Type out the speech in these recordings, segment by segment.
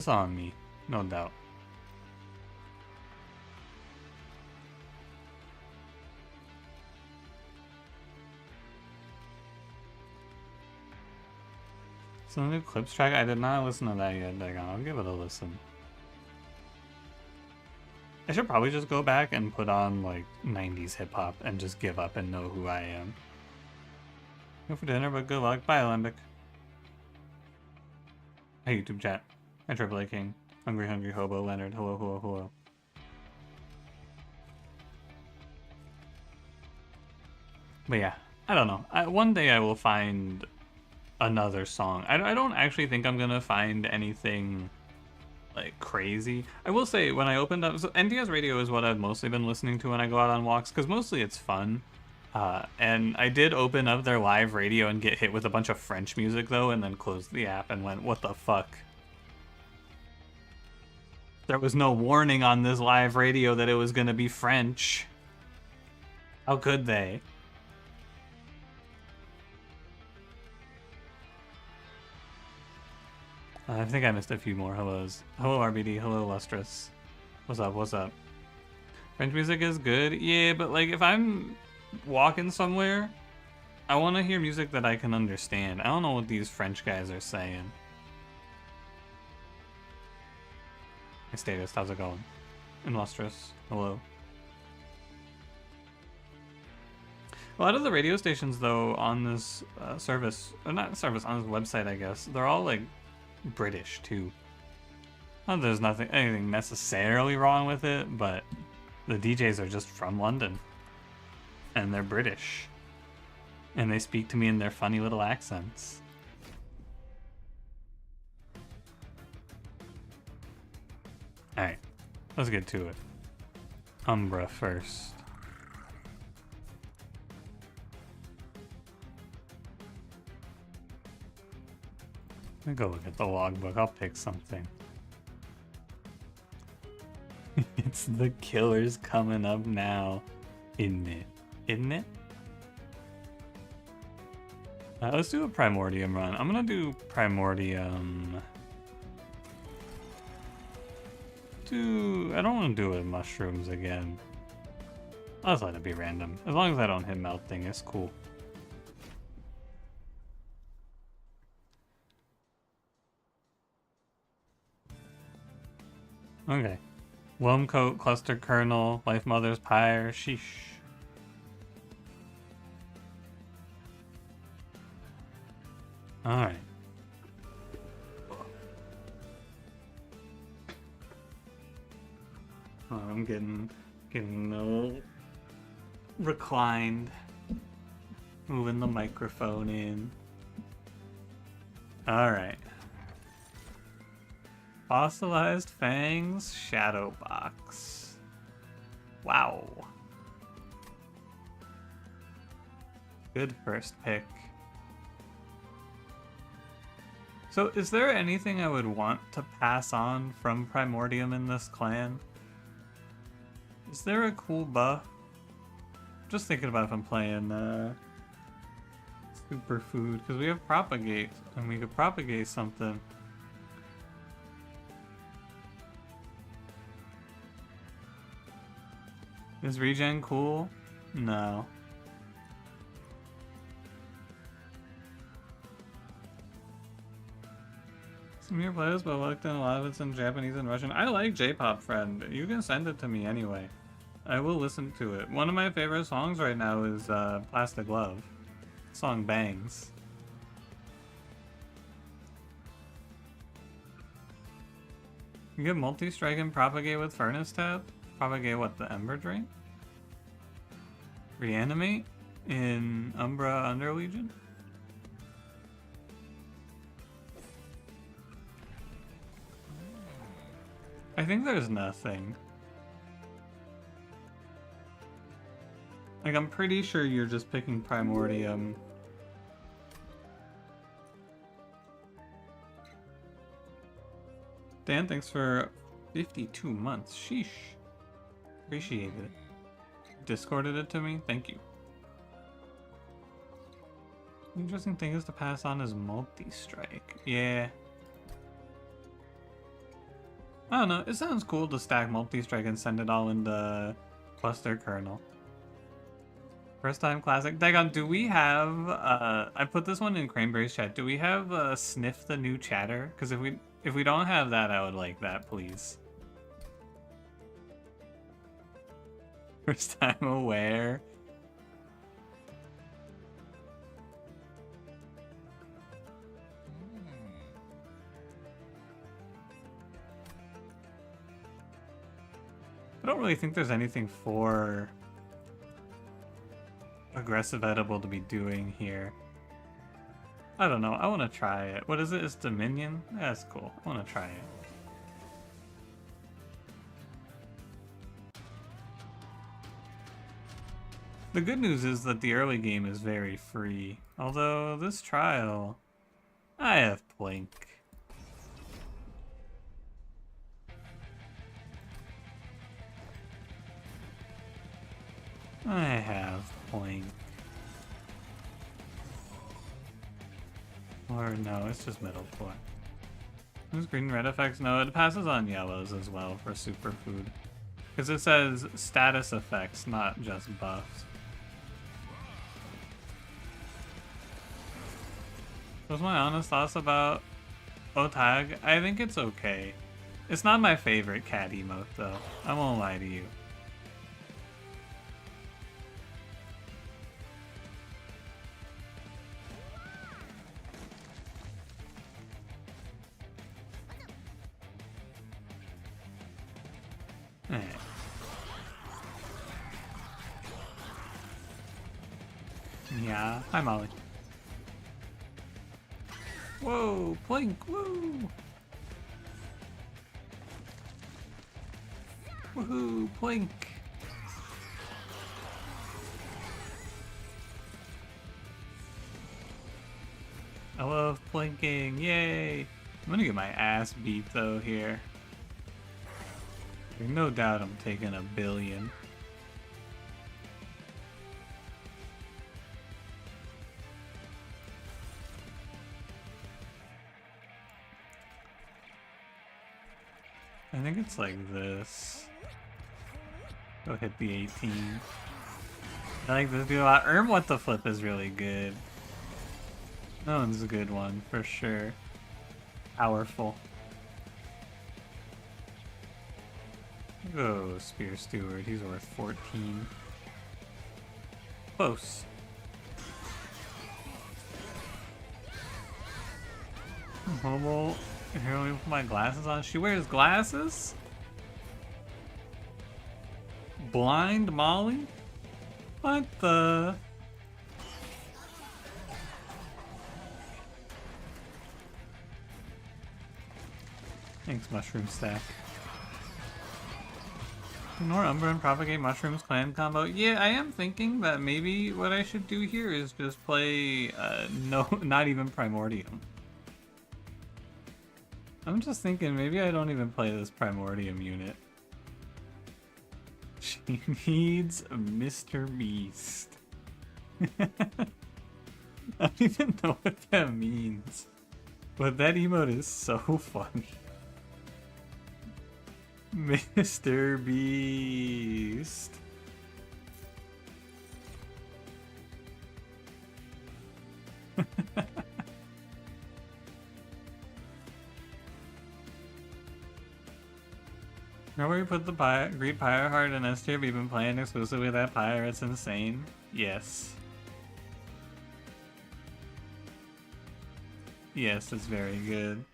It's on me, no doubt. So the new clips track, I did not listen to that yet, Dagon. I'll give it a listen. I should probably just go back and put on like 90s hip hop and just give up and know who I am. Go for dinner, but good luck. Bye, Alembic. Hey, YouTube chat. Hi, Triple A King. Hungry Hobo, Leonard. Hello, hello, hello. But yeah, I don't know. One day I will find another song. I don't actually think I'm gonna find anything like crazy. I will say when I opened up, so NDS radio is what I've mostly been listening to when I go out on walks, because mostly it's fun. And I did open up their live radio and get hit with a bunch of French music though, and then closed the app and went, what the fuck? There was no warning on this live radio that it was gonna be French. How could they? I think I missed a few more hellos. Hello, RBD. Hello, Lustrous. What's up? What's up? French music is good. Yeah, but like if I'm walking somewhere, I want to hear music that I can understand. I don't know what these French guys are saying. Hey, Status, how's it going? And Lustrous. Hello. A lot of the radio stations, though, on this service, or not service, on this website, I guess, they're all like British too. Not that there's anything necessarily wrong with it, but the DJs are just from London and they're British and they speak to me in their funny little accents. Alright, let's get to it. Umbra first. Let me go look at the logbook. I'll pick something. It's the killers coming up now, isn't it? Isn't it? Let's do a Primordium run. I'm gonna do Primordium. I don't want to do it with mushrooms again. I'll just let it be random. As long as I don't hit melting, it's cool. Okay. Wormcoat, Cluster Kernel, Life Mother's Pyre, sheesh. Alright. Oh, I'm getting a little reclined. Moving the microphone in. Alright. Fossilized Fangs, Shadow Box. Wow. Good first pick. So is there anything I would want to pass on from Primordium in this clan? Is there a cool buff? Just thinking about if I'm playing Superfood, because we have Propagate, and we could propagate something. Is regen cool? No. Some of your players, but looked in a lot of it's in Japanese and Russian. I like J-pop, friend. You can send it to me anyway. I will listen to it. One of my favorite songs right now is Plastic Love. The song bangs. You get multi-strike and propagate with Furnace Tab? Propagate what, the Ember Drain? Reanimate in Umbra Underlegion? I think there's nothing. Like, I'm pretty sure you're just picking Primordium. Dan, thanks for 52 months. Sheesh. Appreciate it. Discorded it to me? Thank you. Interesting thing is to pass on is multi-strike. Yeah. I don't know, it sounds cool to stack multi-strike and send it all into cluster kernel. First time classic. Dagon, do we have, I put this one in Cranberry's chat, do we have Sniff the New Chatter? Because if we don't have that, I would like that, please. First time aware. I don't really think there's anything for aggressive edible to be doing here. I don't know. I want to try it. What is it? It's Dominion? That's cool. I want to try it. The good news is that the early game is very free. Although this trial, I have Plink. I have Plink. Or no, it's just middle core. Who's green and red effects? No, it passes on yellows as well for superfood. Because it says status effects, not just buffs. What's my honest thoughts about Otag? I think it's okay. It's not my favorite cat emote though. I won't lie to you. Yeah, hi Molly. Whoa, Plink, woo! Woohoo, Plink! I love plinking, yay! I'm gonna get my ass beat though here. There's no doubt I'm taking a billion. I think it's like this. Go hit the 18. I like this dude a lot. What the flip is really good. That one's a good one, for sure. Powerful. Go Spear Steward, he's worth 14. Close. Homo. Here, let me put my glasses on. She wears glasses? Blind Molly? What the? Thanks, Mushroom Stack. Ignore Umbra and propagate Mushrooms clan combo. Yeah, I am thinking that maybe what I should do here is just play, no, not even Primordium. I'm just thinking maybe I don't even play this Primordium unit. She needs a Mr. Beast. I don't even know what that means. But that emote is so funny. Mr. Beast. Know where you put the Greed Pyre Heart in S tier? We've been playing exclusively with that Pyre, it's insane. Yes. Yes, it's very good.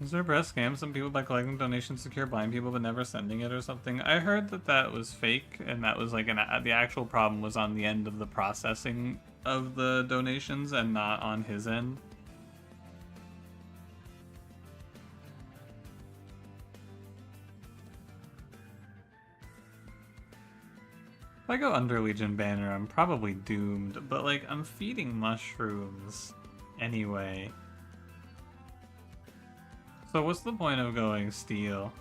Is there a breast scam some people by collecting donations secure blind people but never sending it or something? I heard that that was fake and that was like the actual problem was on the end of the processing of the donations and not on his end. If I go under Legion banner, I'm probably doomed, but like I'm feeding mushrooms anyway. So what's the point of going steel?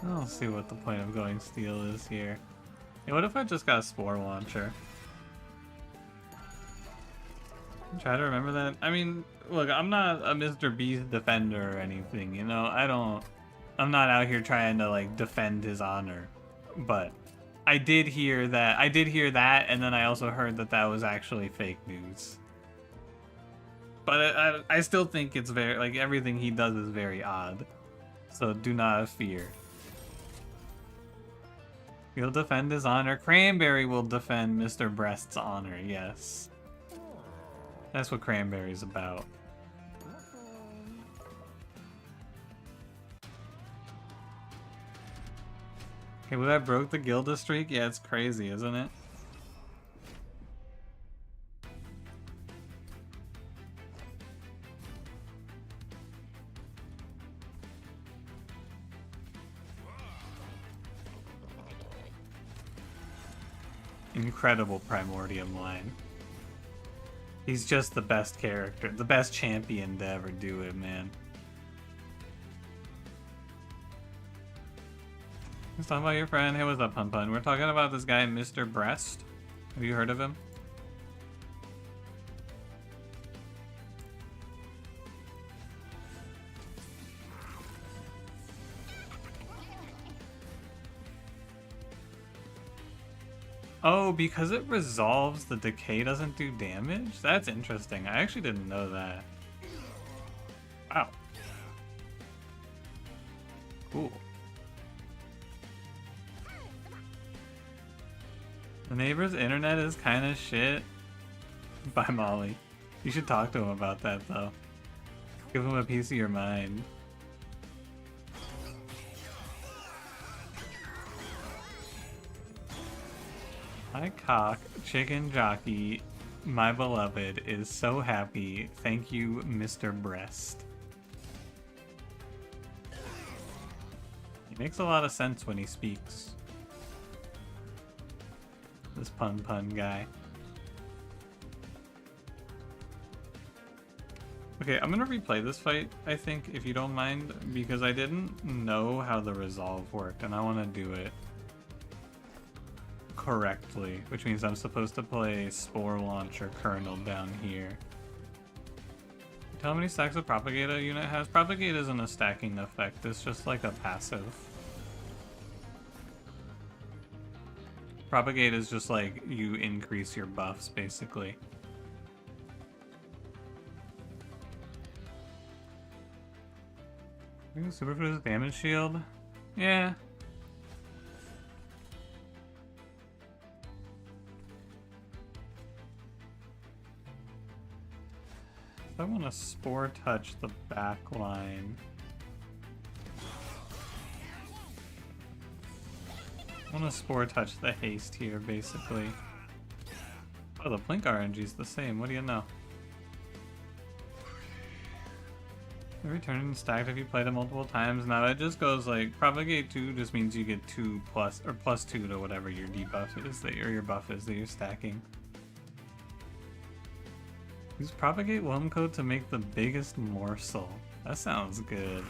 I'll see what the point of going steel is here. Hey, what if I just got a spore launcher? Try to remember that. I mean, look, I'm not a Mr. Beast defender or anything, you know? I'm not out here trying to, like, defend his honor. But I did hear that, and then I also heard that that was actually fake news. But I still think it's very, like, everything he does is very odd. So do not fear. He'll defend his honor. Cranberry will defend Mr. Breast's honor, yes. That's what Cranberry's about. Okay, well, that broke the Gilda streak? Yeah, it's crazy, isn't it? Incredible Primordium line. He's just the best character, the best champion to ever do it, man. Let's talk about your friend. Hey, what's up, Pun Pun? We're talking about this guy, Mr. Breast. Have you heard of him? Oh, because it resolves, the decay doesn't do damage? That's interesting. I actually didn't know that. Wow. Cool. The neighbor's internet is kind of shit. Bye, Molly. You should talk to him about that, though. Give him a piece of your mind. My cock, chicken jockey, my beloved, is so happy. Thank you, Mr. Breast. He makes a lot of sense when he speaks. This Pun Pun guy. Okay, I'm gonna replay this fight, I think, if you don't mind, because I didn't know how the resolve worked, and I want to do it correctly, which means I'm supposed to play Spore Launcher Kernel down here. Tell how many stacks of Propagate a unit has? Propagate isn't a stacking effect, it's just like a passive. Propagate is just like you increase your buffs, basically. Superfood's damage shield? Yeah. I want to Spore Touch the back line. I want to Spore Touch the haste here, basically. Oh, the Blink RNG is the same. What do you know? Every turn stacked if you played it multiple times. Now it just goes like Propagate 2 just means you get 2 plus or +2 to whatever your debuff is that your buff is that you're stacking. Use Propagate Whelm Code to make the biggest morsel. That sounds good.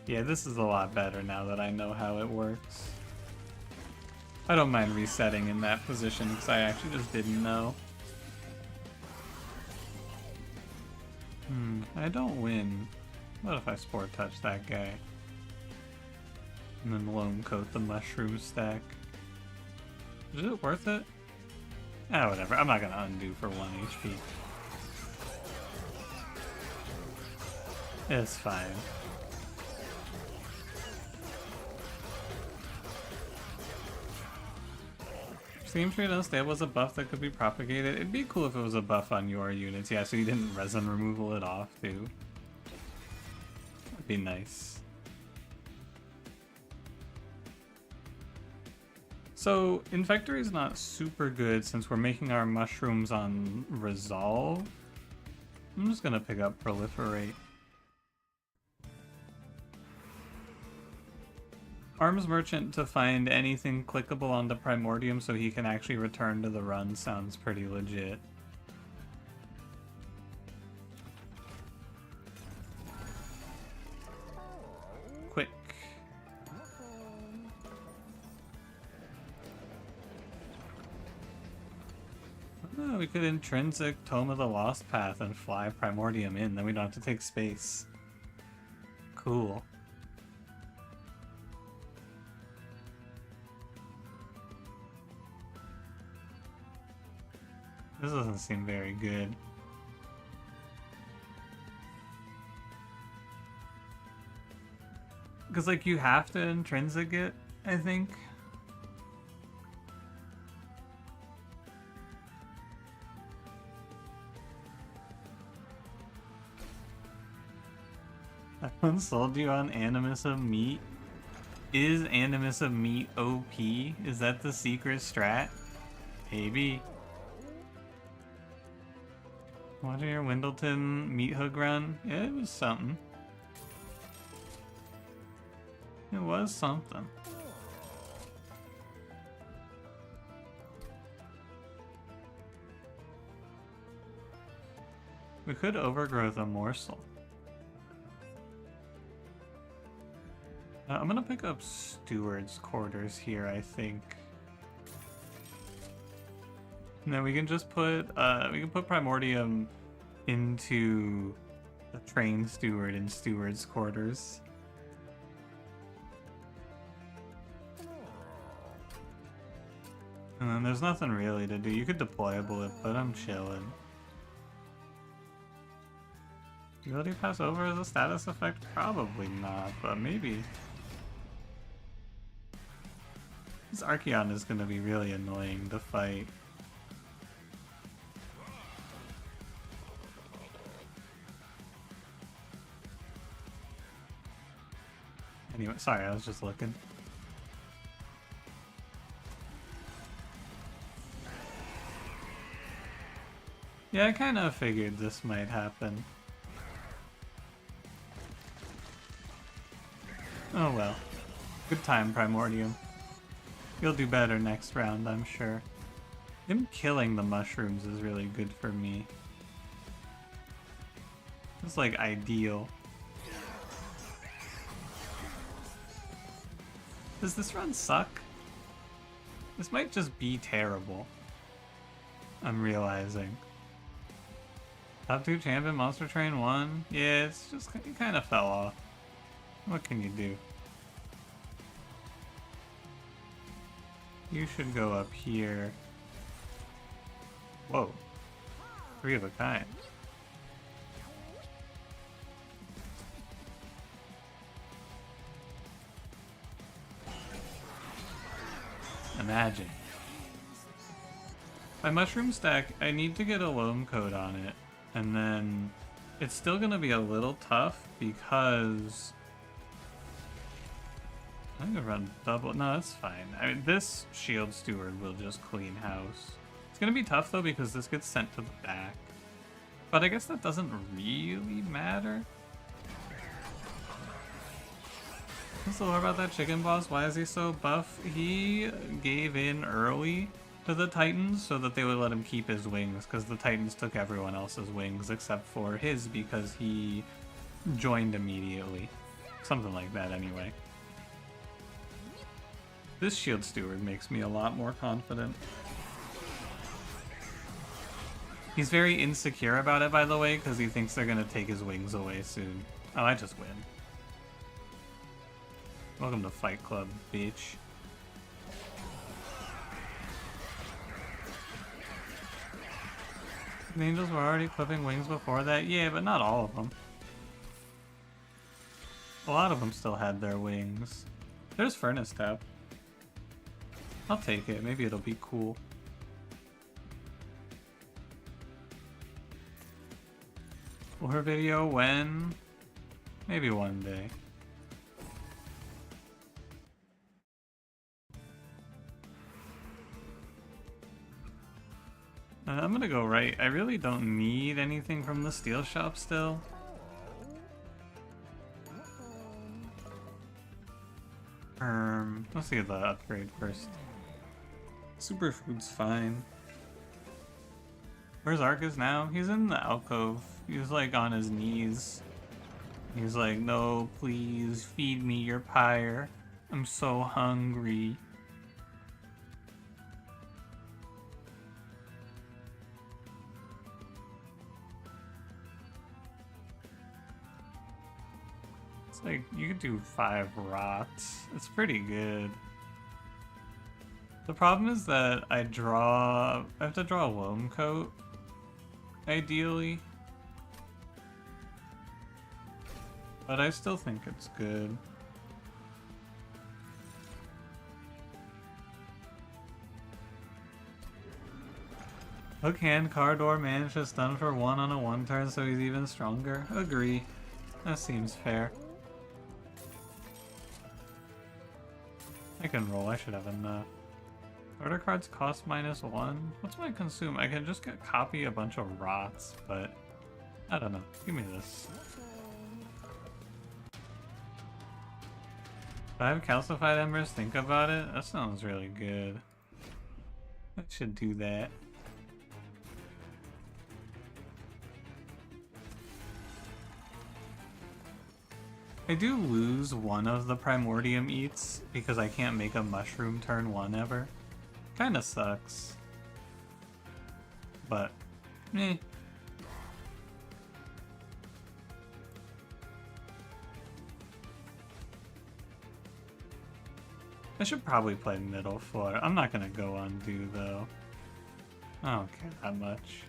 Yeah, this is a lot better now that I know how it works. I don't mind resetting in that position because I actually just didn't know. I don't win. What if I Spore Touch that guy? And then Loam Coat the mushroom stack. Is it worth it? Ah, whatever. I'm not gonna undo for 1 HP. It's fine. Steam Trade Unstable was a buff that could be propagated. It'd be cool if it was a buff on your units. Yeah, so you didn't resin removal it off, too. That'd be nice. So, Infectory is not super good since we're making our mushrooms on Resolve. I'm just gonna pick up Proliferate. Arms Merchant to find anything clickable on the Primordium so he can actually return to the run sounds pretty legit. Oh, we could intrinsic Tome of the Lost Path and fly Primordium in, then we don't have to take space. Cool. This doesn't seem very good. Because, like, you have to intrinsic it, I think. I once sold you on Animus of Meat. Is Animus of Meat OP? Is that the secret strat? Maybe. Watching your Windleton meat hook run? Yeah, it was something. It was something. We could overgrowth a morsel. I'm gonna pick up Steward's quarters here, I think. And then we can just put Primordium into the train steward in Steward's quarters. And then there's nothing really to do. You could deployable it, but I'm chilling. Ability pass over as a status effect? Probably not, but maybe. This Archeon is gonna be really annoying to fight. Anyway, sorry, I was just looking. Yeah, I kind of figured this might happen. Oh well. Good time, Primordium. You'll do better next round, I'm sure. Him killing the mushrooms is really good for me. It's like ideal. Does this run suck? This might just be terrible. I'm realizing. Top 2 champion, Monster Train 1? Yeah, it's just, it kind of fell off. What can you do? You should go up here. Whoa. 3 of a kind. Imagine. My mushroom stack, I need to get a loam coat on it. And then it's still going to be a little tough because I'm going to run double. No, that's fine. I mean, this shield steward will just clean house. It's going to be tough though because this gets sent to the back. But I guess that doesn't really matter. What's the lore about that chicken boss? Why is he so buff? He gave in early to the Titans so that they would let him keep his wings, because the Titans took everyone else's wings except for his because he joined immediately. Something like that anyway. This shield steward makes me a lot more confident. He's very insecure about it, by the way, because he thinks they're going to take his wings away soon. Oh, I just win. Welcome to Fight Club, bitch. The angels were already clipping wings before that? Yeah, but not all of them. A lot of them still had their wings. There's Furnace Tap. I'll take it. Maybe it'll be cool. Lore video when? Maybe one day. I'm gonna go right. I really don't need anything from the steel shop still. Let's get the upgrade first. Superfood's fine. Where's Arcus now? He's in the alcove. He's like on his knees. He's like, no, please feed me your pyre. I'm so hungry. Like, you could do 5 rots. It's pretty good. The problem is that I have to draw a loam coat, ideally. But I still think it's good. Oh, can Cardor manage to stun for 1 on a 1 turn so he's even stronger? Agree. That seems fair. I can roll, I should have enough. Order cards cost -1. What's my consume? I can just copy a bunch of rots, but I don't know. Give me this. If I have calcified embers, think about it. That sounds really good. I should do that. I do lose one of the Primordium eats because I can't make a mushroom turn 1 ever. Kinda sucks. But, eh. I should probably play middle floor. I'm not gonna go undo though. I don't care that much.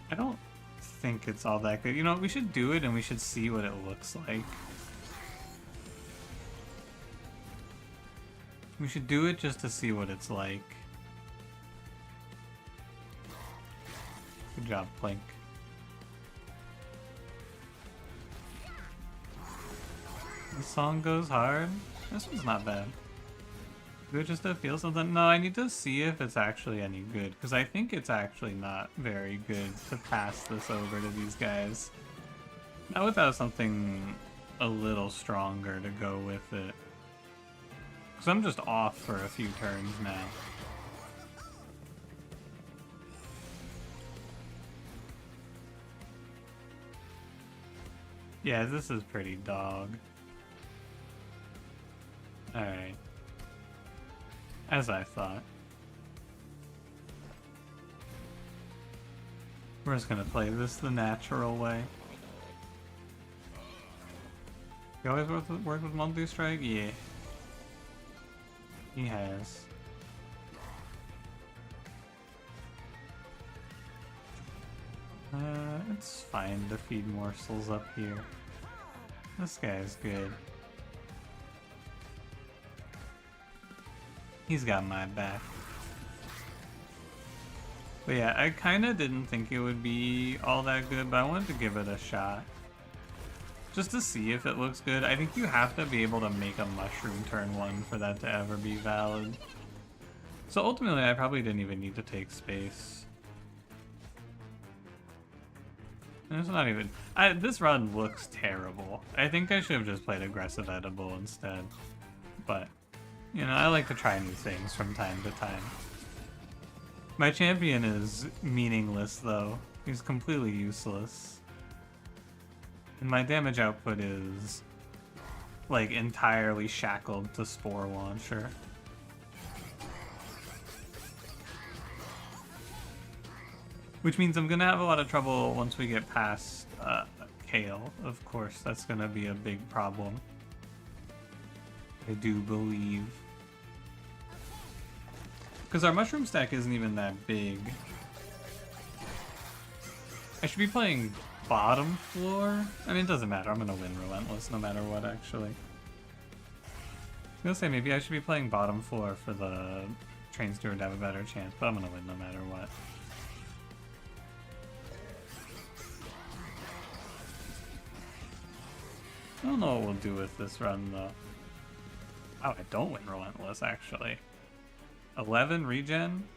I don't think it's all that good. You know, we should do it and we should see what it looks like. We should do it just to see what it's like. Good job, Plink. The song goes hard. This one's not bad. Good just to feel something? No, I need to see if it's actually any good, because I think it's actually not very good to pass this over to these guys. Not without something a little stronger to go with it. Because I'm just off for a few turns now. Yeah, this is pretty dog. Alright. As I thought. We're just gonna play this the natural way. You always work with multi-strike? Yeah. He has. It's fine to feed morsels up here. This guy's good. He's got my back. But yeah, I kinda didn't think it would be all that good, but I wanted to give it a shot. Just to see if it looks good. I think you have to be able to make a mushroom turn 1 for that to ever be valid. So ultimately, I probably didn't even need to take space. And it's not even... this run looks terrible. I think I should have just played aggressive edible instead. But, you know, I like to try new things from time to time. My champion is meaningless, though. He's completely useless. And my damage output is, like, entirely shackled to Spore Launcher. Which means I'm gonna have a lot of trouble once we get past Kale. Of course, that's gonna be a big problem. I do believe. Because our mushroom stack isn't even that big. I should be playing bottom floor? I mean, it doesn't matter. I'm gonna win Relentless no matter what, actually. I was gonna say, maybe I should be playing bottom floor for the Train Steward to have a better chance, but I'm gonna win no matter what. I don't know what we'll do with this run, though. Oh, I don't win Relentless, actually. 11 regen?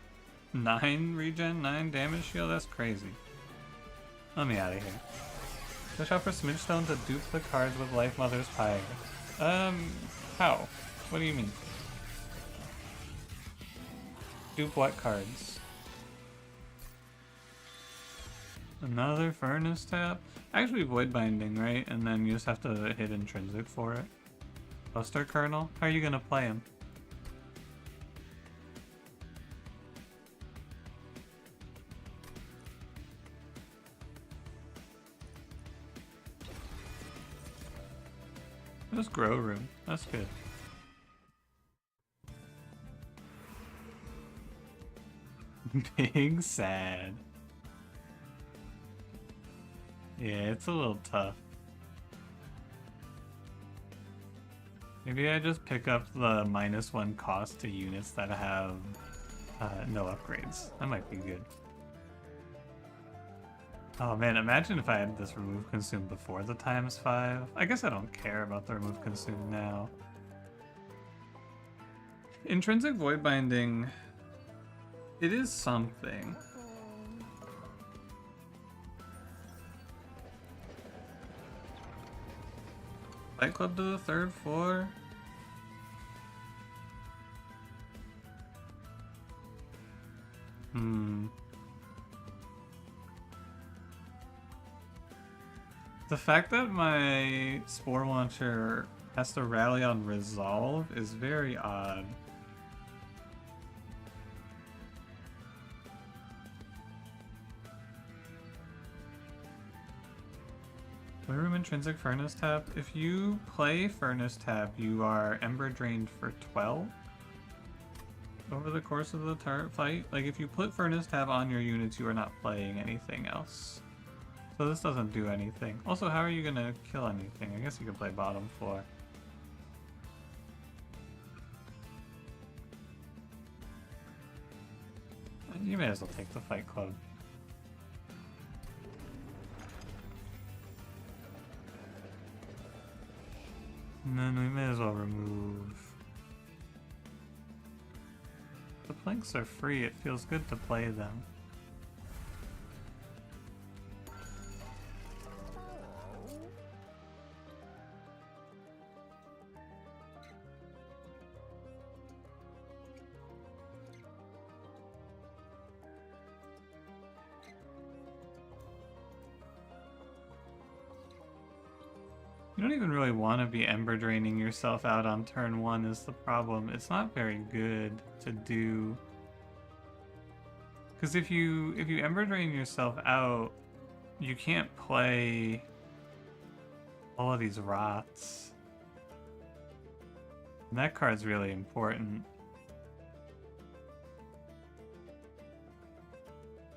9 regen? 9 damage shield? That's crazy. Let me out of here. Push out for Smidgestone to dupe the cards with Life Mother's Pyre. How? What do you mean? Dupe what cards? Another Furnace Tap? Actually Void Binding, right? And then you just have to hit Intrinsic for it. Buster Kernel? How are you gonna play him? Just grow room. That's good. Big sad. Yeah, it's a little tough. Maybe I just pick up the -1 cost to units that have no upgrades. That might be good. Oh man, imagine if I had this remove consume before the ×5. I guess I don't care about the remove consume now. Intrinsic void binding, it is something. Fight Club to the 3rd floor? The fact that my Spore Launcher has to rally on Resolve is very odd. Playroom Intrinsic Furnace Tap. If you play Furnace Tap, you are Ember Drained for 12 over the course of the fight. Like, if you put Furnace Tap on your units, you are not playing anything else. So this doesn't do anything. Also, how are you gonna kill anything? I guess you could play bottom floor. You may as well take the Fight Club. And then we may as well remove. The planks are free, it feels good to play them. You don't even really want to be Ember Draining yourself out on turn 1 is the problem. It's not very good to do. Because if you Ember Drain yourself out, you can't play all of these rots. And that card's really important.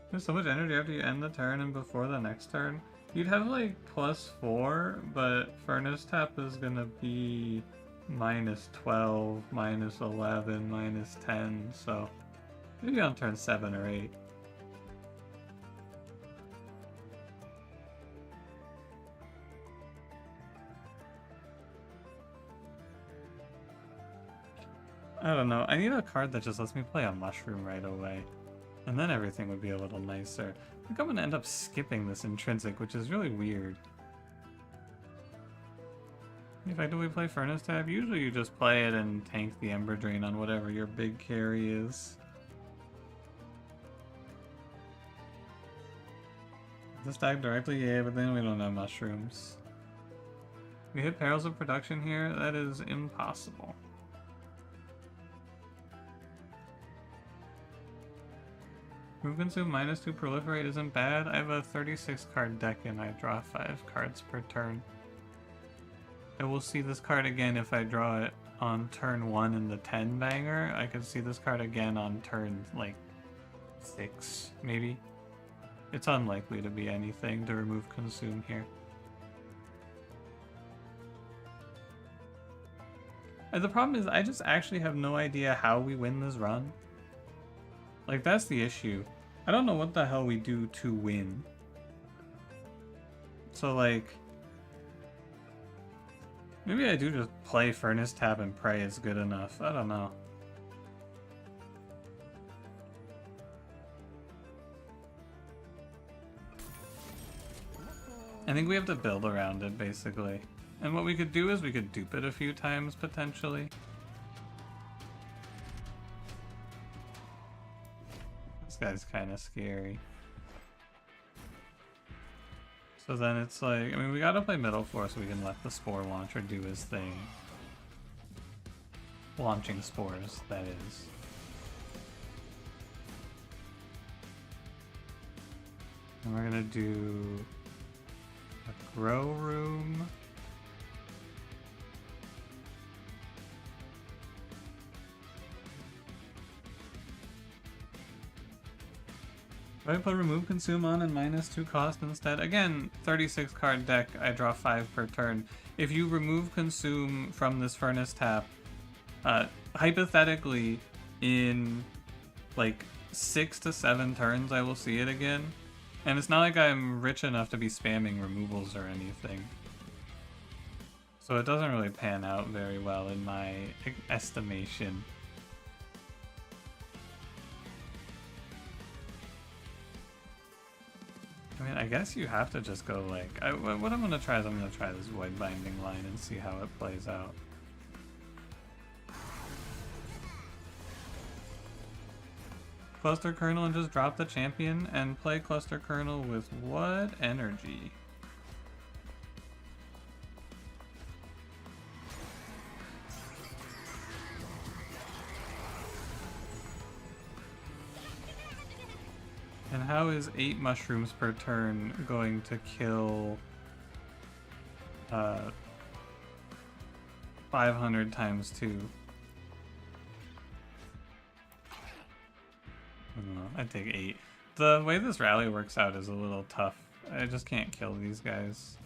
There's so much energy after you end the turn and before the next turn. You'd have like +4, but Furnace Tap is gonna be -12, -11, -10, so maybe on turn 7 or 8. I don't know, I need a card that just lets me play a Mushroom right away. And then everything would be a little nicer. I think I'm gonna end up skipping this Intrinsic, which is really weird. In fact, do we play Furnace Tab? Usually you just play it and tank the Ember Drain on whatever your big carry is. The stack directly, yeah, but then we don't have mushrooms. We hit Perils of Production here, that is impossible. Move consume -2 proliferate isn't bad. I have a 36 card deck and I draw 5 cards per turn. I will see this card again if I draw it on turn 1 in the 10 banger. I could see this card again on turn like 6, maybe. It's unlikely to be anything to remove consume here. And the problem is I just actually have no idea how we win this run. Like, that's the issue. I don't know what the hell we do to win. So, like, maybe I do just play Furnace Tab and pray it's good enough. I don't know. I think we have to build around it, basically. And what we could do is we could dupe it a few times, potentially. This guy's kind of scary. So then it's like, I mean, we gotta play middle floor so we can let the Spore Launcher do his thing. Launching spores, that is. And we're gonna do a grow room. Do I put remove consume on and -2 cost instead? Again, 36 card deck, I draw 5 per turn. If you remove consume from this furnace tap, hypothetically, in like 6 to 7 turns I will see it again. And it's not like I'm rich enough to be spamming removals or anything. So it doesn't really pan out very well in my estimation. I mean, I guess you have to just go like... what I'm going to try is I'm going to try this Void Binding line and see how it plays out. Cluster Kernel and just drop the champion and play Cluster Kernel with what energy? And how is 8 mushrooms per turn going to kill 500 times 2? I don't know, I'd take 8. The way this rally works out is a little tough. I just can't kill these guys.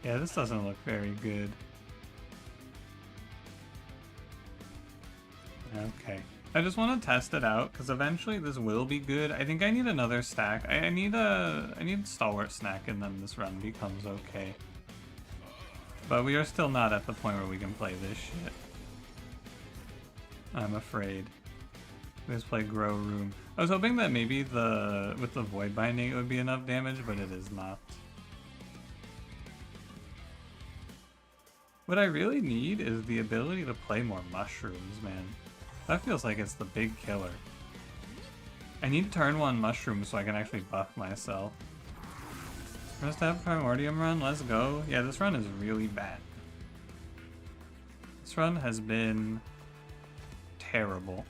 Yeah, this doesn't look very good. Okay. I just want to test it out, because eventually this will be good. I think I need another stack. I need a stalwart snack, and then this run becomes okay. But we are still not at the point where we can play this shit. I'm afraid. Let's play Grow Room. I was hoping that maybe with the Void Binding it would be enough damage, but it is not. What I really need is the ability to play more mushrooms, man. That feels like it's the big killer. I need turn 1 mushrooms so I can actually buff myself. First have Primordium run, let's go. Yeah, this run is really bad. This run has been terrible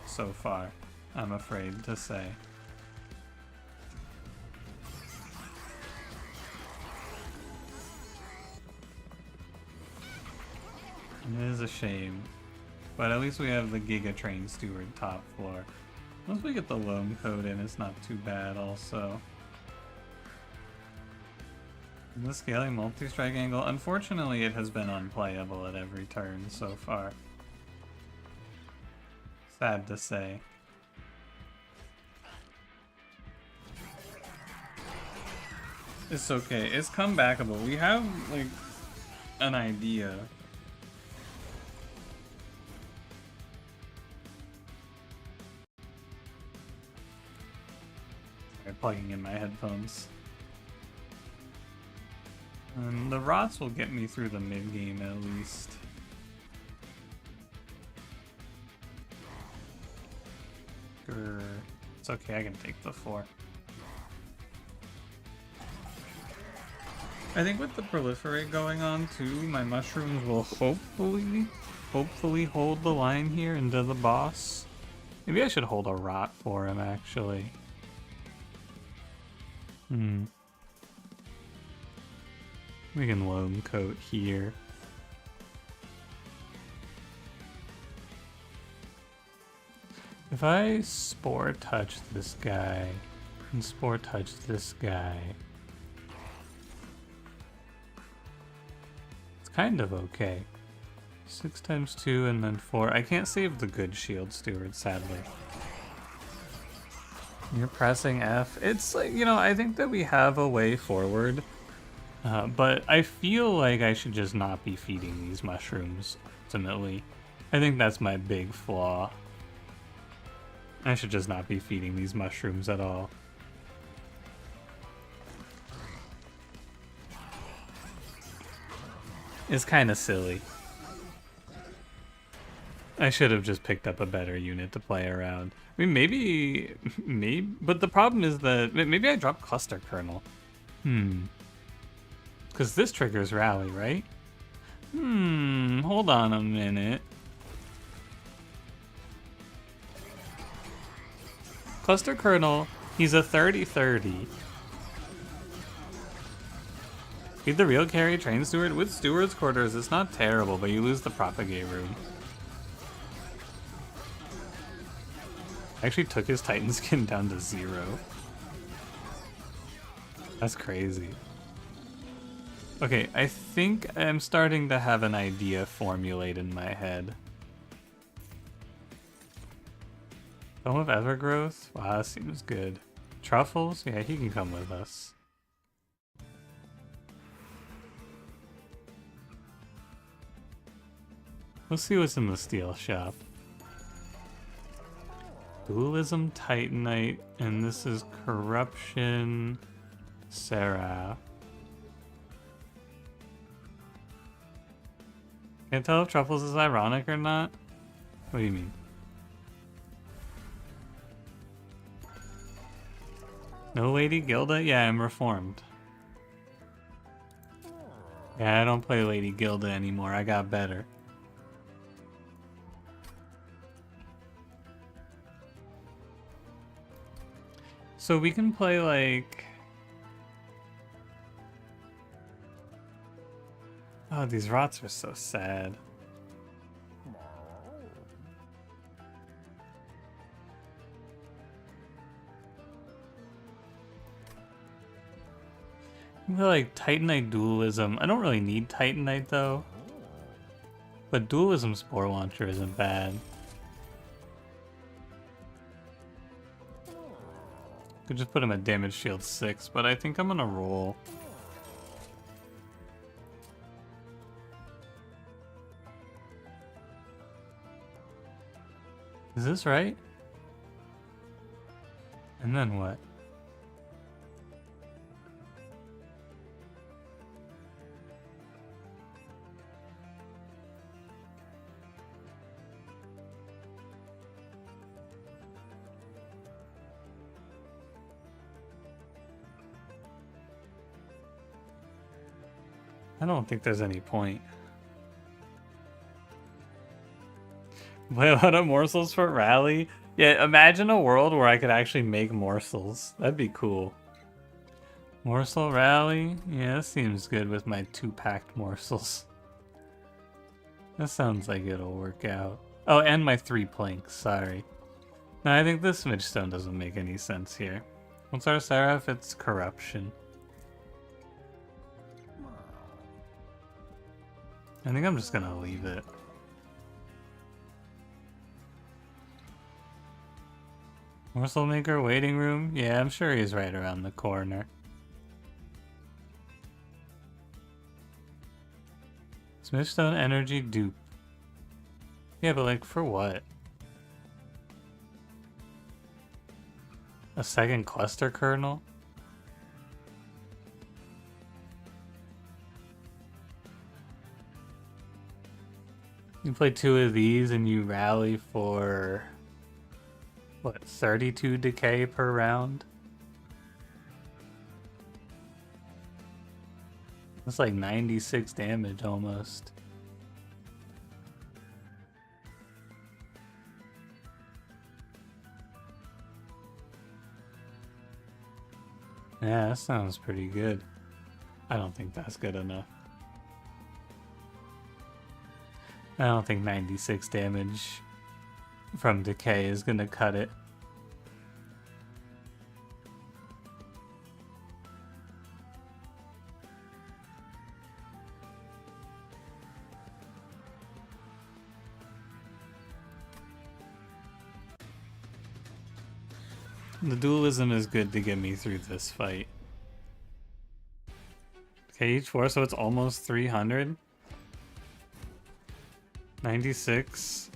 so far, I'm afraid to say. It is a shame, but at least we have the Giga Train Steward top floor. Once we get the loam code in, it's not too bad also. And the scaling multi-strike angle, unfortunately it has been unplayable at every turn so far. Sad to say. It's okay, it's comebackable. We have like an idea. Plugging in my headphones. And the rots will get me through the mid game at least. Grr. It's okay, I can take the 4. I think with the proliferate going on too, my mushrooms will hopefully hold the line here into the boss. Maybe I should hold a rot for him actually. We can loam coat here. If I spore touch this guy and spore touch this guy, it's kind of okay. 6 times 2 and then 4. I can't save the good shield steward, sadly. You're pressing F. It's like, you know, I think that we have a way forward, but I feel like I should just not be feeding these mushrooms, ultimately. I think that's my big flaw. I should just not be feeding these mushrooms at all. It's kind of silly. I should have just picked up a better unit to play around. I mean, maybe, but the problem is that maybe I dropped Cluster Kernel. Because this triggers Rally, right? Hold on a minute. Cluster Kernel, he's a 30-30. Feed the real carry, train steward. With steward's quarters, it's not terrible, but you lose the propagate room. I actually took his Titan skin down to 0. That's crazy. Okay, I think I'm starting to have an idea formulate in my head. Dome of Evergrowth? Wow, that seems good. Truffles? Yeah, he can come with us. Let's see what's in the steel shop. Dualism, Titanite, and this is Corruption, Seraph. Can't tell if Truffles is ironic or not. What do you mean? No Lady Gilda? Yeah, I'm reformed. Yeah, I don't play Lady Gilda anymore. I got better. So we can play like... Oh, these rots are so sad. I feel like Titanite Dualism. I don't really need Titanite though. But Dualism Spore Launcher isn't bad. Could just put him at damage shield 6, but I think I'm gonna roll. Is this right? And then what? I don't think there's any point. Play a lot of morsels for rally? Yeah, imagine a world where I could actually make morsels. That'd be cool. Morsel rally? Yeah, that seems good with my 2 packed morsels. That sounds like it'll work out. Oh, and my 3 planks, sorry. No, I think this Midgestone doesn't make any sense here. What's our Seraph? It's Corruption. I think I'm just gonna leave it. Morsel Maker waiting room? Yeah, I'm sure he's right around the corner. Smithstone energy dupe. Yeah, but like for what? A second cluster kernel? You play 2 of these and you rally for, what, 32 decay per round? That's like 96 damage almost. Yeah, that sounds pretty good. I don't think that's good enough. I don't think 96 damage from decay is gonna cut it. The dualism is good to get me through this fight. Okay, each 4, so it's almost 300. 96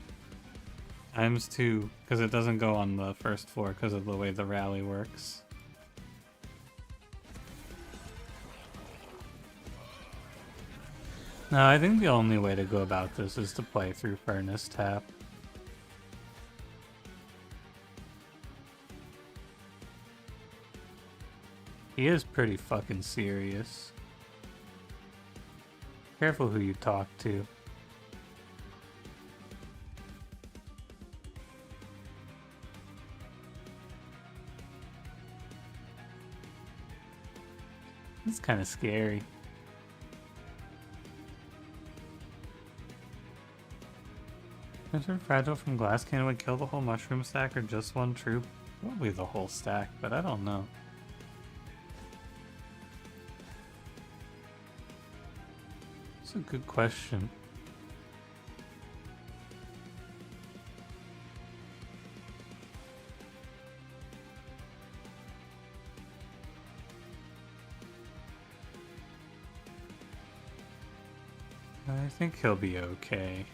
times 2, because it doesn't go on the first 4 because of the way the rally works. No, I think the only way to go about this is to play through Furnace Tap. He is pretty fucking serious. Careful who you talk to. It's kind of scary. Entered fragile from glass cannon would kill the whole mushroom stack or just one troop? Probably the whole stack, but I don't know. That's a good question. I think he'll be okay.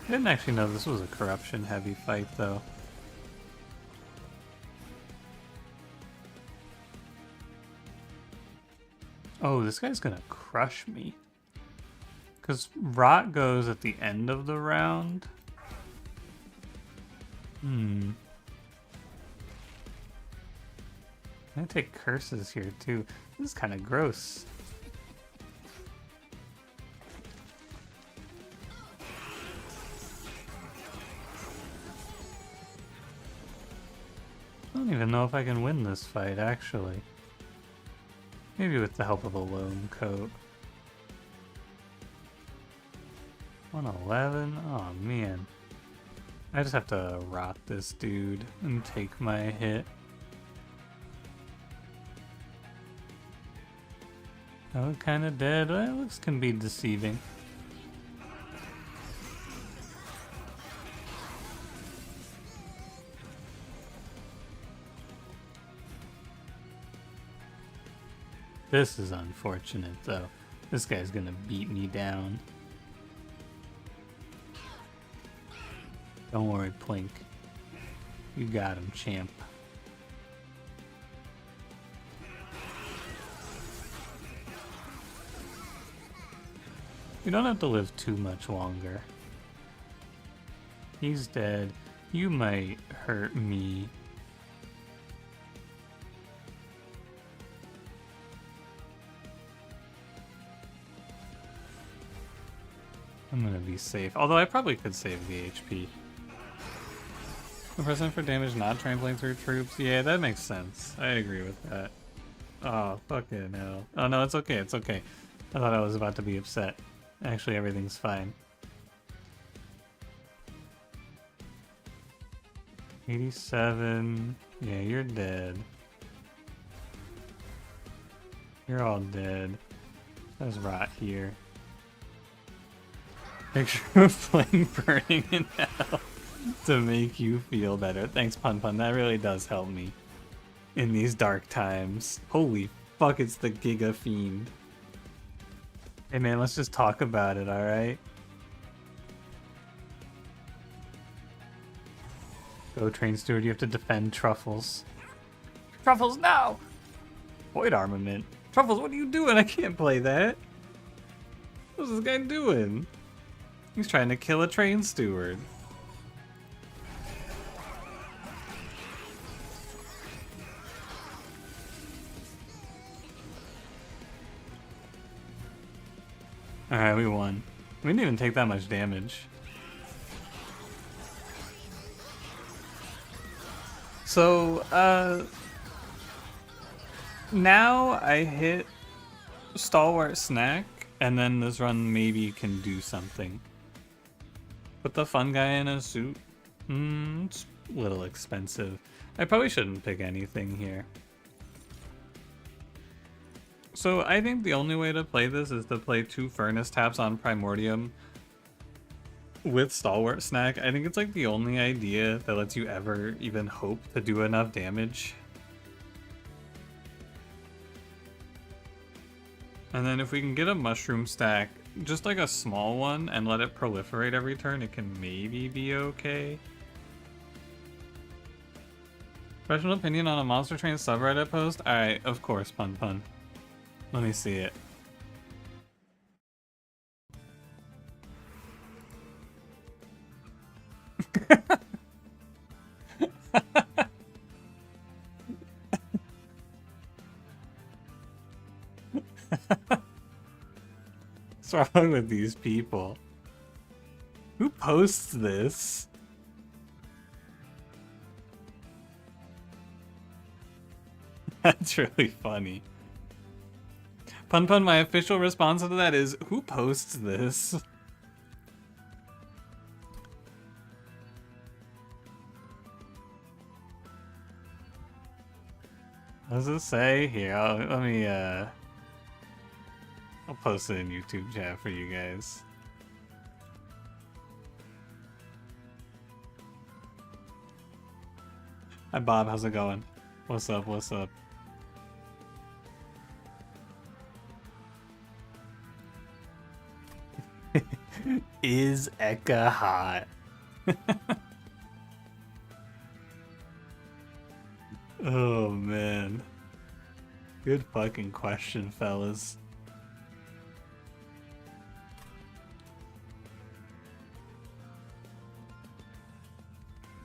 I didn't actually know this was a corruption heavy fight though. Oh, this guy's gonna crush me. Because rot goes at the end of the round. I take curses here too. This is kind of gross. I don't even know if I can win this fight, actually. Maybe with the help of a lone coat. 111? Oh man. I just have to rot this dude and take my hit. Oh, kinda dead. Well, looks can be deceiving. This is unfortunate, though. This guy's gonna beat me down. Don't worry, Plink. You got him, champ. You don't have to live too much longer. He's dead. You might hurt me. I'm gonna be safe. Although I probably could save the HP. The percent for damage not trampling through troops? Yeah, that makes sense. I agree with that. Oh, fucking hell. Oh no, it's okay, it's okay. I thought I was about to be upset. Actually, everything's fine. 87. Yeah, you're dead. You're all dead. There's rot here. Picture of flame burning in hell to make you feel better. Thanks, Pun Pun. That really does help me in these dark times. Holy fuck, it's the Giga Fiend. Hey man, let's just talk about it, alright? Go, Train Steward, you have to defend Truffles. Truffles, no! Void Armament. Truffles, what are you doing? I can't play that. What's this guy doing? He's trying to kill a Train Steward. Alright, we won. We didn't even take that much damage. So, now I hit Stalwart Snack, and then this run maybe can do something. Put the fun guy in a suit? It's a little expensive. I probably shouldn't pick anything here. So I think the only way to play this is to play 2 Furnace Taps on Primordium with Stalwart Snack. I think it's like the only idea that lets you ever even hope to do enough damage. And then if we can get a Mushroom Stack, just like a small one, and let it proliferate every turn, it can maybe be okay. Professional opinion on a Monster Train subreddit post? Alright, of course, Pun Pun. Let me see it. What's wrong with these people? Who posts this? That's really funny. Pun Pun, my official response to that is, who posts this? What does it say? Here, let me, I'll post it in YouTube chat for you guys. Hi Bob, how's it going? What's up, what's up? Is Eka hot? Oh man. Good fucking question, fellas.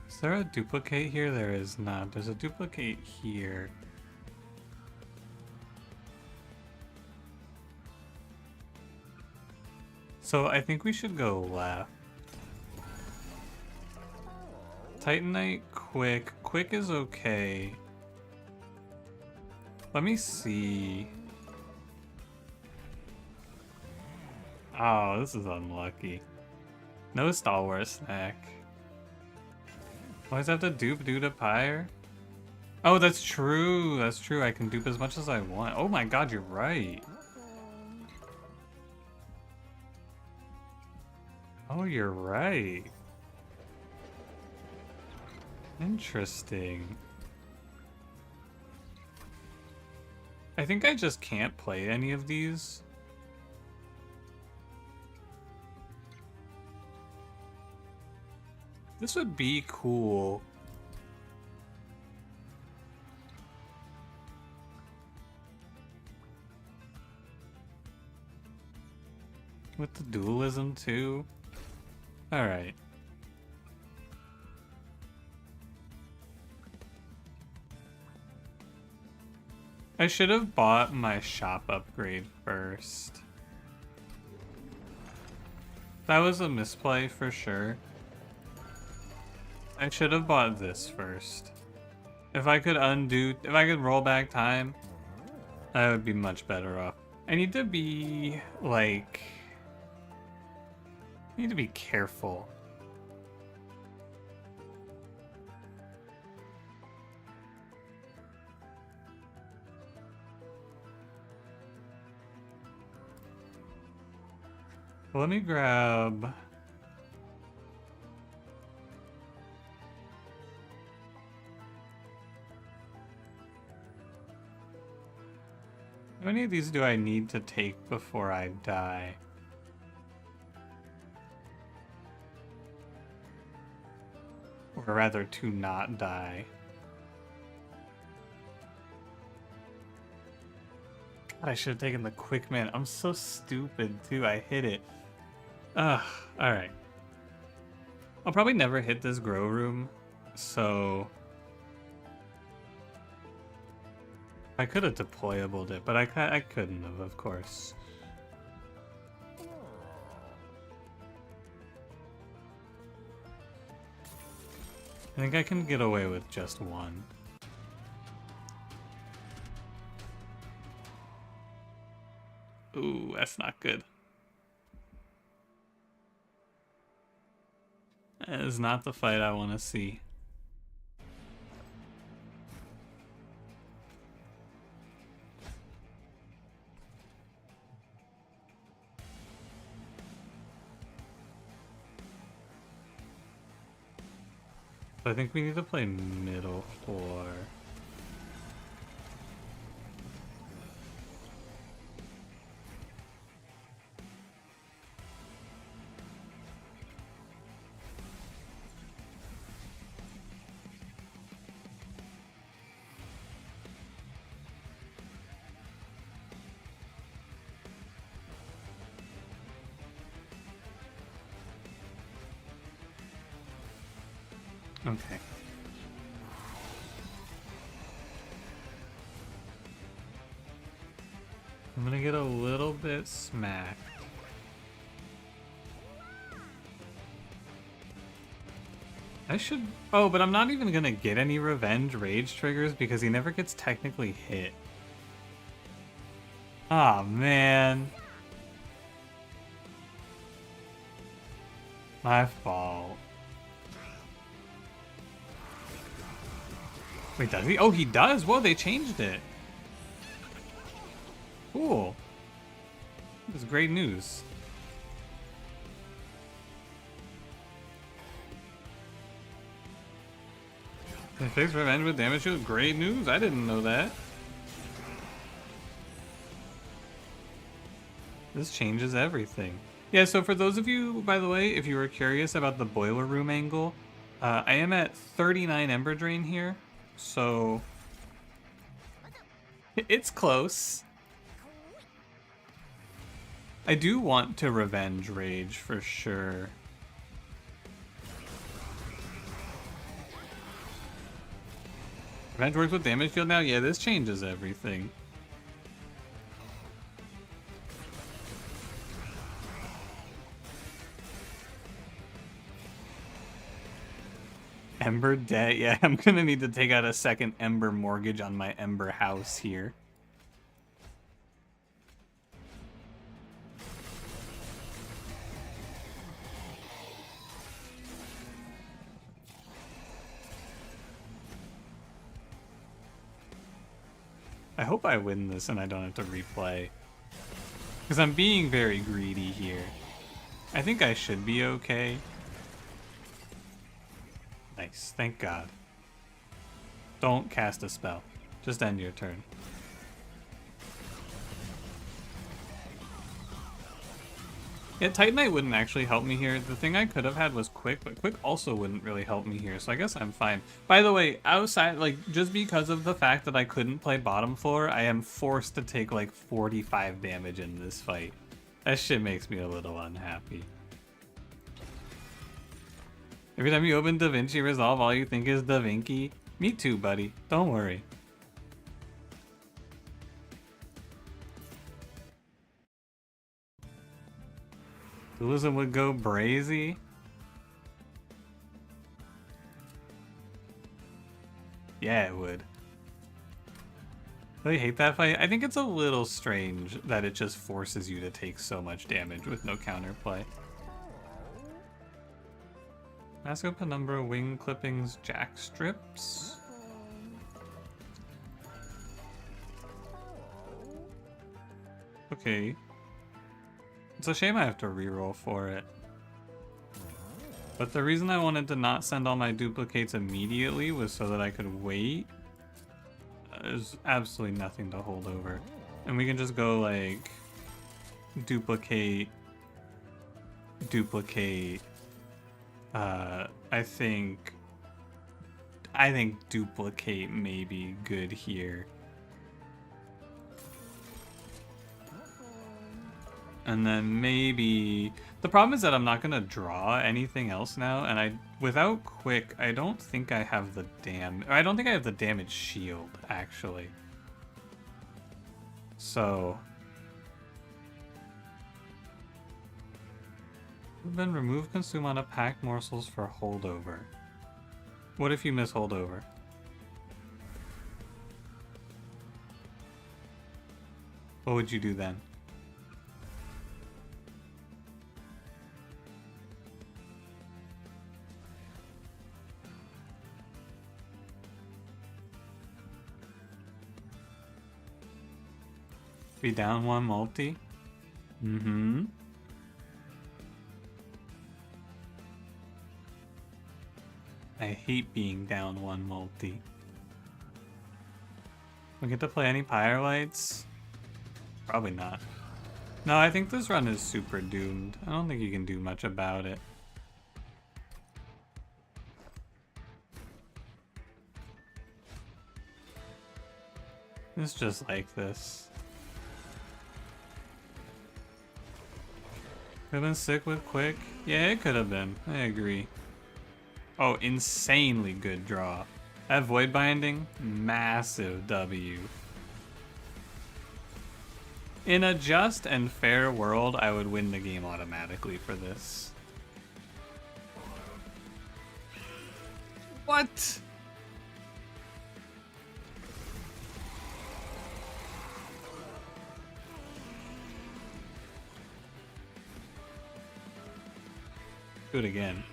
Is there a duplicate here? There is not. There's a duplicate here. So I think we should go left. Titanite, quick. Quick is okay. Let me see. Oh, this is unlucky. No stalwart snack. Why does I have to dupe due to pyre? Oh, that's true. That's true. I can dupe as much as I want. Oh my god, you're right. Oh, you're right. Interesting. I think I just can't play any of these. This would be cool. With the dualism too. All right. I should have bought my shop upgrade first. That was a misplay for sure. I should have bought this first. If I could roll back time, I would be much better off. I need to be, like... I need to be careful. Let me grab... How many of these do I need to take before I die? Or rather, to not die. God, I should have taken the quick man. I'm so stupid, too. I hit it. Ugh, alright. I'll probably never hit this grow room, so... I could have deployabled it, but I couldn't have, of course. I think I can get away with just one. Ooh, that's not good. That is not the fight I want to see. I think we need to play middle 4. Okay. I'm gonna get a little bit smacked. I should... Oh, but I'm not even gonna get any revenge rage triggers because he never gets technically hit. Ah, man. My fault. Wait, does he? Oh, he does? Whoa, they changed it. Cool. This is great news. They fixed revenge with damage shield. Great news. I didn't know that. This changes everything. Yeah, so for those of you, by the way, if you were curious about the boiler room angle, I am at 39 Ember Drain here, so it's close. I do want to revenge rage for sure. Revenge works with damage shield now? Yeah, this changes everything. Ember debt? Yeah, I'm gonna need to take out a second Ember mortgage on my Ember house here. I hope I win this and I don't have to replay. Because I'm being very greedy here. I think I should be okay. Nice, thank God. Don't cast a spell. Just end your turn. Yeah, Titanite wouldn't actually help me here. The thing I could have had was Quick, but Quick also wouldn't really help me here, so I guess I'm fine. By the way, outside, like, just because of the fact that I couldn't play bottom floor, I am forced to take, like, 45 damage in this fight. That shit makes me a little unhappy. Every time you open DaVinci Resolve, all you think is DaVinci? Me too, buddy. Don't worry. Dualism would go brazy. Yeah, it would. Really hate that fight. I think it's a little strange that it just forces you to take so much damage with no counterplay. Mask of Penumbra, wing clippings, jack strips. Okay. It's a shame I have to reroll for it. But the reason I wanted to not send all my duplicates immediately was so that I could wait. There's absolutely nothing to hold over. And we can just go like duplicate. I think duplicate may be good here. And then maybe... The problem is that I'm not going to draw anything else now, and without Quick, I don't think I have the I don't think I have the damage shield, actually. So... Then remove consume on a packed morsels for holdover. What if you miss holdover? What would you do then? Be down one multi? Mm-hmm. I hate being down one multi. We get to play any Pyrelights? Probably not. No, I think this run is super doomed. I don't think you can do much about it. It's just like this. Could have been sick with Quick. Yeah, it could have been. I agree. Oh, insanely good draw. That Void Binding, massive W. In a just and fair world, I would win the game automatically for this. What? Do it again.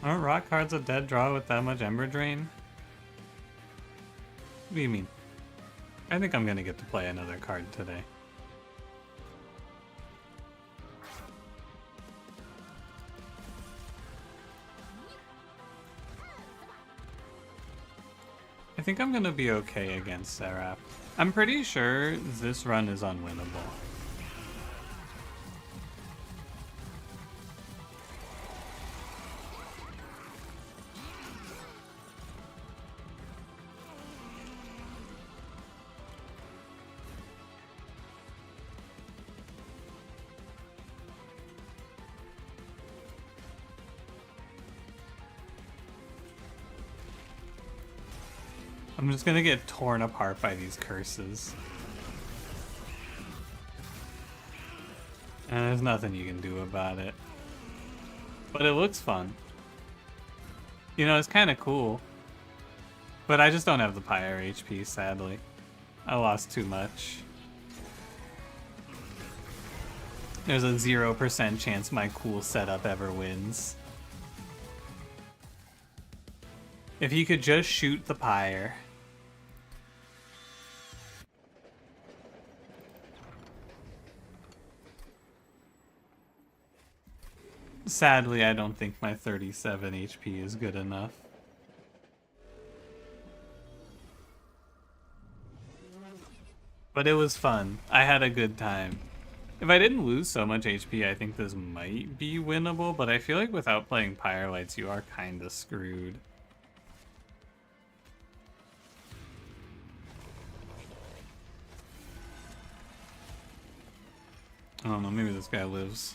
Aren't rock cards a dead draw with that much Ember Drain? What do you mean? I think I'm gonna get to play another card today. I think I'm gonna be okay against Seraph. I'm pretty sure this run is unwinnable. I'm just gonna get torn apart by these curses. And there's nothing you can do about it. But it looks fun. You know, it's kind of cool. But I just don't have the Pyre HP, sadly. I lost too much. There's a 0% chance my cool setup ever wins. If he could just shoot the Pyre. Sadly, I don't think my 37 HP is good enough. But it was fun. I had a good time. If I didn't lose so much HP, I think this might be winnable, but I feel like without playing Pyrelights, you are kinda screwed. I don't know, maybe this guy lives.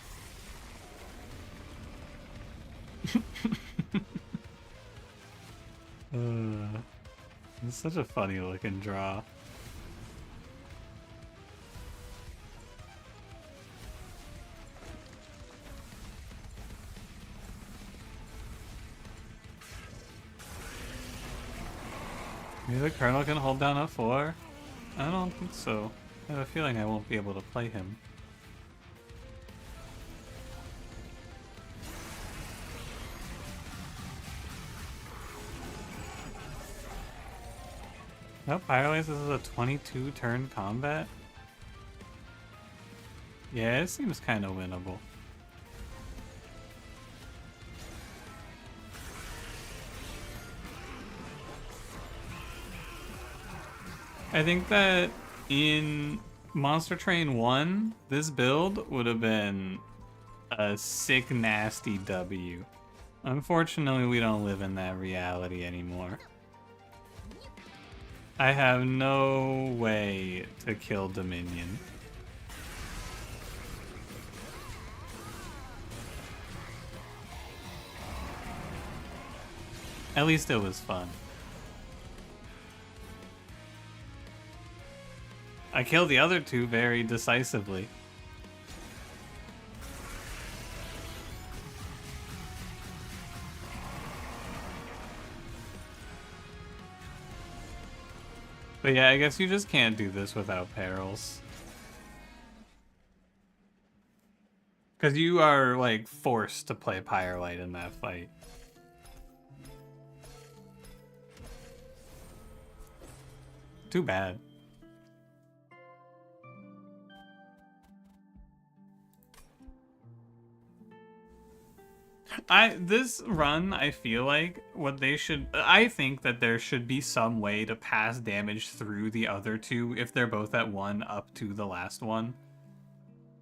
It's such a funny looking draw. Maybe the Colonel can hold down a 4? I don't think so. I have a feeling I won't be able to play him. No, Pyrelights, this is a 22 turn combat? Yeah, it seems kind of winnable. I think that in Monster Train 1, this build would have been a sick, nasty W. Unfortunately, we don't live in that reality anymore. I have no way to kill Dominion. At least it was fun. I killed the other two very decisively. But yeah, I guess you just can't do this without perils. Because you are, like, forced to play Pyrelight in that fight. Too bad. This run, I feel like what they should, I think that there should be some way to pass damage through the other two if they're both at 1 up to the last one.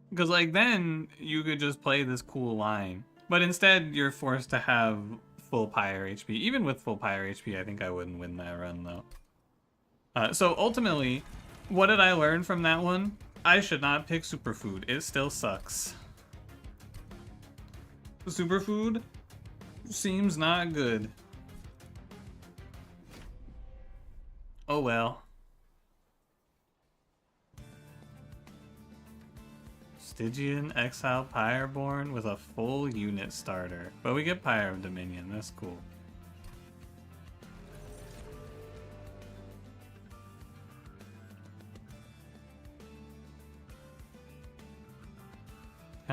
Because like then you could just play this cool line. But instead you're forced to have full Pyre HP. Even with full Pyre HP, I think I wouldn't win that run though. So ultimately, what did I learn from that one? I should not pick Superfood. It still sucks. Superfood seems not good. Oh well. Stygian Exile Pyreborn with a full unit starter. But we get Pyre of Dominion, that's cool.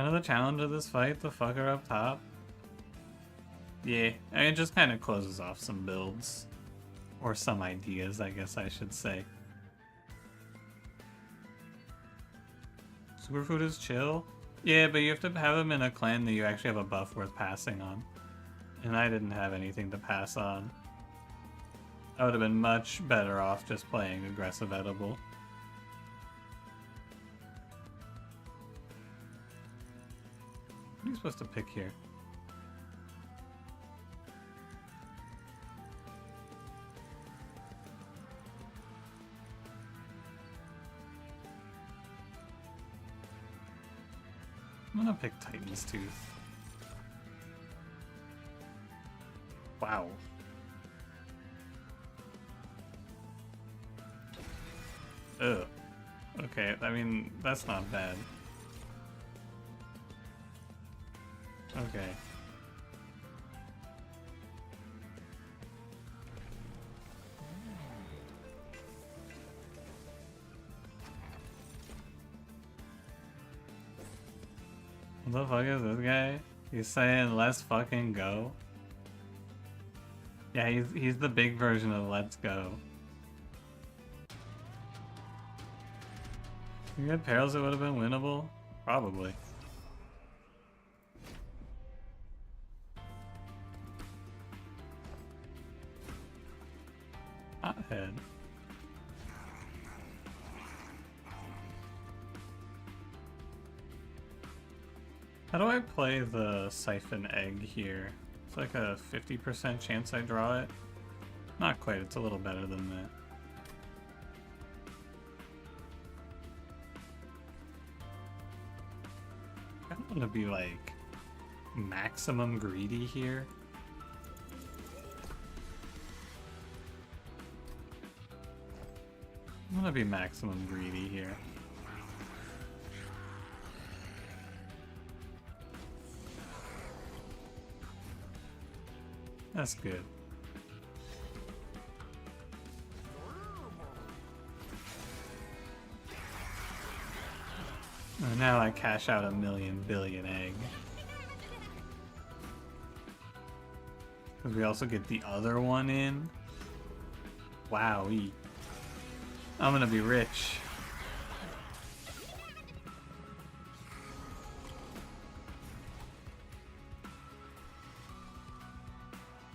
kind of the challenge of this fight, the fucker up top. Yeah, I mean, it just kind of closes off some builds. Or some ideas, I guess I should say. Superfood is chill. Yeah, but you have to have him in a clan that you actually have a buff worth passing on. And I didn't have anything to pass on. I would have been much better off just playing aggressive edible. What are you supposed to pick here? I'm gonna pick Titan's Tooth. Wow. Ugh. Okay, I mean, that's not bad. Okay. What the fuck is this guy? He's saying let's fucking go. Yeah, he's the big version of let's go. You had perils that would have been winnable? Probably. Hothead. How do I play the siphon egg here? It's like a 50% chance I draw it. Not quite, it's a little better than that. I don't want to be like maximum greedy here. I'm gonna be maximum greedy here. That's good. And now I cash out 1,000,000,000,000,000 egg. Because we also get the other one in. Wowee. I'm gonna be rich.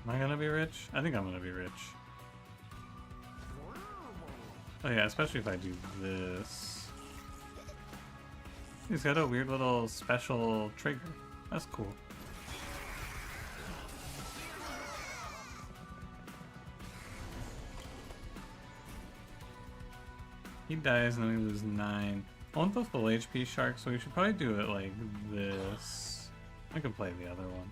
Am I gonna be rich? I think I'm gonna be rich. Oh yeah, especially if I do this. He's got a weird little special trigger. That's cool. He dies and then we lose 9. I want the full HP shark, so we should probably do it like this. I could play the other one.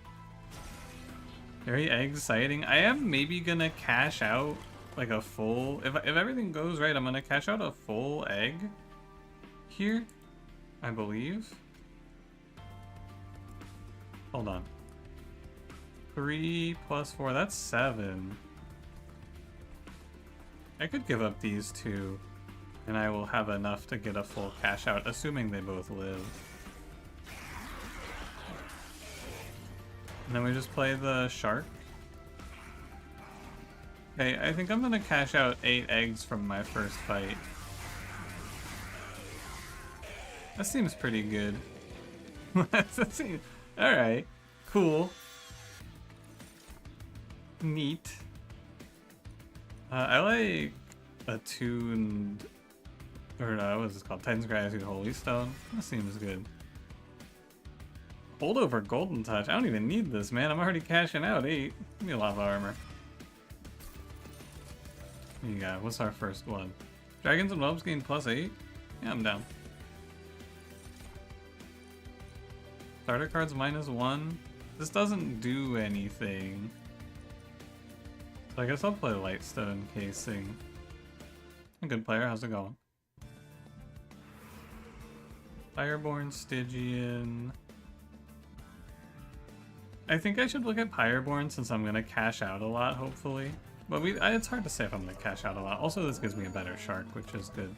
Very exciting. I am maybe gonna cash out like a full... If everything goes right, I'm gonna cash out a full egg here, I believe. Hold on. 3 plus 4, that's 7. I could give up these two, and I will have enough to get a full cash out, assuming they both live. And then we just play the shark. Okay, I think I'm gonna cash out 8 eggs from my first fight. That seems pretty good. Alright, cool. Neat. I like attuned, or what is this called? Titan's Gratitude Holy Stone. That seems good. Holdover Golden Touch. I don't even need this, man. I'm already cashing out 8. Give me a lot of armor. What you got? What's our first one? Dragons and Whelps gain +8? Yeah, I'm down. Starter cards -1. This doesn't do anything. So I guess I'll play Lightstone Casing. A good player. How's it going? Pyreborn, Stygian. I think I should look at Pyreborn since I'm gonna cash out a lot, hopefully. But it's hard to say if I'm gonna cash out a lot. Also, this gives me a better shark, which is good.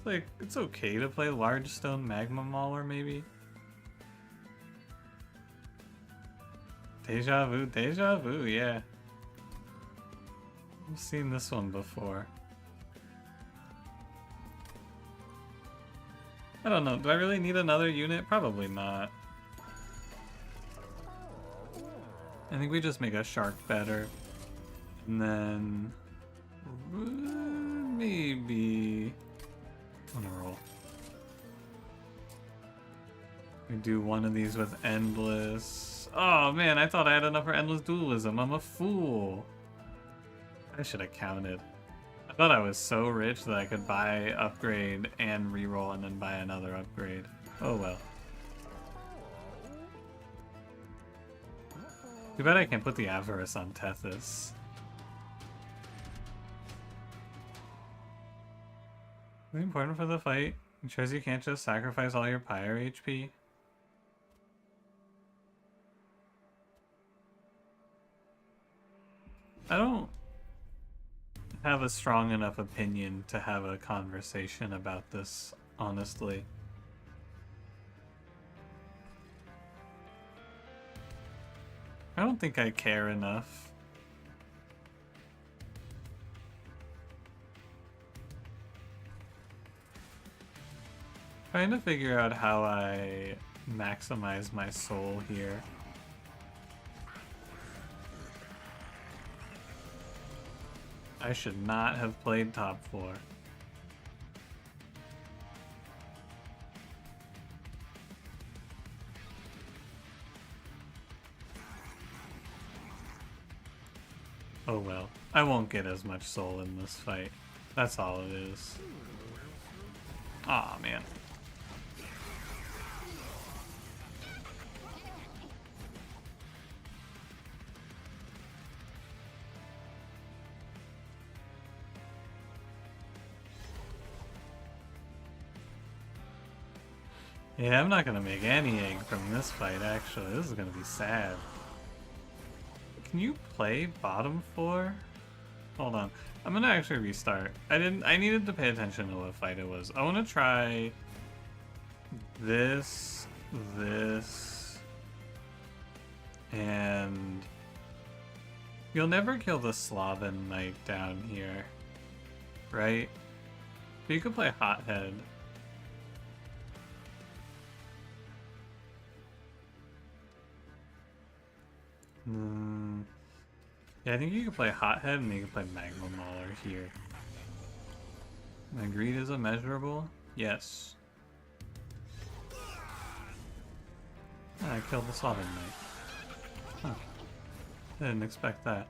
It's like, it's okay to play Large Stone Magma Mauler, maybe? Deja vu, yeah. I've seen this one before. I don't know, do I really need another unit? Probably not. I think we just make a shark better. And then... maybe... on a roll. We do one of these with Endless. Oh man, I thought I had enough for Endless Dualism. I'm a fool. I should have counted. I thought I was so rich that I could buy upgrade and reroll and then buy another upgrade. Oh well. Too bad I can't put the Avarice on Tethys. Really important for the fight. Ensures you can't just sacrifice all your Pyre HP. I don't have a strong enough opinion to have a conversation about this, honestly. I don't think I care enough. Trying to figure out how I maximize my soul here. I should not have played top 4. Oh well. I won't get as much soul in this fight. That's all it is. Aw, man. Yeah, I'm not gonna make any egg from this fight, actually. This is gonna be sad. Can you play bottom 4? Hold on. I'm gonna actually restart. I needed to pay attention to what fight it was. I wanna try this, and you'll never kill the Slaven Knight down here, right? But you could play Hothead. Yeah, I think you can play Hothead and you can play Magma Mauler here. My greed is immeasurable? Yes. Ah, I killed the Slaven Knight. Huh. I didn't expect that.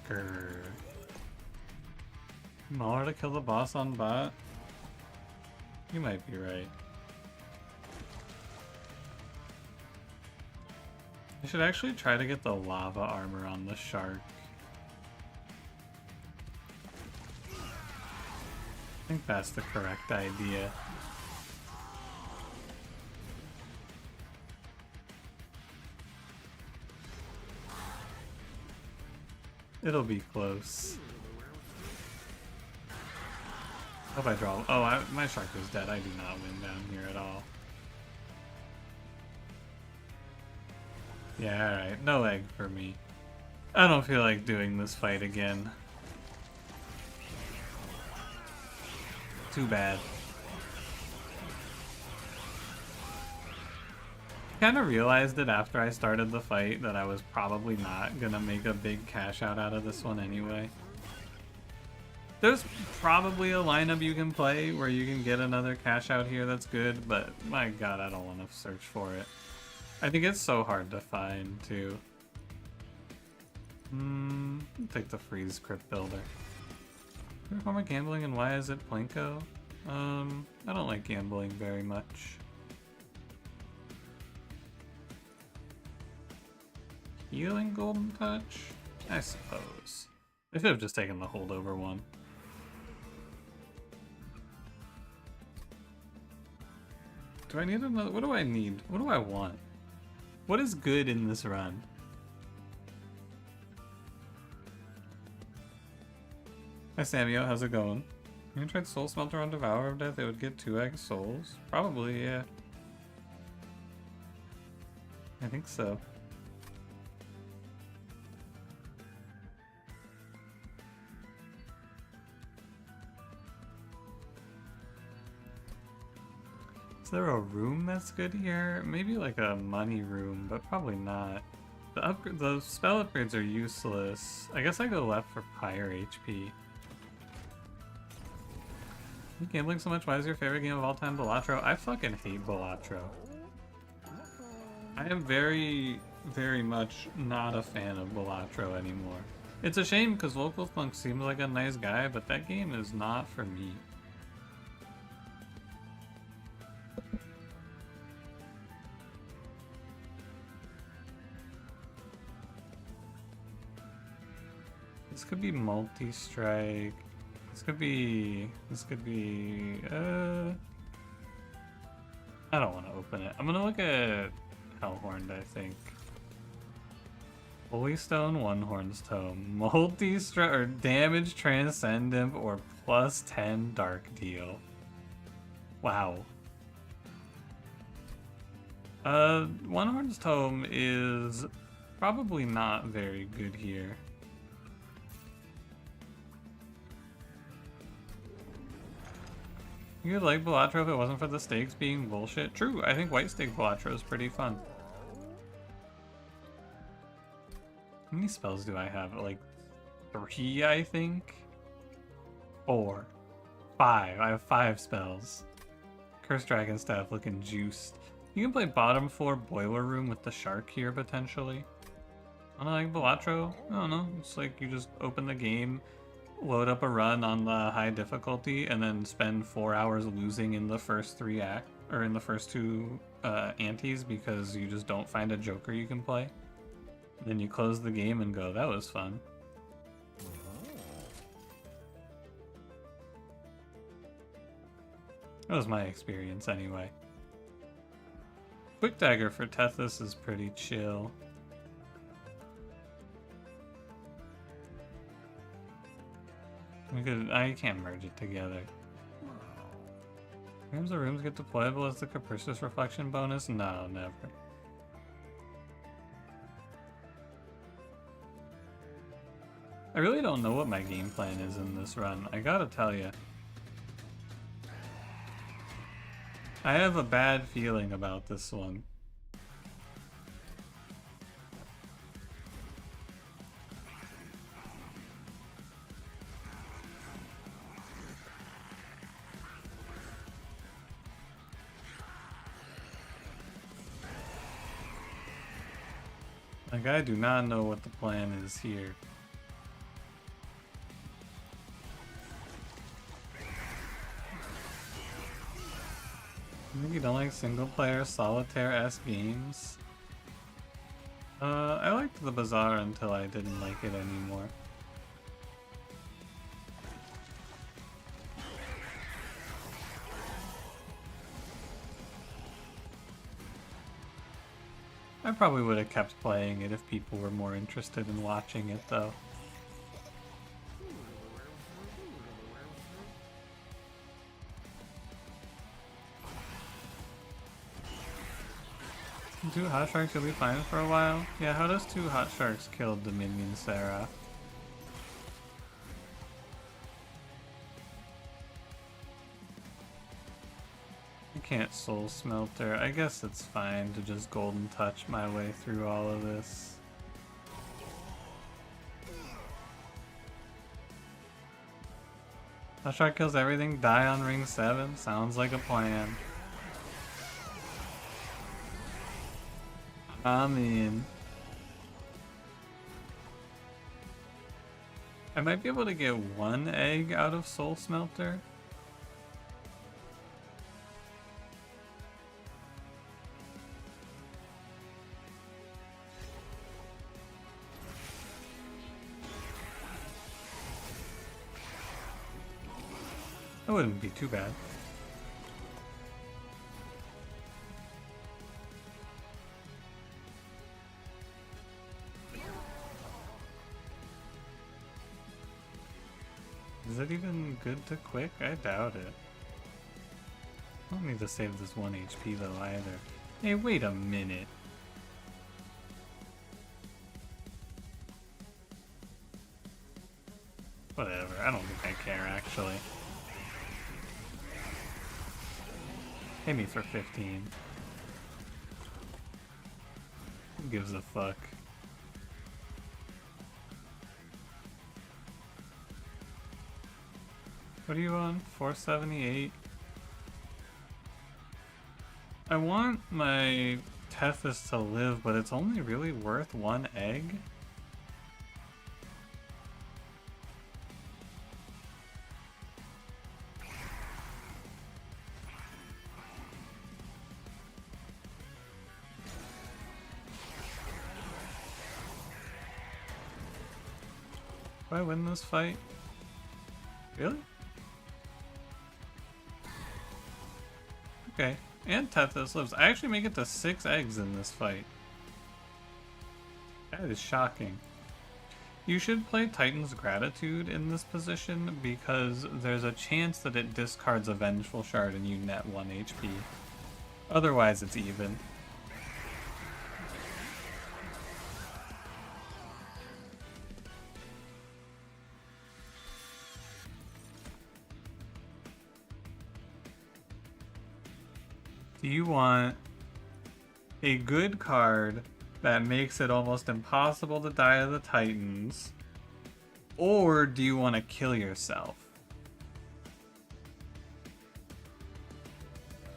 Grrr. Mauler to kill the boss on bot? You might be right. I should actually try to get the lava armor on the shark. I think that's the correct idea. It'll be close. Hope I draw. Oh, my shark is dead. I do not win down here at all. Yeah, alright. No egg for me. I don't feel like doing this fight again. Too bad. I kind of realized it after I started the fight that I was probably not gonna make a big cash out of this one anyway. There's probably a lineup you can play where you can get another cash out here that's good, but my god, I don't want to search for it. I think it's so hard to find, too. I'll take the Freeze Crypt Builder. Favorite form of gambling and why is it Plinko? I don't like gambling very much. Healing Golden Touch? I suppose. I should have just taken the holdover one. Do I need another? What do I need? What do I want? What is good in this run? Hi Samio, how's it going? You tried Soul Smelter on Devourer of Death? It would get 2x souls? Probably, yeah. I think so. Is there a room that's good here? Maybe like a money room, but probably not. The spell upgrades are useless. I guess I go left for higher HP. You gambling so much? Why is your favorite game of all time Balatro? I fucking hate Balatro. I am very, very much not a fan of Balatro anymore. It's a shame because Volkofpunk seems like a nice guy, but that game is not for me. This could be multi-strike. This could be, I don't want to open it. I'm gonna look at Hellhorned, I think. Holy Stone, One Horn's Tome. Multi-strike, or damage transcendent, or plus 10 dark deal. Wow. One Horn's Tome is probably not very good here. You could like Balatro if it wasn't for the stakes being bullshit. True, I think white stake Balatro is pretty fun. How many spells do I have? Like 3, I think? 4. 5. I have 5 spells. Cursed Dragon Staff looking juiced. You can play bottom 4 Boiler Room with the shark here, potentially. I don't know, like Balatro? I don't know. It's like you just open the game, load up a run on the high difficulty, and then spend 4 hours losing in the first 3 in the first 2 antes because you just don't find a joker you can play. Then you close the game and go, that was fun. That was my experience anyway. Quick Dagger for Tethys is pretty chill. I can't merge it together. Rooms of rooms get deployable as the Capricious Reflection bonus? No, never. I really don't know what my game plan is in this run, I gotta tell you. I have a bad feeling about this one. Like, I do not know what the plan is here. Maybe you don't like single-player solitaire-esque games? I liked the Bazaar until I didn't like it anymore. I probably would have kept playing it if people were more interested in watching it, though. Two hot sharks will be fine for a while. Yeah, how does 2 hot sharks kill Dominion Sarah? I can't Soul Smelter. I guess it's fine to just Golden Touch my way through all of this. Hot shark kills everything, die on ring 7? Sounds like a plan. I mean, I might be able to get 1 egg out of Soul Smelter. That wouldn't be too bad. Is it even good to quick? I doubt it. I don't need to save this 1 HP though either. Hey, wait a minute. Whatever, I don't think I care actually. Hit me for 15. Who gives a fuck? What are you on? 478? I want my Tethys to live, but it's only really worth 1 egg? Do I win this fight? Really? Okay. And Tethys lives. I actually make it to 6 eggs in this fight. That is shocking. You should play Titan's Gratitude in this position because there's a chance that it discards a Vengeful Shard and you net 1 HP. Otherwise it's even. Do you want a good card that makes it almost impossible to die to the Titans? Or do you want to kill yourself?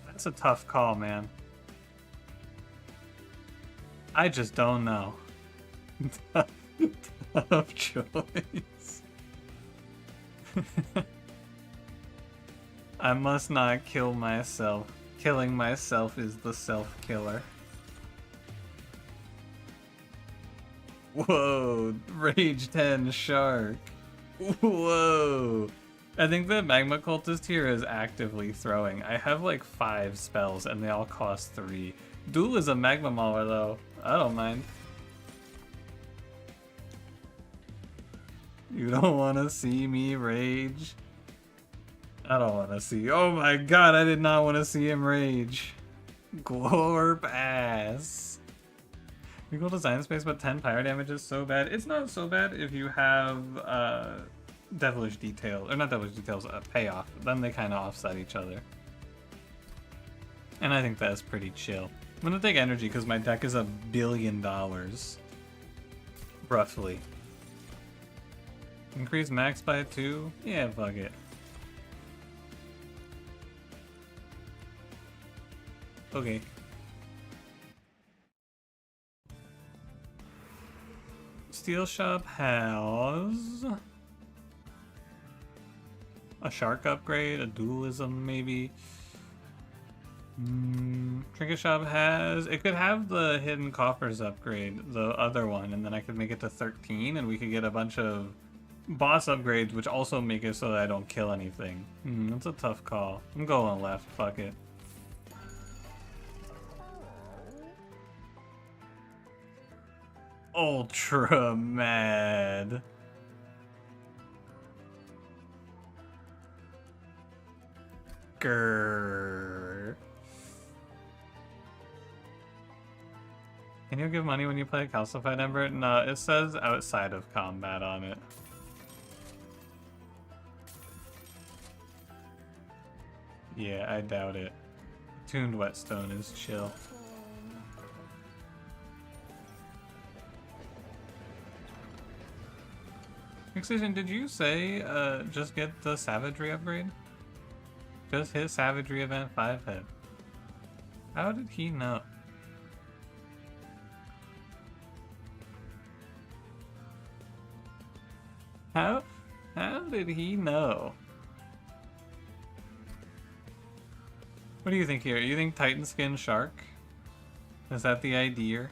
That's a tough call, man. I just don't know. Tough choice. I must not kill myself. Killing myself is the self-killer. Whoa, Rage 10 Shark. Whoa. I think the Magma Cultist here is actively throwing. I have like 5 spells and they all cost 3. Duel is a Magma Mauler though. I don't mind. You don't want to see me rage? I don't want to see. Oh my god, I did not want to see him rage. Glorp ass. Equal design space, but 10 pyro damage is so bad. It's not so bad if you have Devilish Detail, or not Devilish Details, Payoff. Then they kind of offset each other. And I think that's pretty chill. I'm gonna take energy because my deck is $1 billion. Roughly. Increase max by 2? Yeah, fuck it. Okay. Steel Shop has a Shark upgrade, a Dualism maybe. Trinket Shop has... It could have the Hidden Coffers upgrade, the other one, and then I could make it to 13 and we could get a bunch of boss upgrades which also make it so that I don't kill anything. That's a tough call. I'm going left, fuck it. Ultra mad. Grrr. Can you give money when you play a Calcified Ember? No, it says outside of combat on it. Yeah, I doubt it. Tuned Whetstone is chill. Excision, did you say just get the Savagery upgrade? Just hit Savagery event 5 hit. How did he know? How did he know? What do you think here? You think Titan Skin Shark? Is that the idea?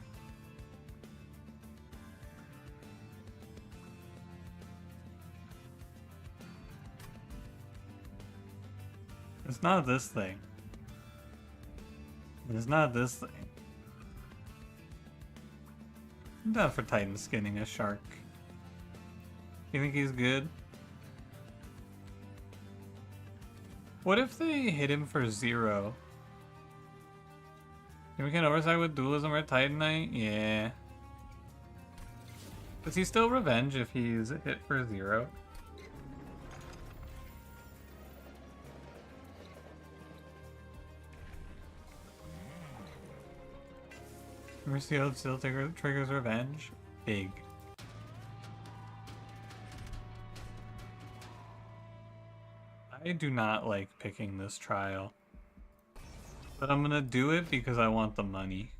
It's not this thing. It's not this thing. I'm down for Titan skinning a shark. You think he's good? What if they hit him for 0? Then we can oversight with dualism or Titanite? Yeah. Does he still revenge if he's hit for 0? Mercy Ode still triggers revenge? Big. I do not like picking this trial. But I'm gonna do it because I want the money.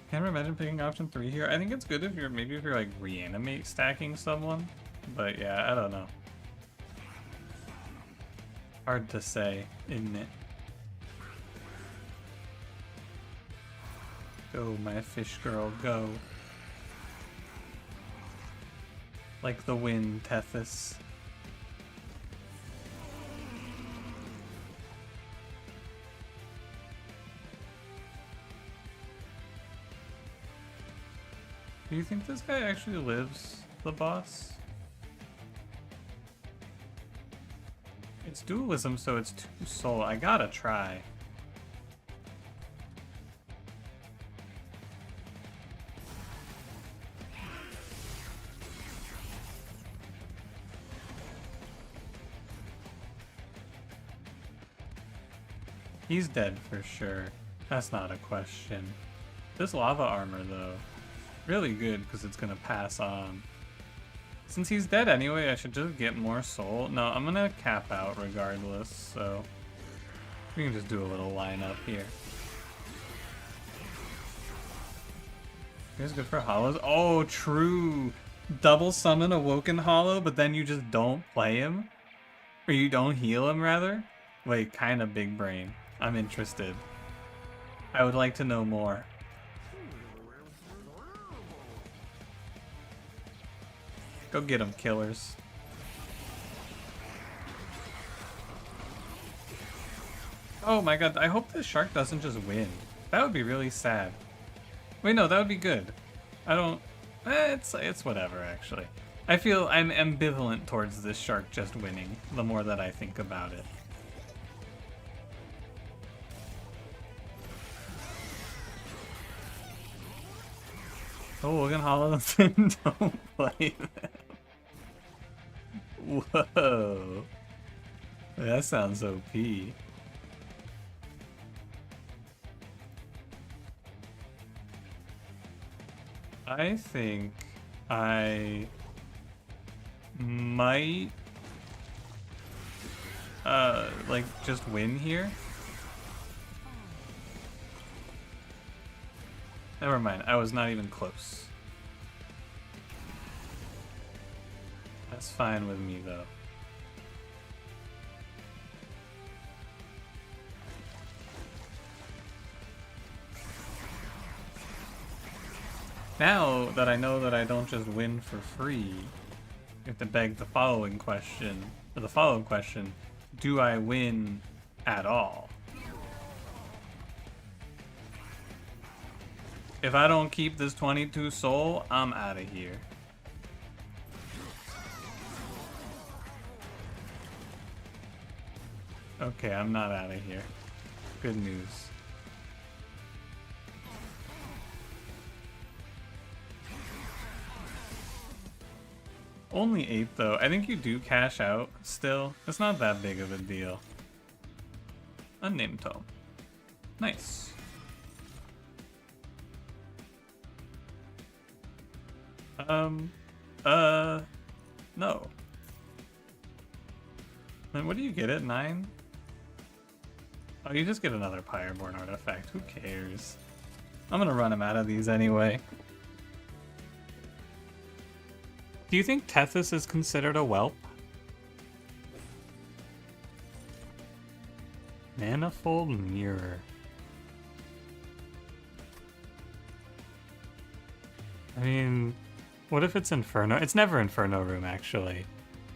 Can't imagine picking option 3 here. I think it's good if you're like reanimate stacking someone. But yeah, I don't know. Hard to say, isn't it? Go, my fish girl, go. Like the wind, Tethys. Do you think this guy actually lives, the boss? It's dualism, so it's 2 soul. I gotta try. He's dead for sure. That's not a question. This lava armor, though, really good because it's gonna pass on. Since he's dead anyway, I should just get more soul. No, I'm gonna cap out regardless, so we can just do a little lineup here. Here's good for hollows. Oh, true. Double summon Awoken Hollow, but then you just don't play him? Or you don't heal him, rather? Wait, kinda big brain. I'm interested. I would like to know more. Go get them, killers. Oh my god, I hope this shark doesn't just win. That would be really sad. Wait, no, that would be good. I don't... it's whatever, actually. I feel I'm ambivalent towards this shark just winning, the more that I think about it. Oh, Wogan Hollows, don't play them. Whoa. That sounds OP. I think I might like just win here. Never mind, I was not even close. That's fine with me though. Now that I know that I don't just win for free, you have to beg the following question, or the follow-up question, do I win at all? If I don't keep this 22 soul, I'm out of here. Okay, I'm not out of here. Good news. Only 8 though. I think you do cash out still. It's not that big of a deal. Unnamed tome. Nice. No. Then what do you get at 9? Oh, you just get another pyreborn artifact. Who cares? I'm gonna run him out of these anyway. Do you think Tethys is considered a whelp? Manifold Mirror. I mean, what if it's Inferno? It's never Inferno Room, actually.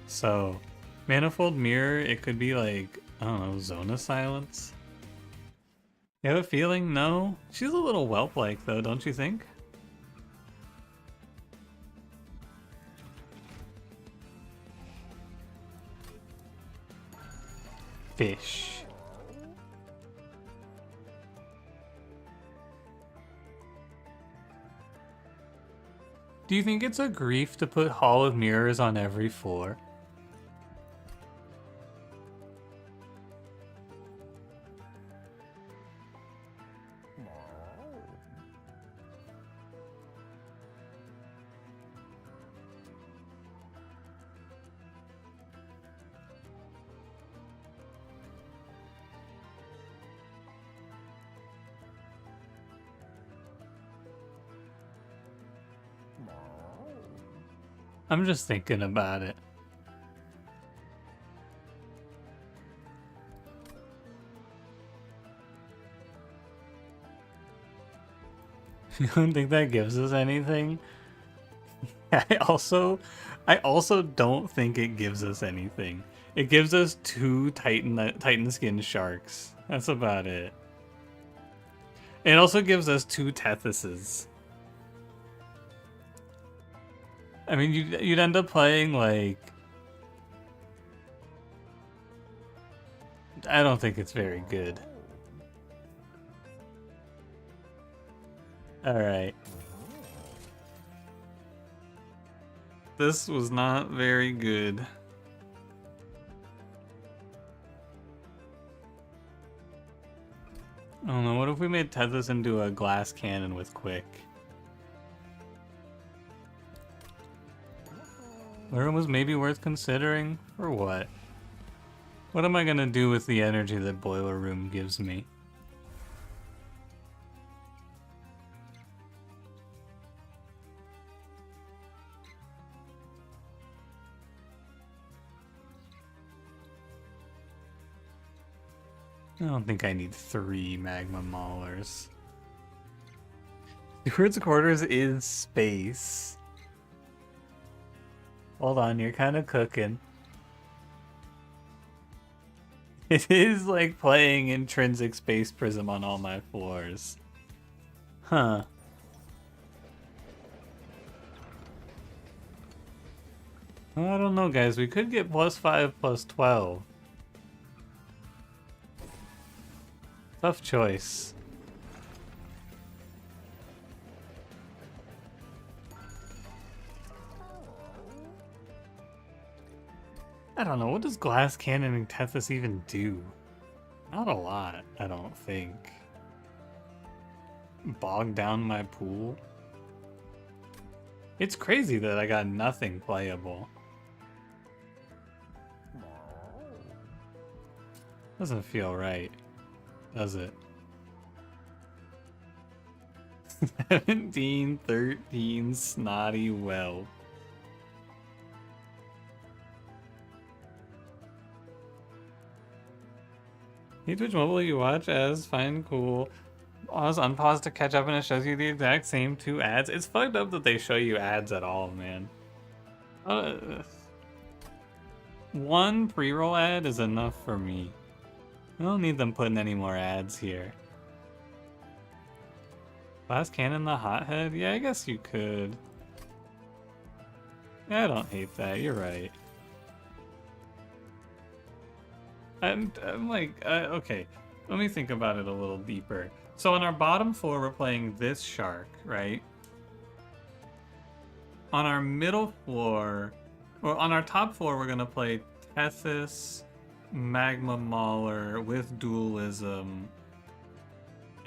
So, Manifold Mirror, it could be like, I don't know, Zone of Silence? You have a feeling? No? She's a little whelp-like, though, don't you think? fish. Do you think it's a grief to put Hall of Mirrors on every floor? I'm just thinking about it. You don't think that gives us anything? I also don't think it gives us anything. It gives us 2 Titan skin sharks. That's about it. It also gives us 2 Tethyses. I mean, you'd end up playing like... I don't think it's very good. Alright. This was not very good. I don't know, what if we made Tethys into a glass cannon with Quick? Worm was maybe worth considering? For what? What am I gonna do with the energy that Boiler Room gives me? I don't think I need 3 Magma Maulers. Steward's Quarters is space. Hold on, you're kind of cooking. It is like playing Intrinsic Space Prism on all my floors. Huh. Well, I don't know, guys. We could get +5, +12. Tough choice. I don't know, what does Glass Cannon and Tethys even do? Not a lot, I don't think. Bog down my pool? It's crazy that I got nothing playable. Doesn't feel right, does it? 17, 13, snotty whelp. Hey Twitch Mobile, you watch as fine, cool. Pause, unpause to catch up, and it shows you the exact same 2 ads. It's fucked up that they show you ads at all, man. 1 pre-roll ad is enough for me. I don't need them putting any more ads here. Glass Cannon the Hothead? Yeah, I guess you could. Yeah, I don't hate that, you're right. I'm like, okay, let me think about it a little deeper. So on our bottom floor, we're playing this shark, right? On our middle floor, or on our top floor, we're gonna play Tethys, Magma Mauler with Dualism,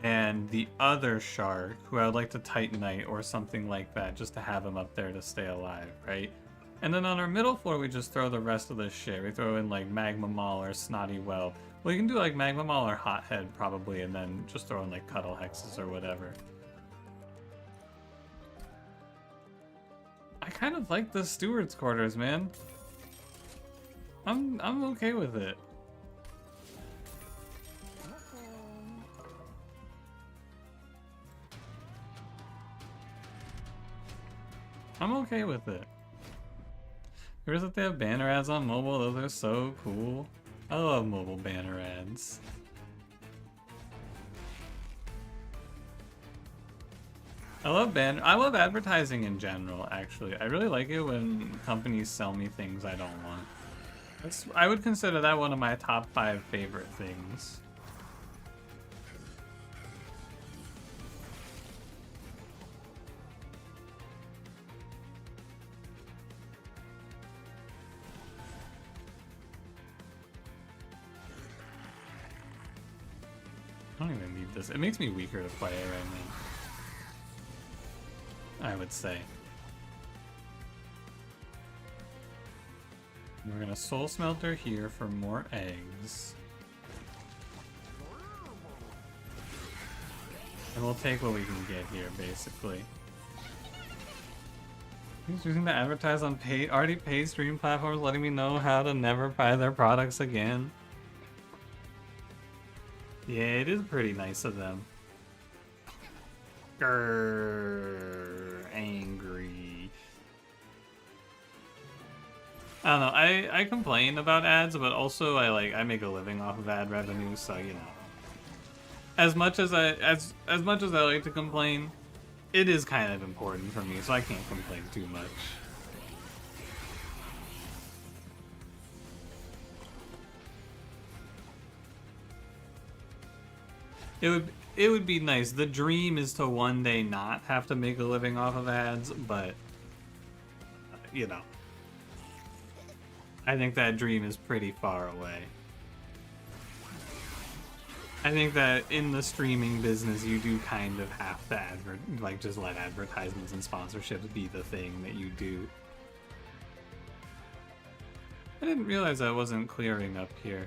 and the other shark, who I would like to Titanite or something like that, just to have him up there to stay alive, right? And then on our middle floor, we just throw the rest of this shit. We throw in like Magma Mauler, Snotty Whelp. Well, you can do like Magma Mauler, Hothead probably, and then just throw in like Cuddle Hexes or whatever. I kind of like the Steward's Quarters, man. I'm okay with it. I'm okay with it. Here's that they have banner ads on mobile. Those are so cool. I love mobile banner ads. I love advertising in general, actually. I really like it when companies sell me things I don't want. I would consider that one of my top 5 favorite things. I don't even need this. It makes me weaker to play it right now, I would say. We're gonna Soul Smelter here for more eggs. And we'll take what we can get here, basically. Who's using to advertise on already paid stream platforms, letting me know how to never buy their products again? Yeah, it is pretty nice of them. Grrr, angry. I don't know. I complain about ads, but also I make a living off of ad revenue, so you know. As much as I like to complain, it is kind of important for me, so I can't complain too much. It would be nice. The dream is to one day not have to make a living off of ads, but you know, I think that dream is pretty far away. I think that in the streaming business, you do kind of have to just let advertisements and sponsorships be the thing that you do. I didn't realize I wasn't clearing up here.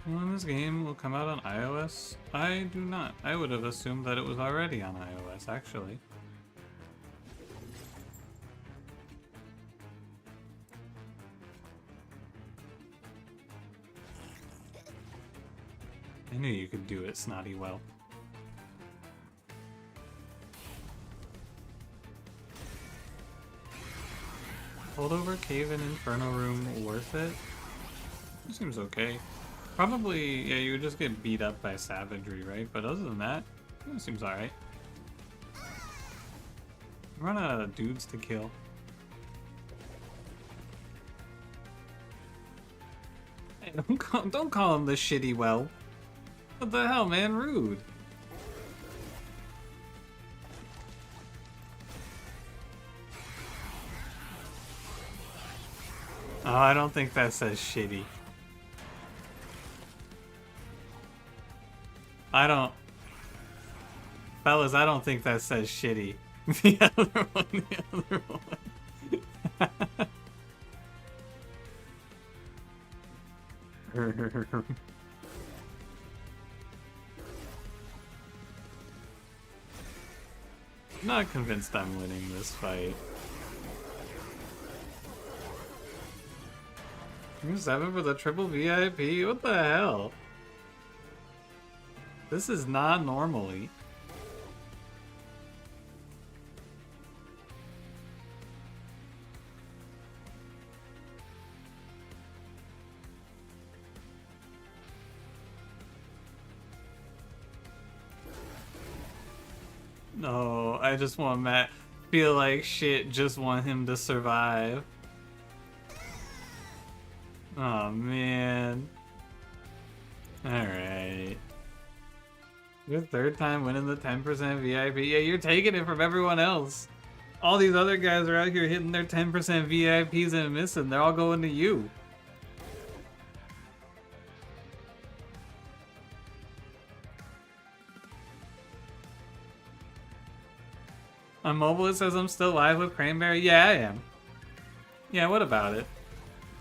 When this game will come out on iOS? I do not. I would have assumed that it was already on iOS, actually. I knew you could do it, Snotty Well. Holdover Cave and Inferno Room worth it? It seems okay. Probably, yeah, you would just get beat up by savagery, right? But other than that, it seems alright. Run out of dudes to kill. Hey, don't call him the shitty well. What the hell, man? Rude. Oh, I don't think that says shitty. Fellas, I don't think that says shitty. The other one. Not convinced I'm winning this fight. You're 7 for the triple VIP? What the hell? This is not normally. No, I just want Matt feel like shit, just want him to survive. Oh man. Alright. Your third time winning the 10% VIP. Yeah, you're taking it from everyone else. All these other guys are out here hitting their 10% VIPs and missing. They're all going to you. On mobile it says I'm still live with Cranberry. Yeah, I am. Yeah, what about it?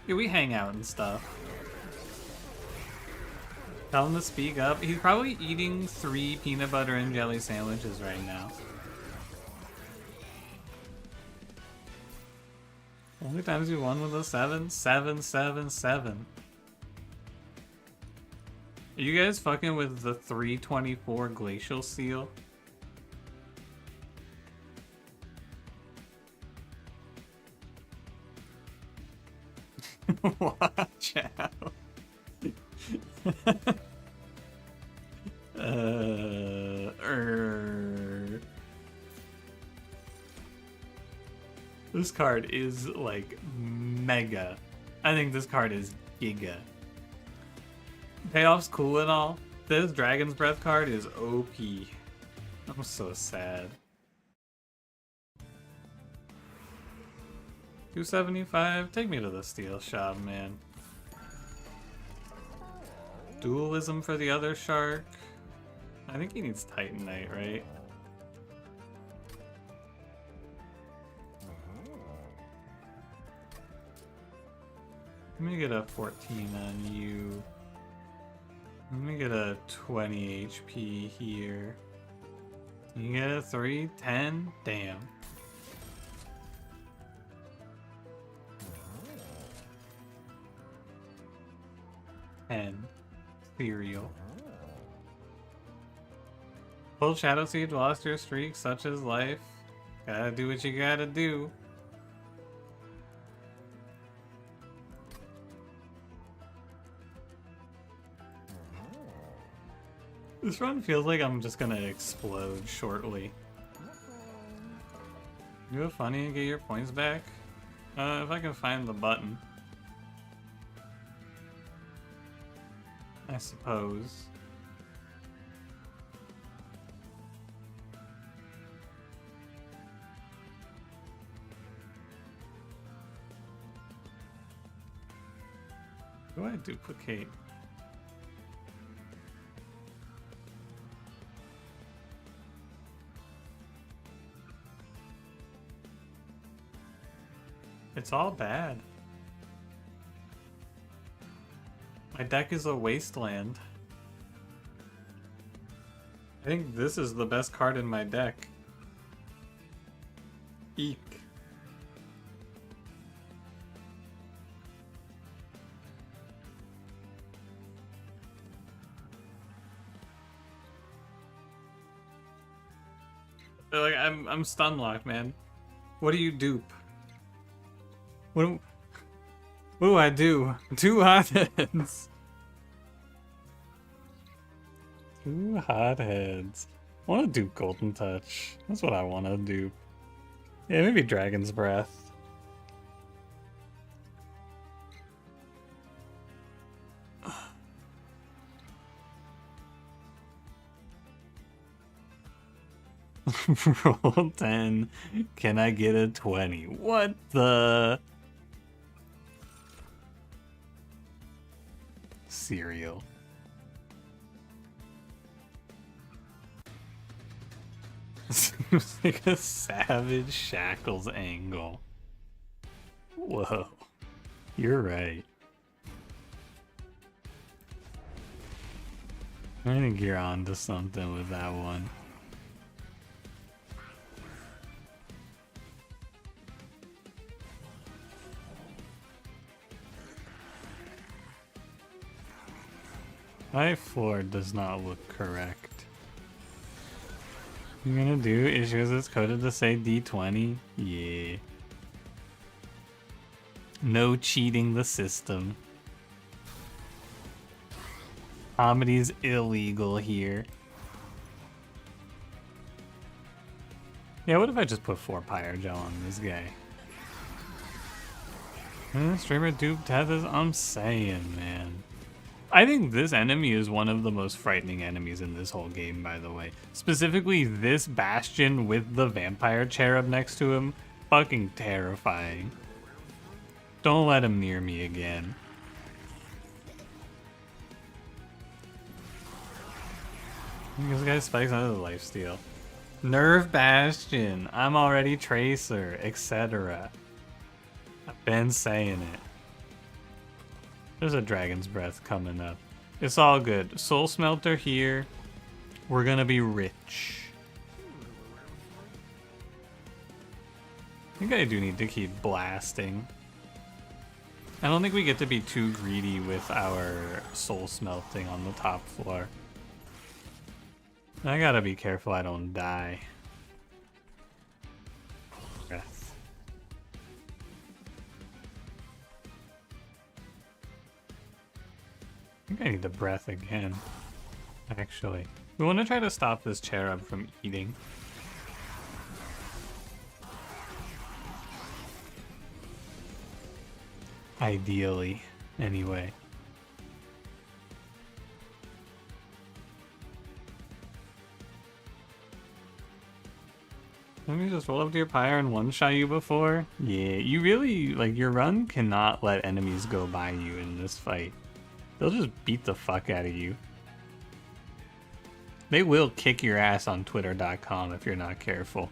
Yeah, we hang out and stuff. Tell him to speak up. He's probably eating 3 peanut butter and jelly sandwiches right now. Only times you won with a 7? 7, 7, 7. Are you guys fucking with the 324 glacial seal? Watch out. This card is like mega. I think this card is giga. Payoff's cool and all. This Dragon's Breath card is OP. I'm so sad. 275. Take me to the steel shop, man. Dualism for the other shark. I think he needs Titanite, right? Let me get a 14 on you. Let me get a 20 HP here. You get a 3, 10? Damn. And cereal. Pull Shadow Siege, lost your streak, such is life. Gotta do what you gotta do. This run feels like I'm just gonna explode shortly. Do a funny and get your points back? If I can find the button. I suppose. Do I duplicate? It's all bad. My deck is a wasteland. I think this is the best card in my deck. Eek. Like I'm stun locked, man. What do you dupe? What do I do? 2 hotheads. 2 hotheads. I want to do Golden Touch. That's what I want to do. Yeah, maybe Dragon's Breath. Roll 10. Can I get a 20? What the? Cereal. Seems like a Savage Shackles angle. Whoa. You're right. I think you're onto something with that one. My floor does not look correct. I'm gonna do issues that's coded to say D20. Yeah. No cheating the system. Comedy's illegal here. Yeah, what if I just put 4 Pyrogel on this guy? Streamer dupe Tethers, I'm saying, man. I think this enemy is one of the most frightening enemies in this whole game, by the way. Specifically, this Bastion with the Vampire Cherub next to him. Fucking terrifying. Don't let him near me again. This guy spikes out of the lifesteal. Nerve Bastion. I'm already Tracer, etc. I've been saying it. There's a Dragon's Breath coming up. It's all good. Soul Smelter here. We're gonna be rich. I think I do need to keep blasting. I don't think we get to be too greedy with our soul smelting on the top floor. I gotta be careful I don't die. Breath. I think I need the breath again, actually. We want to try to stop this cherub from eating. Ideally, anyway. Let me just roll up to your pyre and one-shot you before? Yeah, you really, like, your run cannot let enemies go by you in this fight. They'll just beat the fuck out of you. They will kick your ass on twitter.com if you're not careful.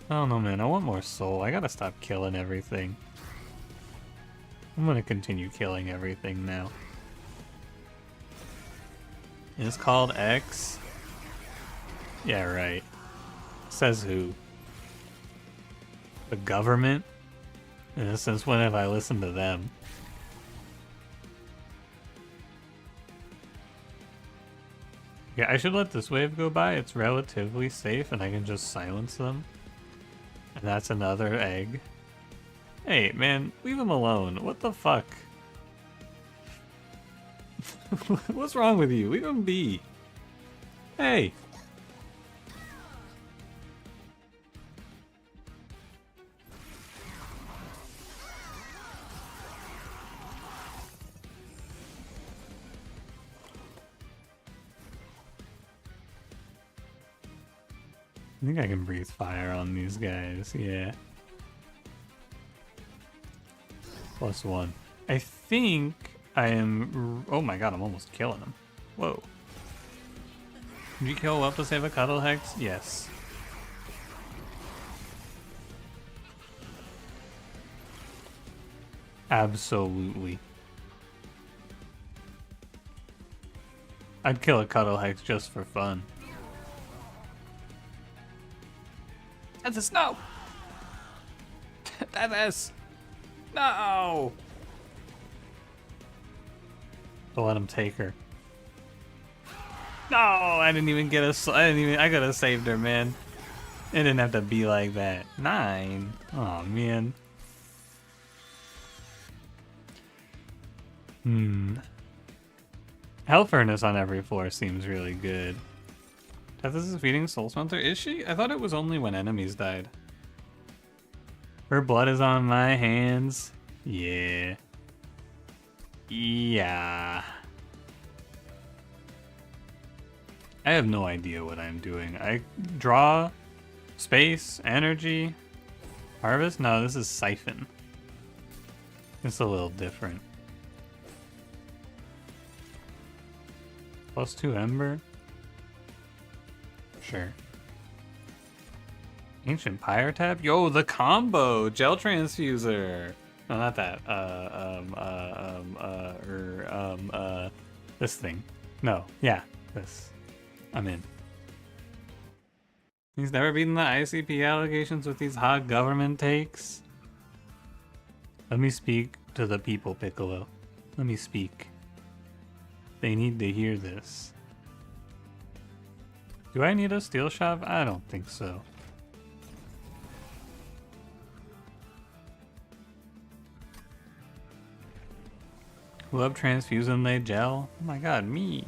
I don't know, man. I want more soul. I gotta stop killing everything. I'm gonna continue killing everything now. It's called X? Yeah, right. Says who? The government? Since when have I listened to them? Yeah, I should let this wave go by. It's relatively safe and I can just silence them. And that's another egg. Hey, man, leave him alone. What the fuck? What's wrong with you? Leave him be. Hey. I think I can breathe fire on these guys, yeah. +1. I think I am... Oh my god, I'm almost killing him. Whoa. Did you kill up to save a Cuddle Hex? Yes. Absolutely. I'd kill a Cuddle Hex just for fun. That's a snow! That is... No! Don't let him take her. No! I didn't even get a... I could have saved her, man. It didn't have to be like that. 9? Oh man. Hell Furnace on every floor seems really good. Death is feeding Soul Smelter. Is she? I thought it was only when enemies died. Her blood is on my hands. Yeah. Yeah. I have no idea what I'm doing. I draw, space, energy, harvest? No, this is siphon. It's a little different. +2 ember? Sure. Ancient Pyre Tap? Yo, the combo! Gel Transfuser! No, not that. This thing. No, yeah, this. I'm in. He's never beaten the ICP allegations with these hot government takes. Let me speak to the people, Piccolo. Let me speak. They need to hear this. Do I need a steel shop? I don't think so. Love transfusing they gel? Oh my god, me.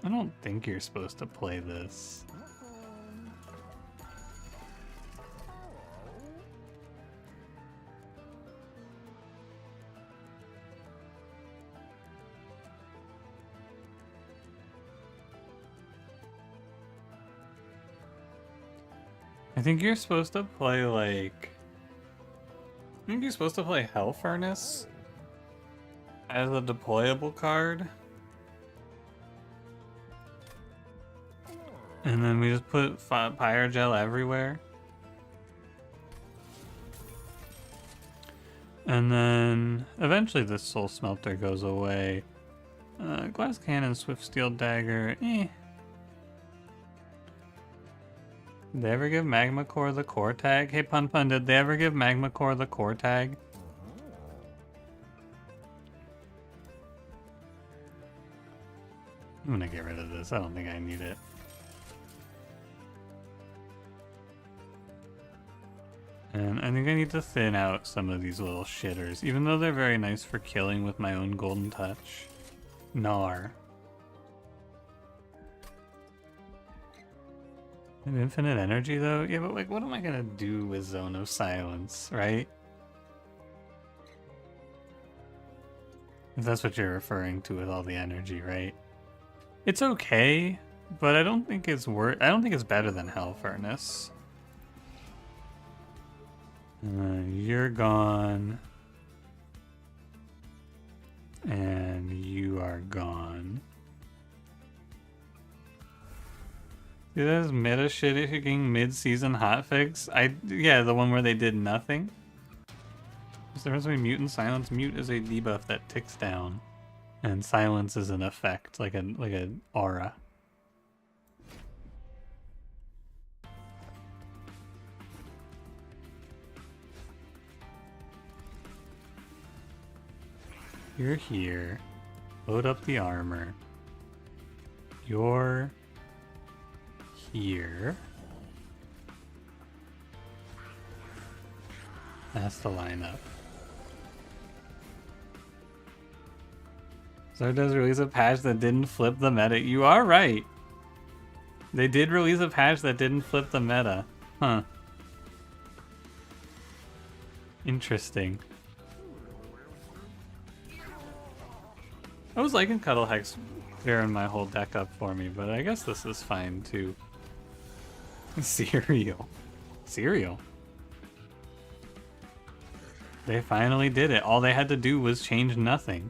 I don't think you're supposed to play this. I think you're supposed to play like... I think you're supposed to play Hell Furnace as a deployable card. And then we just put Pyre Gel everywhere. And then eventually this Soul Smelter goes away. Glass Cannon, Swift Steel Dagger, Did they ever give Magma Core the core tag? Hey Pun Pun, did they ever give Magma Core the core tag? I'm gonna get rid of this. I don't think I need it. And I think I need to thin out some of these little shitters, even though they're very nice for killing with my own golden touch. Gnar. And infinite energy though? Yeah, but like what am I gonna do with Zone of Silence, right? If that's what you're referring to with all the energy, right? It's okay, but I don't think it's better than Hell Furnace. You're gone. And you are gone. See, that's meta shitting mid-season hotfix. Yeah, the one where they did nothing. Is there supposed to be mute and silence? Mute is a debuff that ticks down, and silence is an effect, like a aura. You're here. Load up the armor. You're here. That's the lineup. Zardoz release a patch that didn't flip the meta. You are right. They did release a patch that didn't flip the meta. Huh. Interesting. I was liking Cuddle Hex clearing my whole deck up for me, but I guess this is fine too. Cereal. Cereal. They finally did it. All they had to do was change nothing.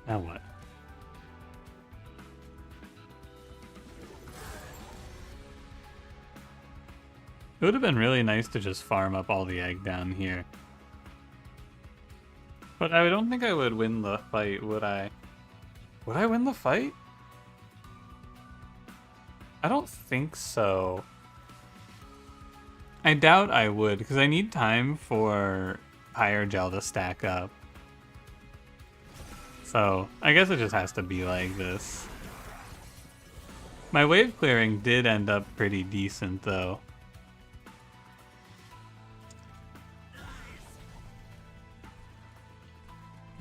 Now what? It would have been really nice to just farm up all the egg down here. But I don't think I would win the fight, would I? Would I win the fight? I don't think so. I doubt I would, because I need time for Pyrogel to stack up. So, I guess it just has to be like this. My wave clearing did end up pretty decent, though.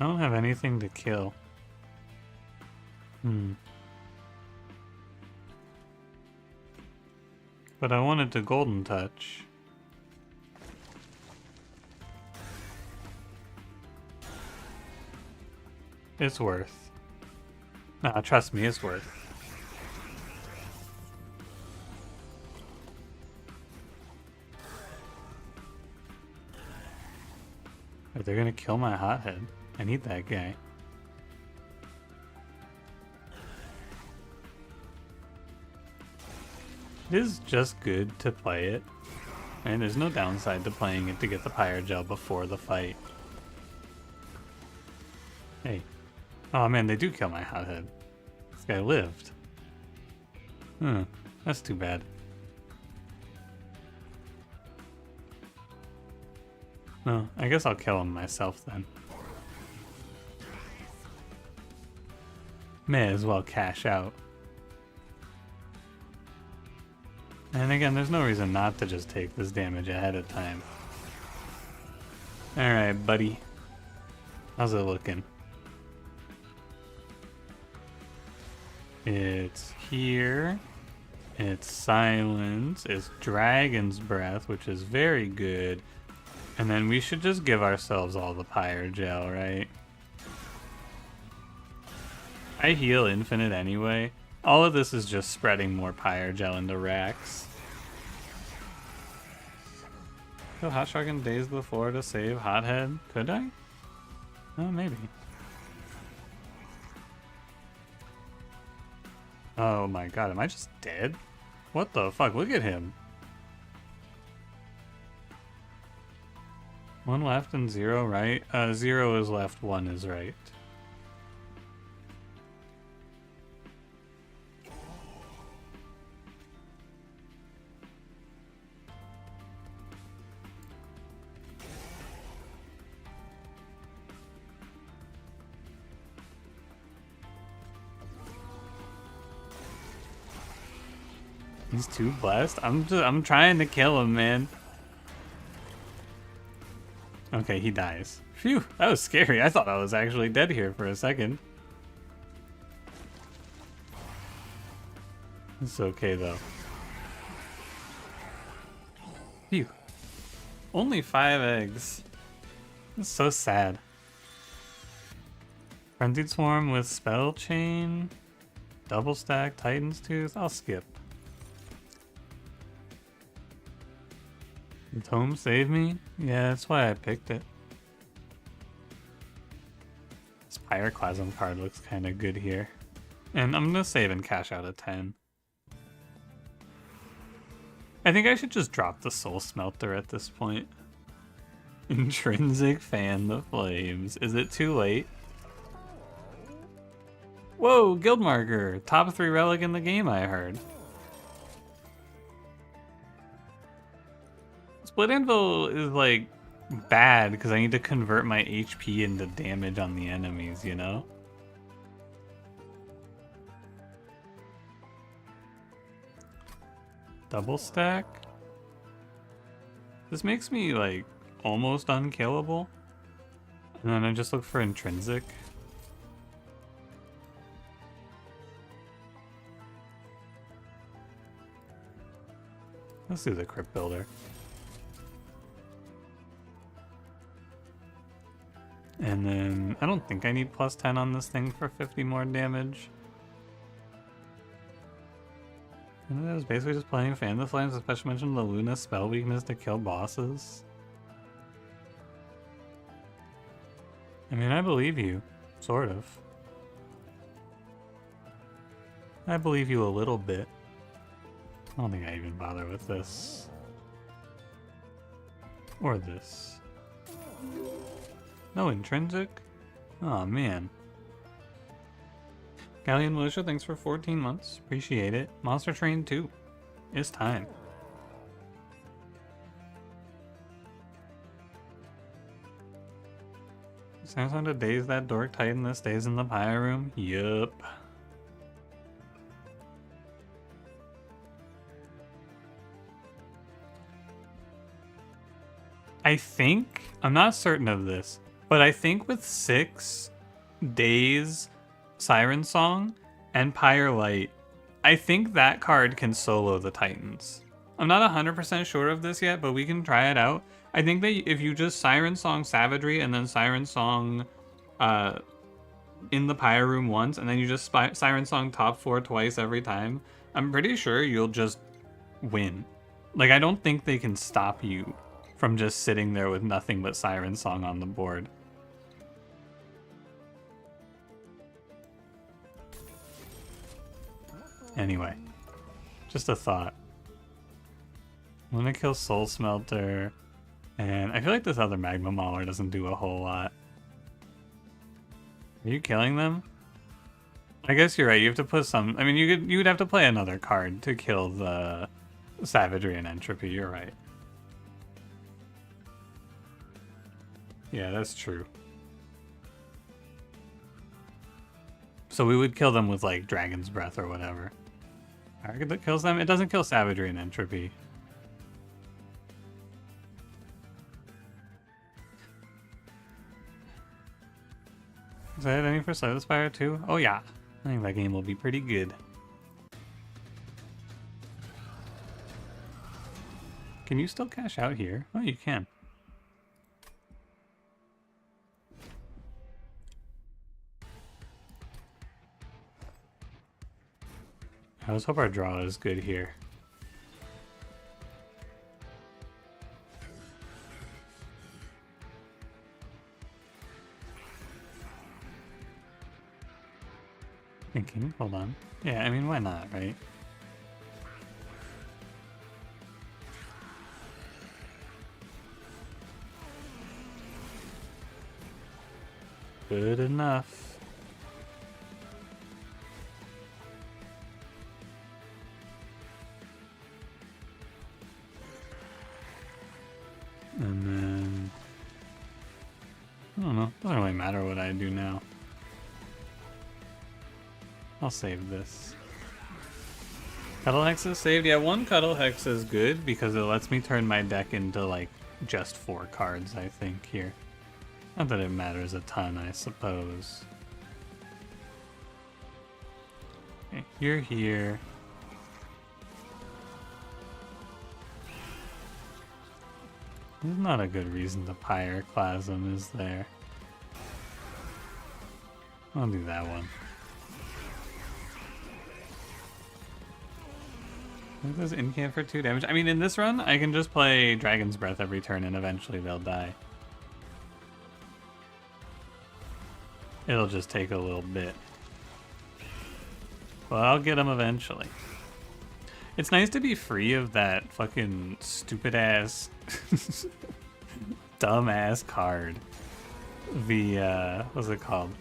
I don't have anything to kill. But I wanted to golden touch. It's worth. Nah, trust me, it's worth. Are they gonna kill my hothead? I need that guy. It is just good to play it, and there's no downside to playing it to get the Pyrogel before the fight. Hey. Oh man, they do kill my hothead. This guy lived. That's too bad. No, I guess I'll kill him myself then. May as well cash out. And again, there's no reason not to just take this damage ahead of time. Alright, buddy. How's it looking? It's here. It's silence. It's dragon's breath, which is very good. And then we should just give ourselves all the Pyrogel, right? I heal infinite anyway. All of this is just spreading more Pyrogel into racks. Kill Hot Shotgun days before to save Hothead? Could I? Oh, maybe. Oh my god, am I just dead? What the fuck? Look at him. 1 left and 0 right. 0 is left, 1 is right. He's too blessed. I'm trying to kill him, man. Okay, he dies. Phew, that was scary. I thought I was actually dead here for a second. It's okay though. Phew. Only 5 eggs. That's so sad. Frenzied Swarm with Spell Chain. Double stack, Titan's Tooth. I'll skip. The tome saved me? Yeah, that's why I picked it. This Pyroclasm card looks kind of good here. And I'm gonna save and cash out a 10. I think I should just drop the Soul Smelter at this point. Intrinsic Fan the Flames. Is it too late? Whoa, Guild Marker! Top 3 relic in the game, I heard. Split Anvil is like bad because I need to convert my HP into damage on the enemies, you know? Double stack? This makes me like almost unkillable. And then I just look for intrinsic. Let's do the Crypt Builder. And then I don't think I need plus 10 on this thing for 50 more damage. And I was basically just playing Fan the Flames, especially mentioned the Luna spell weakness to kill bosses. I mean, I believe you. Sort of. I believe you a little bit. I don't think I even bother with this. Or this. No intrinsic? Oh man. Galleon Militia, thanks for 14 months. Appreciate it. Monster Train 2. It's time. Samsung to daze that Dork Titan that stays in the Pyre room? Yup. I think, I'm not certain of this, but I think with 6 days Siren Song and Pyre Light, I think that card can solo the Titans. I'm not 100% sure of this yet, but we can try it out. I think that if you just Siren Song Savagery and then Siren Song in the Pyre room once, and then you just Siren Song top 4 twice every time, I'm pretty sure you'll just win. Like, I don't think they can stop you from just sitting there with nothing but Siren Song on the board. Anyway, just a thought. I'm gonna kill Soul Smelter, and I feel like this other Magma Mauler doesn't do a whole lot. Are you killing them? I guess you're right, you have to put some... I mean, you would have to play another card to kill the Savagery and Entropy, you're right. Yeah, that's true. So we would kill them with, like, Dragon's Breath or whatever. Alright, that kills them. It doesn't kill Savagery and Entropy. Is that any for Slay the Spire too? Oh yeah. I think that game will be pretty good. Can you still cash out here? Oh, you can. I just hope our draw is good here. Thinking, hold on. Yeah, I mean, why not, right? Good enough. And then... I don't know. Doesn't really matter what I do now. I'll save this. Cuddle Hex is saved. Yeah, one Cuddle Hex is good because it lets me turn my deck into like just 4 cards, I think, here. Not that it matters a ton, I suppose. Okay, you're here. There's not a good reason to Pyroclasm, is there? I'll do that one. This incant for 2 damage. I mean, in this run, I can just play Dragon's Breath every turn and eventually they'll die. It'll just take a little bit. Well, I'll get them eventually. It's nice to be free of that fucking stupid-ass, dumb-ass card. The, what's it called?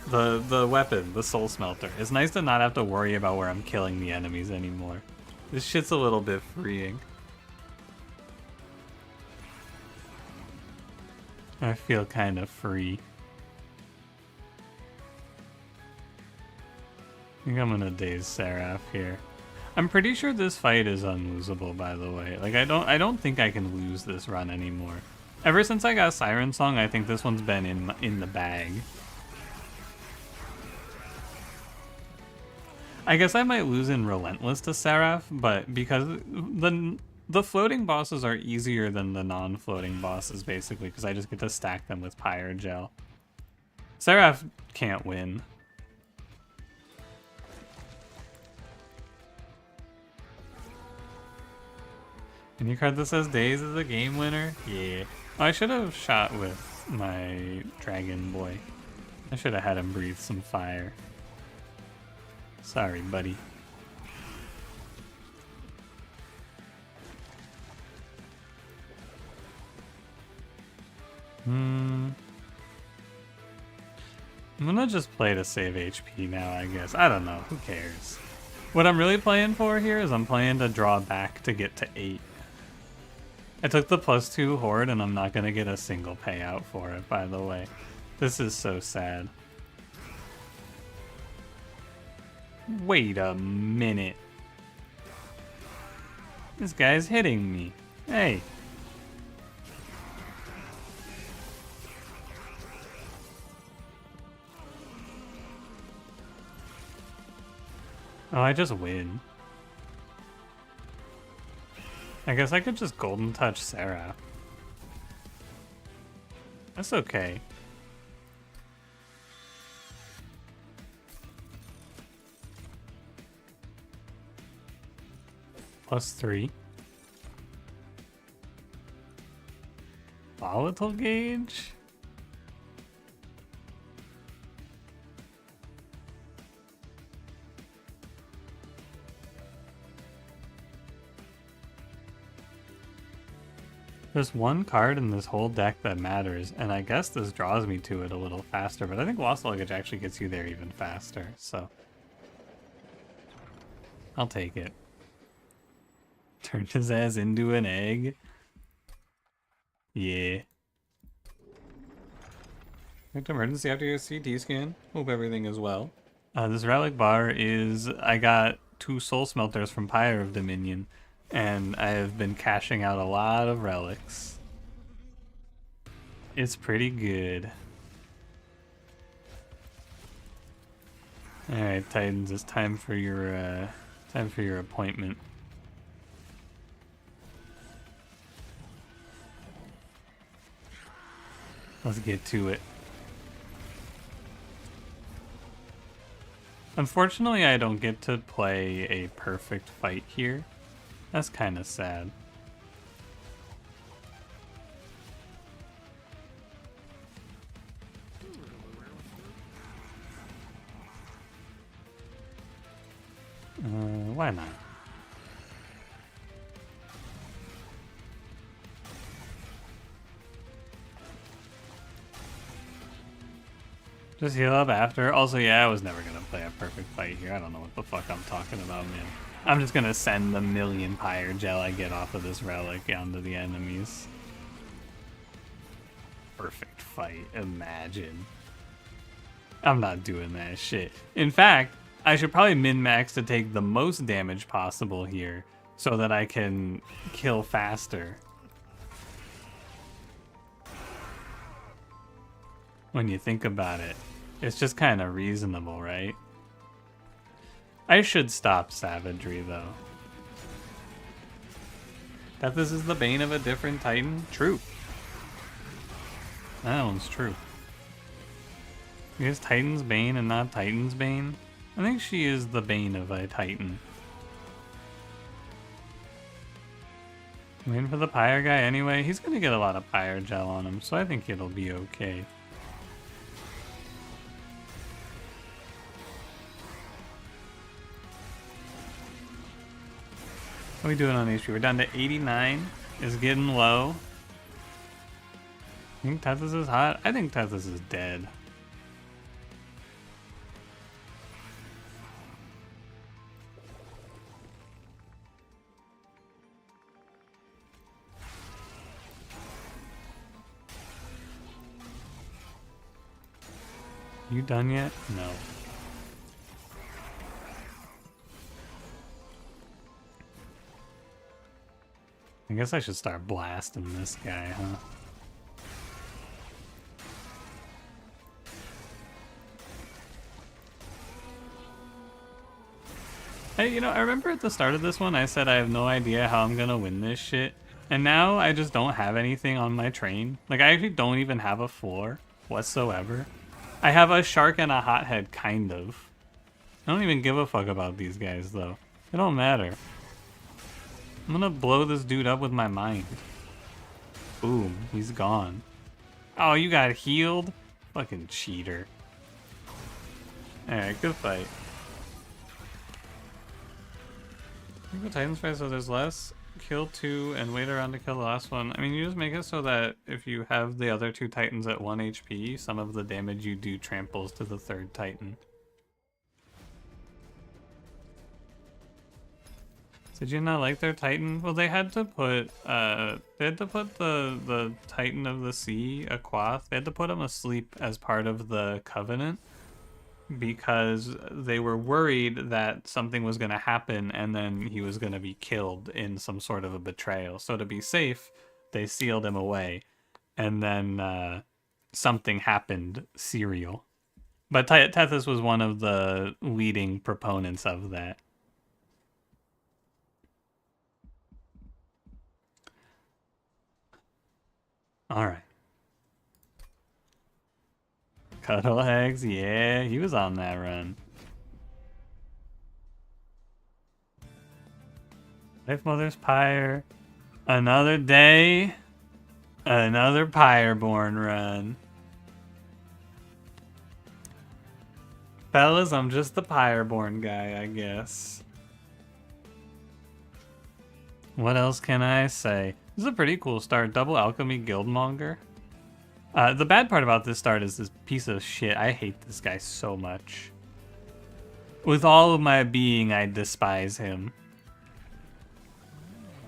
The weapon, the Soul Smelter. It's nice to not have to worry about where I'm killing the enemies anymore. This shit's a little bit freeing. I feel kind of free. I think I'm gonna daze Seraph here. I'm pretty sure this fight is unlosable, by the way. Like, I don't think I can lose this run anymore. Ever since I got Siren Song, I think this one's been in the bag. I guess I might lose in Relentless to Seraph, but because the floating bosses are easier than the non-floating bosses, basically, because I just get to stack them with Pyrogel. Seraph can't win. Any card that says Daze is a game winner? Yeah. Oh, I should have shot with my Dragon Boy. I should have had him breathe some fire. Sorry, buddy. I'm gonna just play to save HP now, I guess. I don't know. Who cares? What I'm really playing for here is I'm playing to draw back to get to 8. I took the +2 Horde and I'm not gonna get a single payout for it, by the way. This is so sad. Wait a minute. This guy's hitting me. Hey. Oh, I just win. I guess I could just Golden Touch Seraph. That's okay. +3. Volatile Gauge? There's one card in this whole deck that matters, and I guess this draws me to it a little faster, but I think Lost Luggage actually gets you there even faster, so I'll take it. Turned his ass into an egg. Yeah. Quick emergency after your CT scan. Hope everything is well. This relic bar is... I got 2 Soul Smelters from Pyre of Dominion, and I have been cashing out a lot of relics. It's pretty good. Alright, Titans, it's time for your appointment. Let's get to it. Unfortunately, I don't get to play a perfect fight here. That's kind of sad. Why not? Just heal up after. Also, yeah, I was never gonna play a perfect fight here. I don't know what the fuck I'm talking about, man. I'm just gonna send the million pyre gel I get off of this relic onto the enemies. Perfect fight, imagine. I'm not doing that shit. In fact, I should probably min-max to take the most damage possible here so that I can kill faster. When you think about it, it's just kind of reasonable, right? I should stop savagery, though. That this is the bane of a different titan? True. That one's true. Is Titan's bane and not Titan's bane? I think she is the bane of a titan. I'm waiting for the pyre guy anyway. He's gonna get a lot of pyre gel on him, so I think it'll be okay. What are we doing on HP? We're down to 89. It's getting low. I think Tethys is hot. I think Tethys is dead. You done yet? No. I guess I should start blasting this guy, huh? Hey, you know, I remember at the start of this one I said I have no idea how I'm gonna win this shit. And now I just don't have anything on my train. Like, I actually don't even have a floor whatsoever. I have a shark and a hothead, kind of. I don't even give a fuck about these guys, though. It don't matter. I'm gonna blow this dude up with my mind. Boom, he's gone. Oh, you got healed? Fucking cheater. Alright, good fight. I think the Titans fight so there's less. Kill 2 and wait around to kill the last one. I mean, you just make it so that if you have the other 2 Titans at 1 HP, some of the damage you do tramples to the 3rd Titan. Did you not like their Titan? Well, they had to put the Titan of the Sea, Aquath, they had to put him asleep as part of the Covenant because they were worried that something was going to happen and then he was going to be killed in some sort of a betrayal. So to be safe, they sealed him away, and then something happened, serial. But Tethys was one of the leading proponents of that. All right. Cuddle eggs, yeah, he was on that run. Life Mother's Pyre. Another day. Another pyreborn run. Fellas, I'm just the pyreborn guy, I guess. What else can I say? This is a pretty cool start. Double Alchemy Guildmonger. The bad part about this start is this piece of shit. I hate this guy so much. With all of my being, I despise him.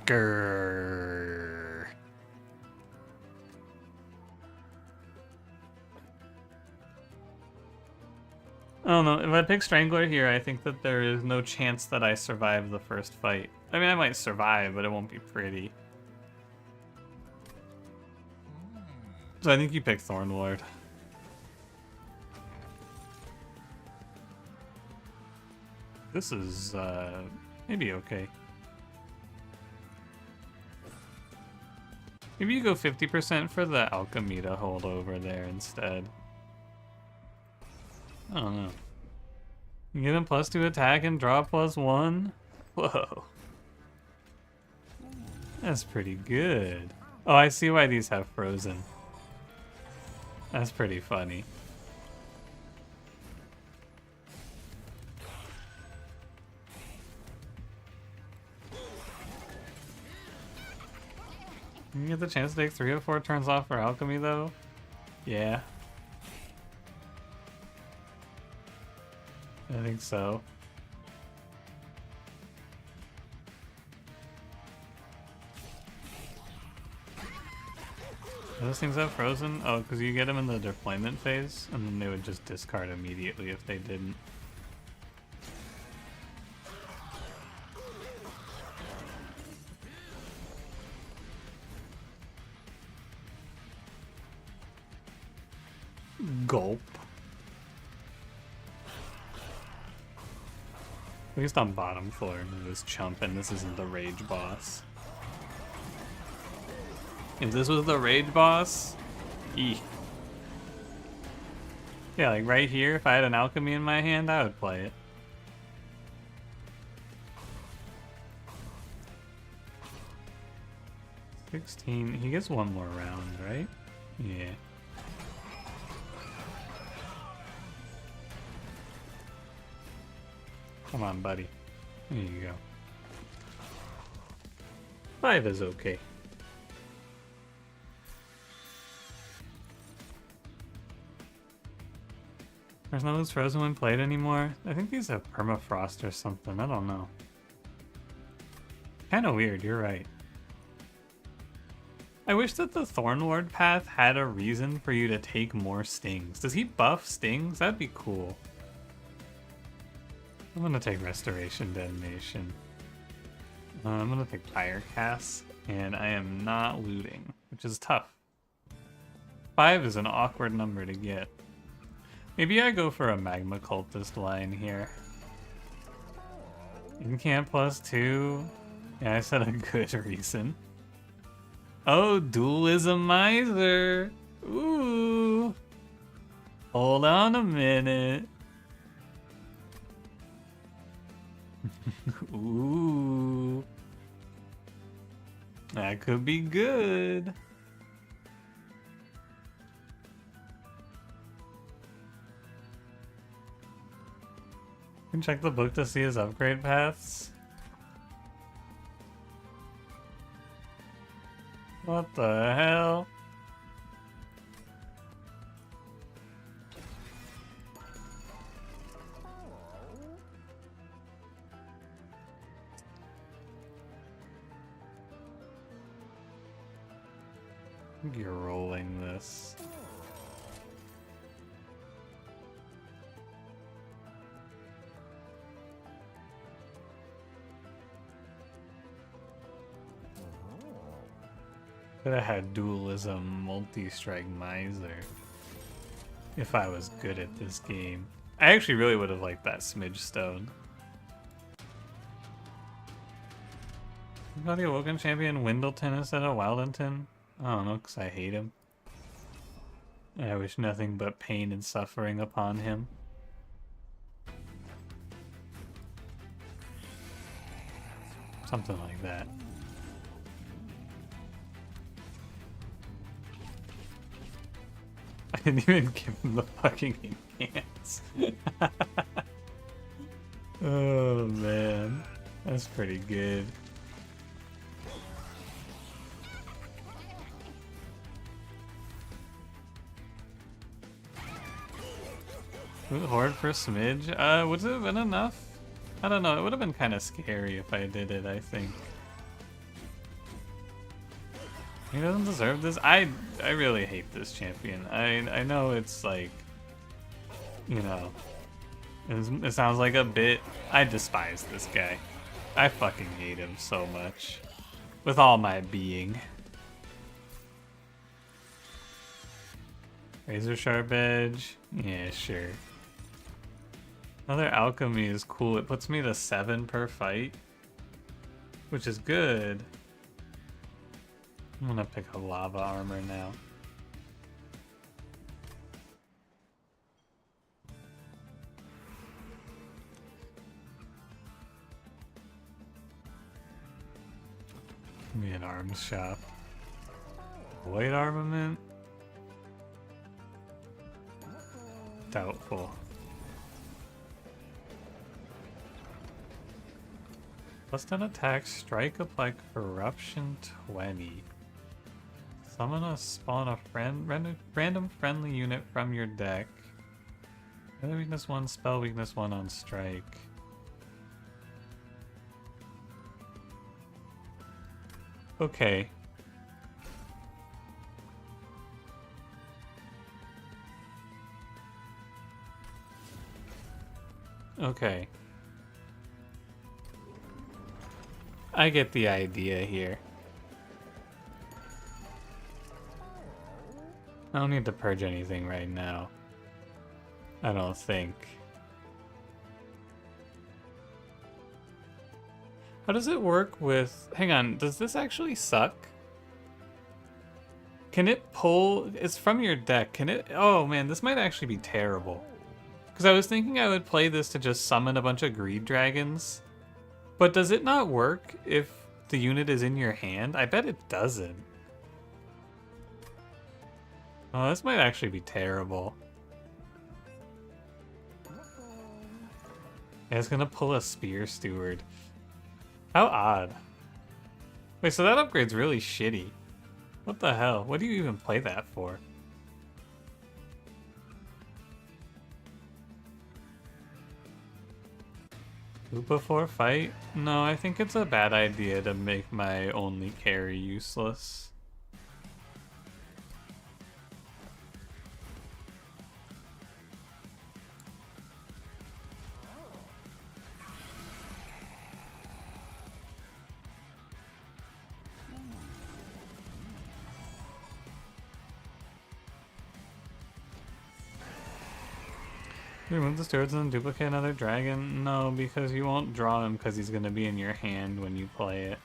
Grrr. I don't know. If I pick Strangler here, I think that there is no chance that I survive the first fight. I mean, I might survive, but it won't be pretty. So I think you pick Thornlord. This is, maybe okay. Maybe you go 50% for the Alchemy to hold over there instead. I don't know. You get him +2 attack and draw +1? Whoa. That's pretty good. Oh, I see why these have frozen. That's pretty funny. You get the chance to take 3 of 4 turns off for Alchemy, though? Yeah. I think so. Those things have frozen? Oh, because you get them in the deployment phase, and then they would just discard immediately if they didn't. Gulp. At least on bottom floor, it was chump, and this isn't the rage boss. If this was the rage boss, eeh. Yeah, like right here, if I had an alchemy in my hand, I would play it. $16, he gets one more round, right? Yeah. Come on, buddy. There you go. 5 is okay. There's no those frozen when played anymore. I think these have permafrost or something. I don't know. Kind of weird, you're right. I wish that the Thornlord path had a reason for you to take more stings. Does he buff stings? That'd be cool. I'm gonna take Restoration Detonation. I'm gonna take Fire Cast, and I am not looting, which is tough. 5 is an awkward number to get. Maybe I go for a Magma Cultist line here. Incant +2. Yeah, I said a good reason. Oh, Dualismizer. Ooh. Hold on a minute. Ooh. That could be good. Can check the book to see his upgrade paths. What the hell? I think you're rolling this. Could have had dualism multi-strike miser if I was good at this game. I actually really would have liked that smidge stone. Got the Awoken Champion Windleton instead of Wildington? I don't know, because I hate him. I wish nothing but pain and suffering upon him. Something like that. I didn't even give him the fucking enhance. Oh man, that's pretty good. Horde for smidge? Would it have been enough? I don't know, it would have been kind of scary if I did it, I think. He doesn't deserve this. I really hate this champion. I know it's like, you know, it sounds like a bit. I despise this guy. I fucking hate him so much. With all my being. Razor Sharp Edge? Yeah, sure. Another alchemy is cool. It puts me to 7 per fight, which is good. I'm gonna pick up lava armor now. Give me an arms shop. Void armament? Doubtful. Plus 10 attack, strike, apply corruption 20. Summon a spawn a random friendly unit from your deck. Weakness 1, spell weakness 1 on strike. Okay. Okay. I get the idea here. I don't need to purge anything right now. I don't think. How does it work with... Hang on, does this actually suck? Can it pull... It's from your deck. Can it... Oh man, this might actually be terrible. Because I was thinking I would play this to just summon a bunch of greed dragons. But does it not work if the unit is in your hand? I bet it doesn't. Oh, this might actually be terrible. Yeah, it's gonna pull a Spear Steward. How odd. Wait, so that upgrade's really shitty. What the hell? What do you even play that for? Loop before fight? No, I think it's a bad idea to make my only carry useless. Remove the stewards and duplicate another dragon? No, because you won't draw him because he's going to be in your hand when you play it.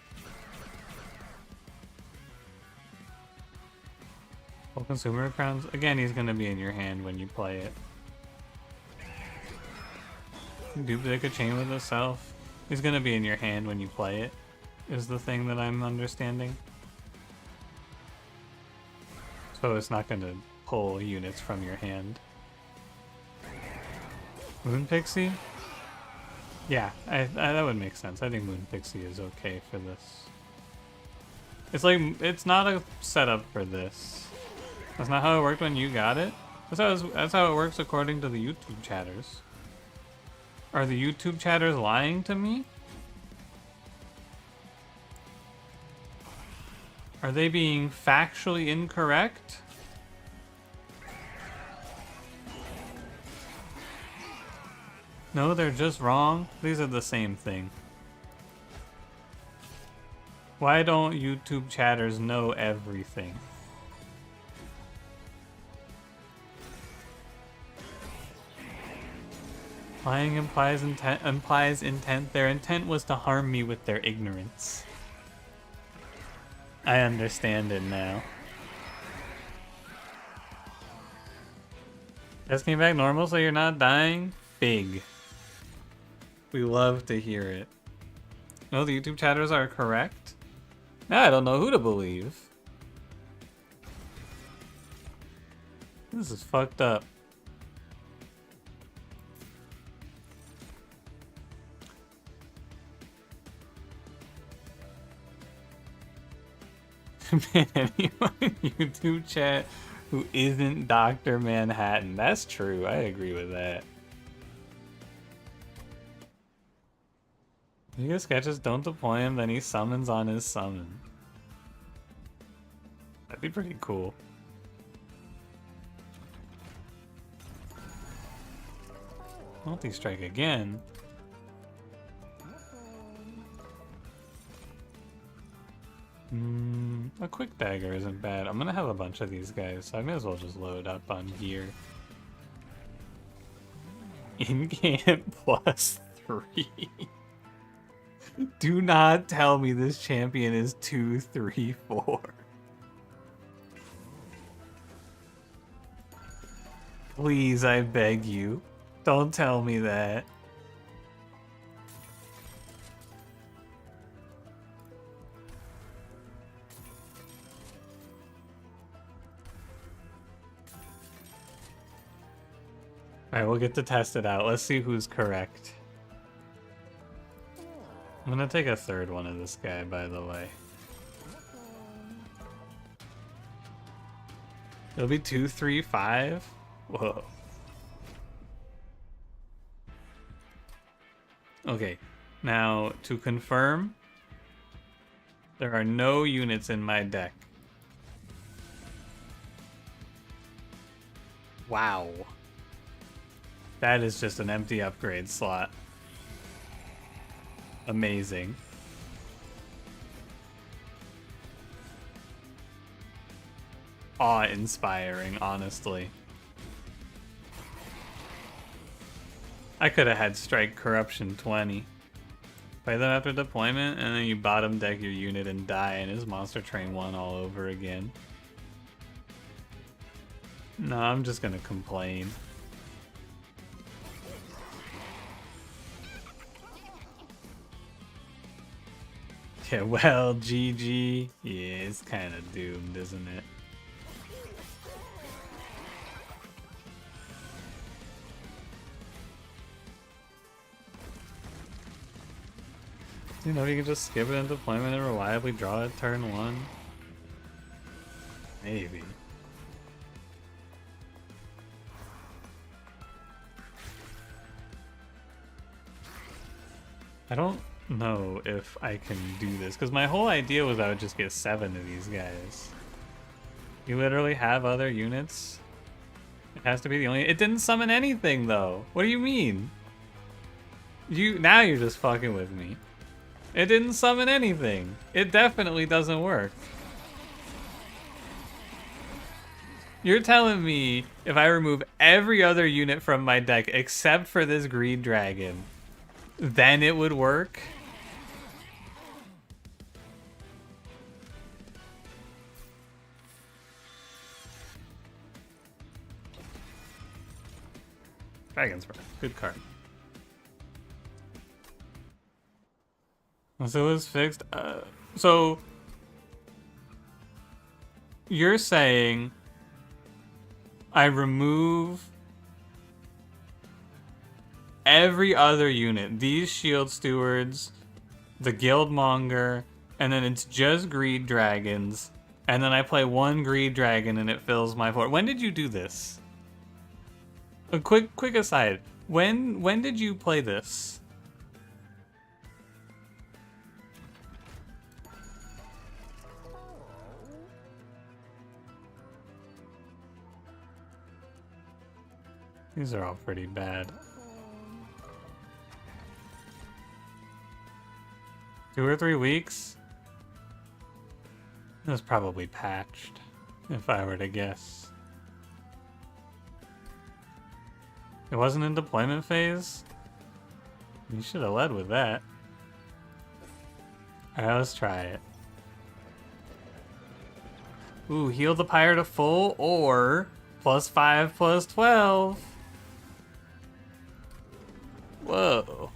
Full consumer crowns? Again, he's going to be in your hand when you play it. Duplicate a chain with itself? He's going to be in your hand when you play it, is the thing that I'm understanding. So it's not going to pull units from your hand. Moon Pixie? Yeah, that would make sense. I think Moon Pixie is okay for this. It's like, it's not a setup for this. That's not how it worked when you got it. That's how it works according to the YouTube chatters. Are the YouTube chatters lying to me? Are they being factually incorrect? No, they're just wrong. These are the same thing. Why don't YouTube chatters know everything? Lying implies intent. Their intent was to harm me with their ignorance. I understand it now. Just came back normal, so you're not dying? Big. We love to hear it. No, the YouTube chatters are correct. Now I don't know who to believe. This is fucked up. Man, anyone in YouTube chat who isn't Dr. Manhattan. That's true. I agree with that. You get sketches, don't deploy him, then he summons on his summon. That'd be pretty cool. Multi-strike again. A quick dagger isn't bad. I'm gonna have a bunch of these guys, so I may as well just load up on gear. In-game +3. Do not tell me this champion is 2, 3, 4. Please, I beg you. Don't tell me that. Alright, we'll get to test it out. Let's see who's correct. I'm gonna take a third one of this guy, by the way. It'll be 2, 3, 5? Whoa. Okay, now to confirm, there are no units in my deck. Wow. That is just an empty upgrade slot. Amazing. Awe-inspiring, honestly. I could have had Strike Corruption 20. Play them after deployment, and then you bottom deck your unit and die, and his monster train 1 all over again. No, I'm just gonna complain. Yeah, well, GG. Yeah, it's kind of doomed, isn't it? You know, you can just skip it in deployment and reliably draw it turn 1. Maybe. I don't know if I can do this, because my whole idea was I would just get 7 of these guys. You literally have other units? It has to be the only... It didn't summon anything, though. What do you mean? Now you're just fucking with me. It didn't summon anything. It definitely doesn't work. You're telling me if I remove every other unit from my deck except for this Greed Dragon, then it would work? Dragon's Breath. Good card. So it was fixed. So you're saying I remove every other unit, these Shield Stewards, the Guildmonger, and then it's just Greed Dragons, and then I play 1 Greed Dragon and it fills my board. When did you do this? A quick aside. When did you play this? These are all pretty bad. 2 or 3 weeks? It was probably patched, if I were to guess. It wasn't in deployment phase? You should have led with that. Alright, let's try it. Ooh, heal the pyre to full, or +5, +12. Whoa.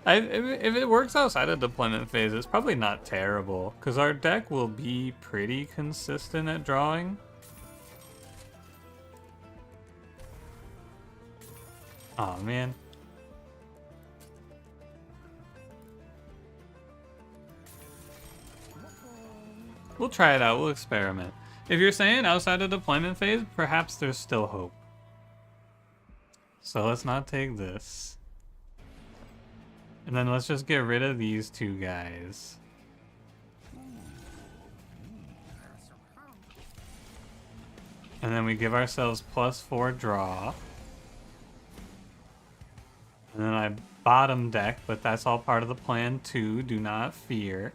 If it works outside of deployment phase, it's probably not terrible, because our deck will be pretty consistent at drawing. Aw, man. We'll try it out, we'll experiment. If you're saying outside of deployment phase, perhaps there's still hope. So let's not take this. And then let's just get rid of these 2 guys. And then we give ourselves +4 draw. And then I bottom deck, but that's all part of the plan too, do not fear.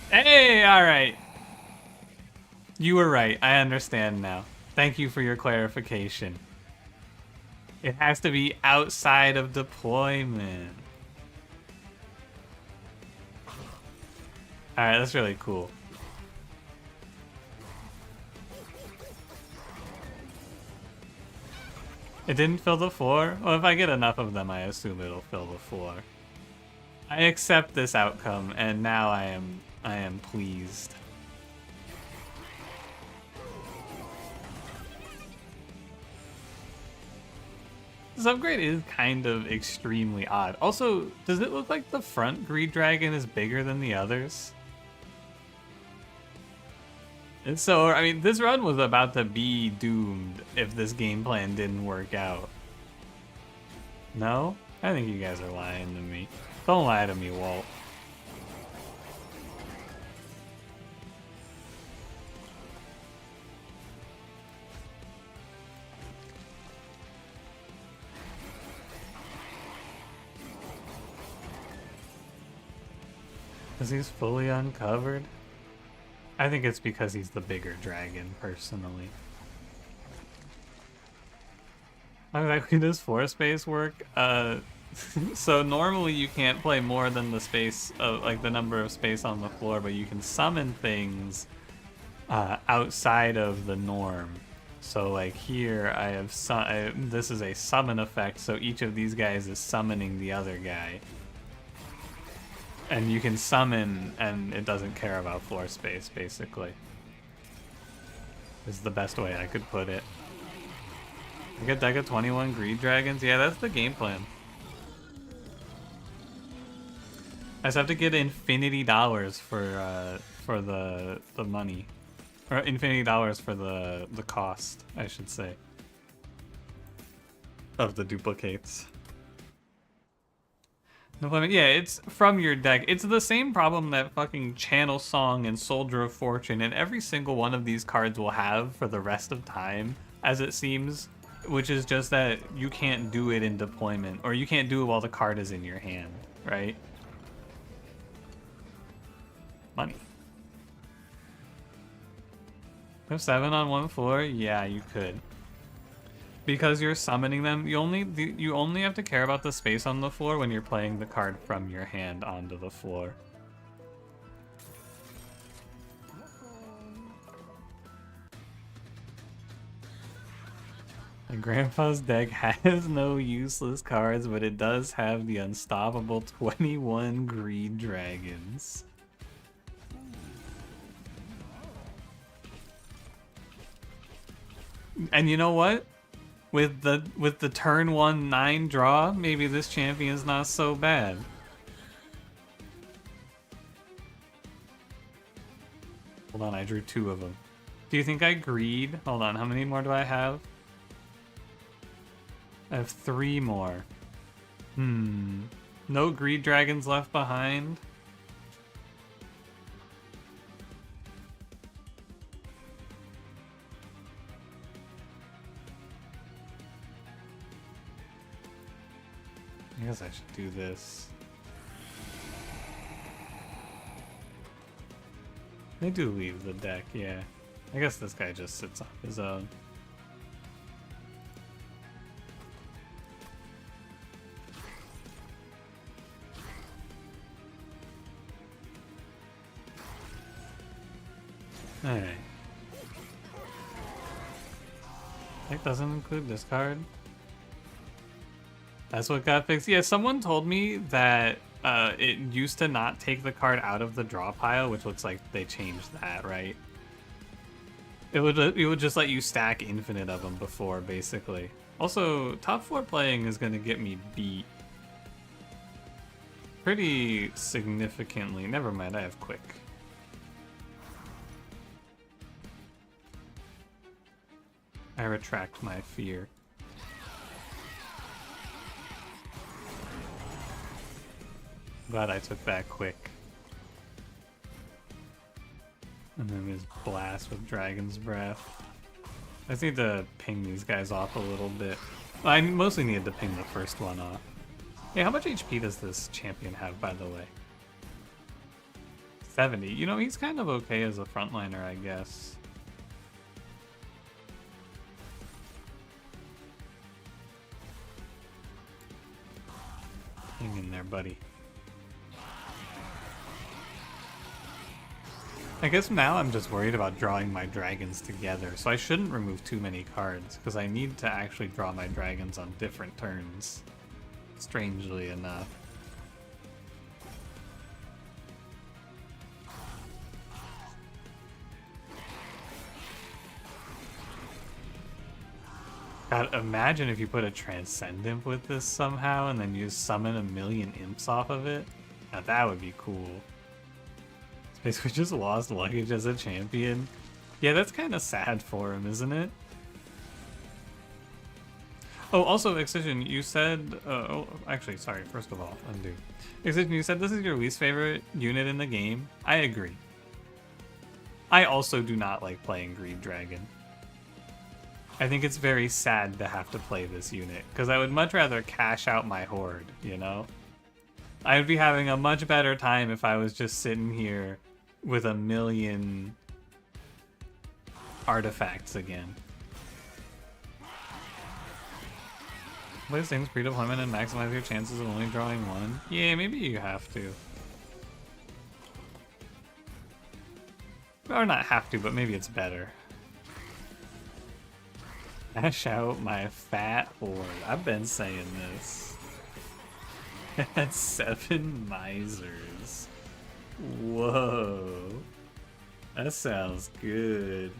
Hey, alright. You were right, I understand now. Thank you for your clarification. It has to be outside of deployment. Alright, that's really cool. It didn't fill the floor? Well, if I get enough of them, I assume it'll fill the floor. I accept this outcome, and now I am pleased. This upgrade is kind of extremely odd. Also, does it look like the front Greed Dragon is bigger than the others? And so, I mean, this run was about to be doomed if this game plan didn't work out. No? I think you guys are lying to me. Don't lie to me, Walt. Because he's fully uncovered? I think it's because he's the bigger dragon, personally. How exactly does floor space work? So normally you can't play more than the space of, like, the number of space on the floor, but you can summon things outside of the norm. So like here I have this is a summon effect, so each of these guys is summoning the other guy. And you can summon and it doesn't care about floor space, basically. Is the best way I could put it. I get deck of 21 greed dragons. Yeah, that's the game plan. I just have to get infinity dollars for the money, or infinity dollars for the cost, I should say, of the duplicates. No, I mean, yeah, it's from your deck. It's the same problem that fucking Channel Song and Soldier of Fortune and every single one of these cards will have for the rest of time, as it seems, which is just that you can't do it in deployment, or you can't do it while the card is in your hand, right? Money. Have 7 on one floor? Yeah, you could. Because you're summoning them, you only have to care about the space on the floor when you're playing the card from your hand onto the floor. My grandpa's deck has no useless cards, but it does have the unstoppable 21 greed dragons. And you know what? With the turn 1 9 draw, maybe this champion's not so bad. Hold on, I drew 2 of them. Do you think I greed? Hold on, how many more do I have? I have 3 more. No greed dragons left behind? I guess I should do this. They do leave the deck, yeah. I guess this guy just sits on his own. Alright. Deck doesn't include this card. That's what got fixed. Yeah, someone told me that it used to not take the card out of the draw pile, which looks like they changed that, right? It would just let you stack infinite of them before, basically. Also, top 4 playing is going to get me beat pretty significantly. Never mind, I have quick. I retract my fear. Glad I took that quick. And then his blast with Dragon's Breath. I just need to ping these guys off a little bit. I mostly need to ping the first one off. Yeah, how much HP does this champion have, by the way? 70. You know, he's kind of okay as a frontliner, I guess. Hang in there, buddy. I guess now I'm just worried about drawing my dragons together, so I shouldn't remove too many cards, because I need to actually draw my dragons on different turns, strangely enough. God, imagine if you put a Transcendent with this somehow, and then you summon a million imps off of it. Now that would be cool. Basically just lost luggage as a champion. Yeah, that's kind of sad for him, isn't it? Oh, also, Excision, you said... oh, actually, sorry, first of all, undo. Excision, you said this is your least favorite unit in the game. I agree. I also do not like playing Greed Dragon. I think it's very sad to have to play this unit, because I would much rather cash out my horde, you know? I would be having a much better time if I was just sitting here with a million artifacts again. Play things pre-deployment and maximize your chances of only drawing one. Yeah, maybe you have to. Or not have to, but maybe it's better. Cash out my fat horde. I've been saying this. At 7 misers. Whoa. That sounds good.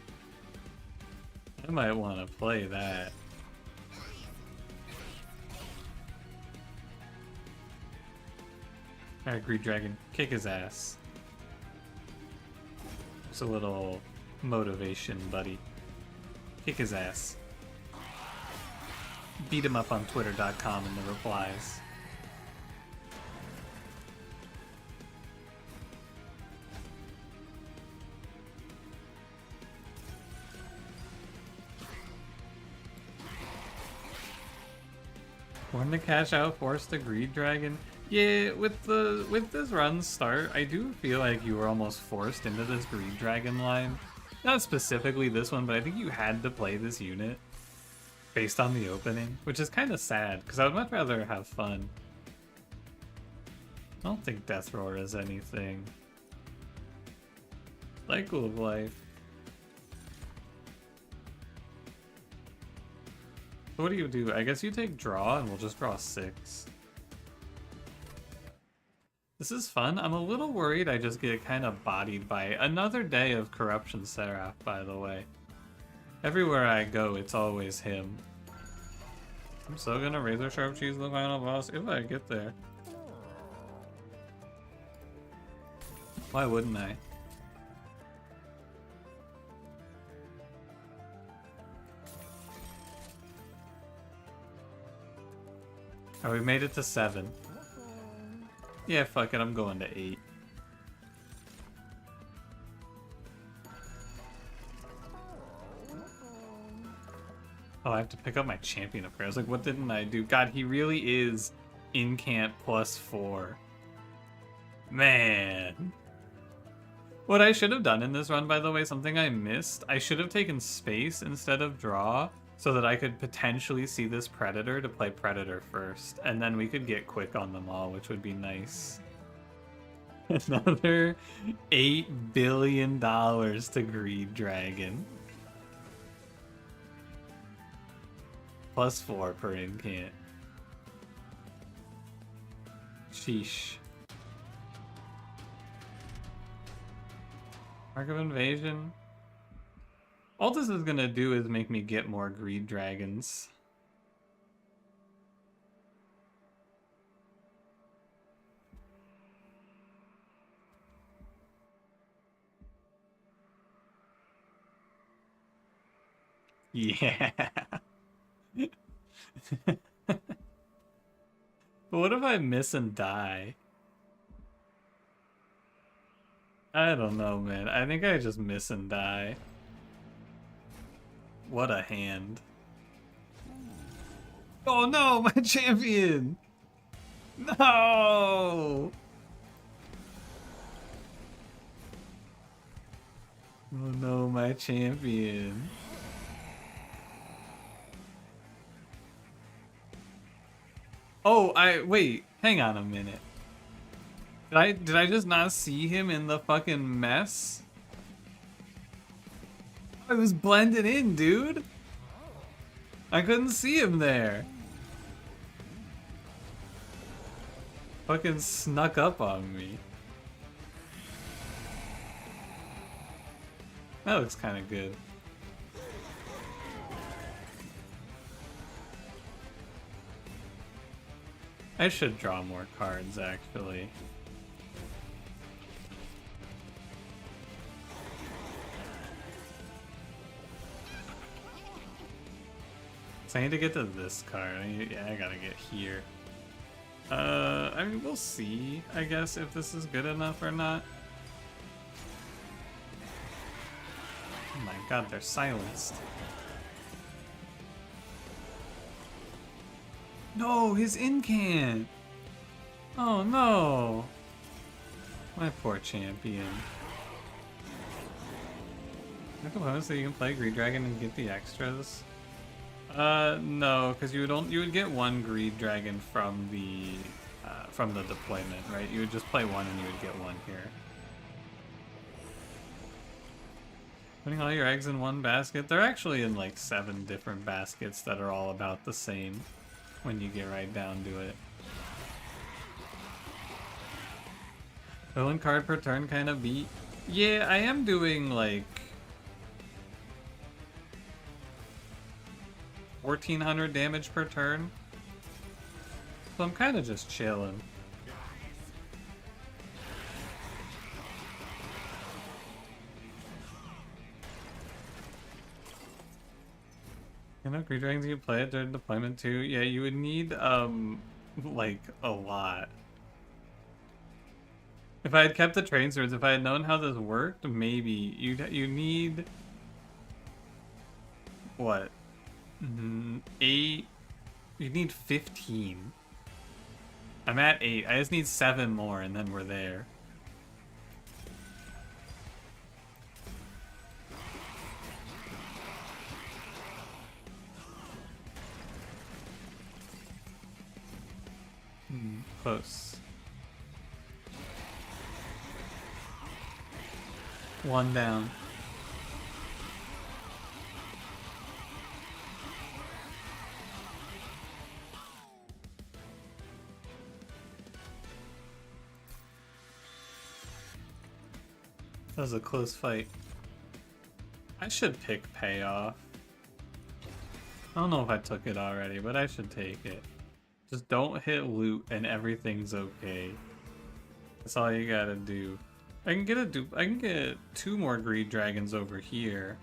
I might want to play that. Alright, Greed Dragon, kick his ass. Just a little motivation, buddy. Kick his ass. Beat him up on twitter.com in the replies. When the cash out force the Greed Dragon. Yeah, with this run start, I do feel like you were almost forced into this Greed Dragon line. Not specifically this one, but I think you had to play this unit based on the opening, which is kind of sad, because I would much rather have fun. I don't think Death Roar is anything. Cycle of Life. So what do you do? I guess you take draw, and we'll just draw 6. This is fun. I'm a little worried I just get kind of bodied by another day of Corruption Seraph, by the way. Everywhere I go, it's always him. I'm so gonna Razor Sharp Cheese the final boss if I get there. Why wouldn't I? Oh, we made it to 7. Yeah, fuck it, I'm going to 8. Oh, I have to pick up my champion upgrade. I was like, what didn't I do? God, he really is incant +4. Man. What I should have done in this run, by the way, something I missed, I should have taken space instead of draw, so that I could potentially see this Predator to play Predator first, and then we could get quick on them all, which would be nice. Another $8 billion to Greed Dragon. +4 per incant. Sheesh. Mark of Invasion. All this is gonna do is make me get more Greed Dragons. Yeah. But what if I miss and die? I don't know, man. I think I just miss and die. What a hand. Oh no, my champion! No! Oh no, my champion. Oh, wait, hang on a minute. Did I just not see him in the fucking mess? I was blended in, dude. I couldn't see him there. Fucking snuck up on me. That looks kind of good. I should draw more cards, actually. So I need to get to this card. Yeah, I gotta get here. I mean, we'll see, I guess, if this is good enough or not. Oh my god, they're silenced. No, his incant! Oh no! My poor champion. No components that you can play Greed Dragon and get the extras? No, because you would get one Greed Dragon from the deployment, right? You would just play one and you would get one here. Putting all your eggs in one basket. They're actually in like 7 different baskets that are all about the same when you get right down to it. One card per turn kind of beat. Yeah, I am doing like 1400 damage per turn. So I'm kind of just chilling. You know, Greed Dragons you play it during deployment too? Yeah, you would need like a lot. If I had kept the train swords, if I had known how this worked, maybe you need what? 8. You need 15. I'm at 8. I just need 7 more and then we're there. Close. 1 down. That was a close fight. I should pick payoff. I don't know if I took it already, but I should take it. Just don't hit loot and everything's okay. That's all you gotta do. I can get 2 more Greed Dragons over here.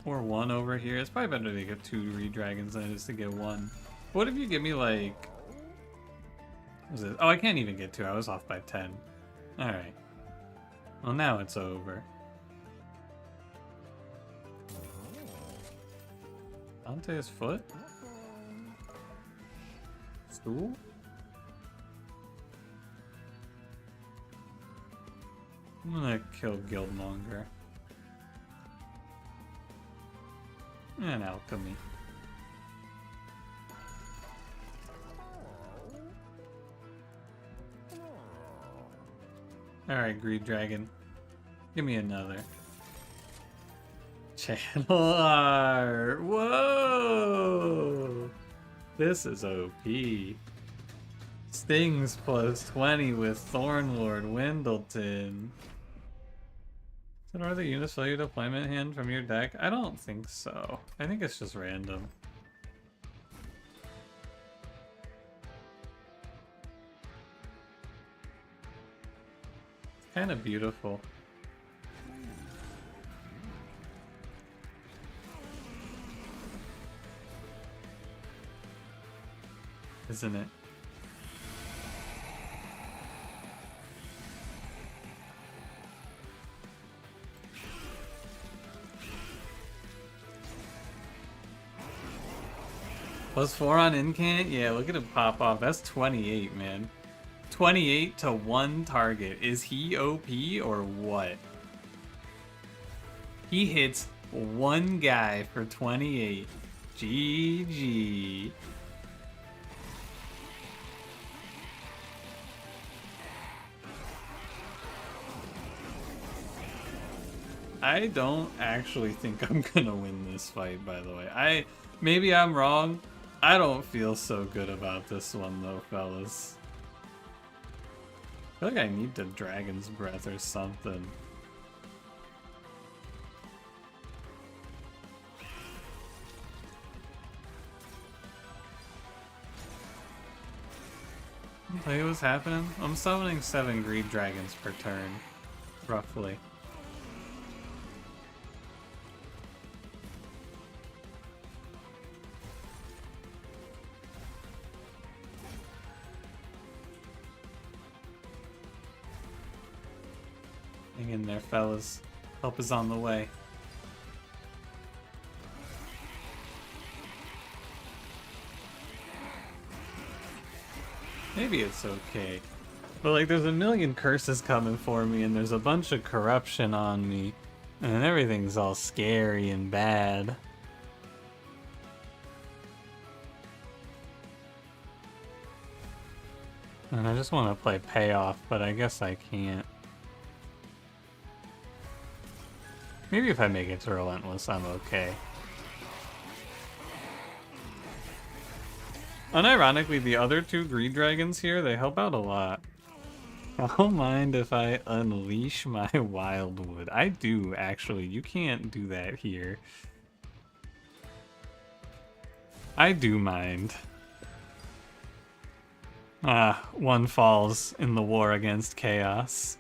Or 1 over here. It's probably better to get 2 Greed Dragons than it is to get 1. What if you give me like... What is it? Oh, I can't even get 2. I was off by 10. Alright. Well, now it's over. Dante's foot? Stool? I'm gonna kill Guildmonger. And alchemy. Alright, Greed Dragon. Give me another. Channel art! Whoa! This is OP. Stings plus 20 with Thornlord Wendleton. Did other units fill your deployment hand from your deck? I don't think so. I think it's just random. Kind of beautiful. Isn't it? +4 on incant? Yeah, look at him pop off. That's 28, man. 28 to 1 target. Is he OP or what? He hits 1 guy for 28. GG. I don't actually think I'm gonna win this fight, by the way. Maybe I'm wrong. I don't feel so good about this one though, fellas. I feel like I need the Dragon's Breath or something. Hey, what's happening? I'm summoning 7 Greed Dragons per turn, roughly. Hang in there, fellas. Help is on the way. Maybe it's okay. But like there's a million curses coming for me and there's a bunch of corruption on me. And everything's all scary and bad. And I just want to play payoff, but I guess I can't. Maybe if I make it to relentless, I'm okay. Unironically, the other two greed dragons here, they help out a lot. I don't mind if I unleash my wildwood. I do, actually. You can't do that here. I do mind. Ah, one falls in the war against chaos.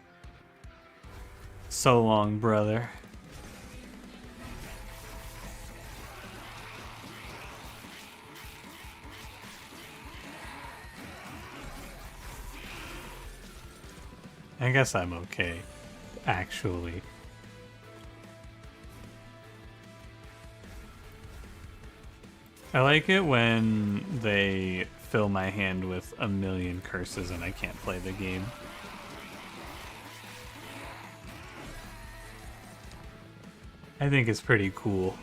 So long, brother. I guess I'm okay, actually. I like it when they fill my hand with a million curses and I can't play the game. I think it's pretty cool.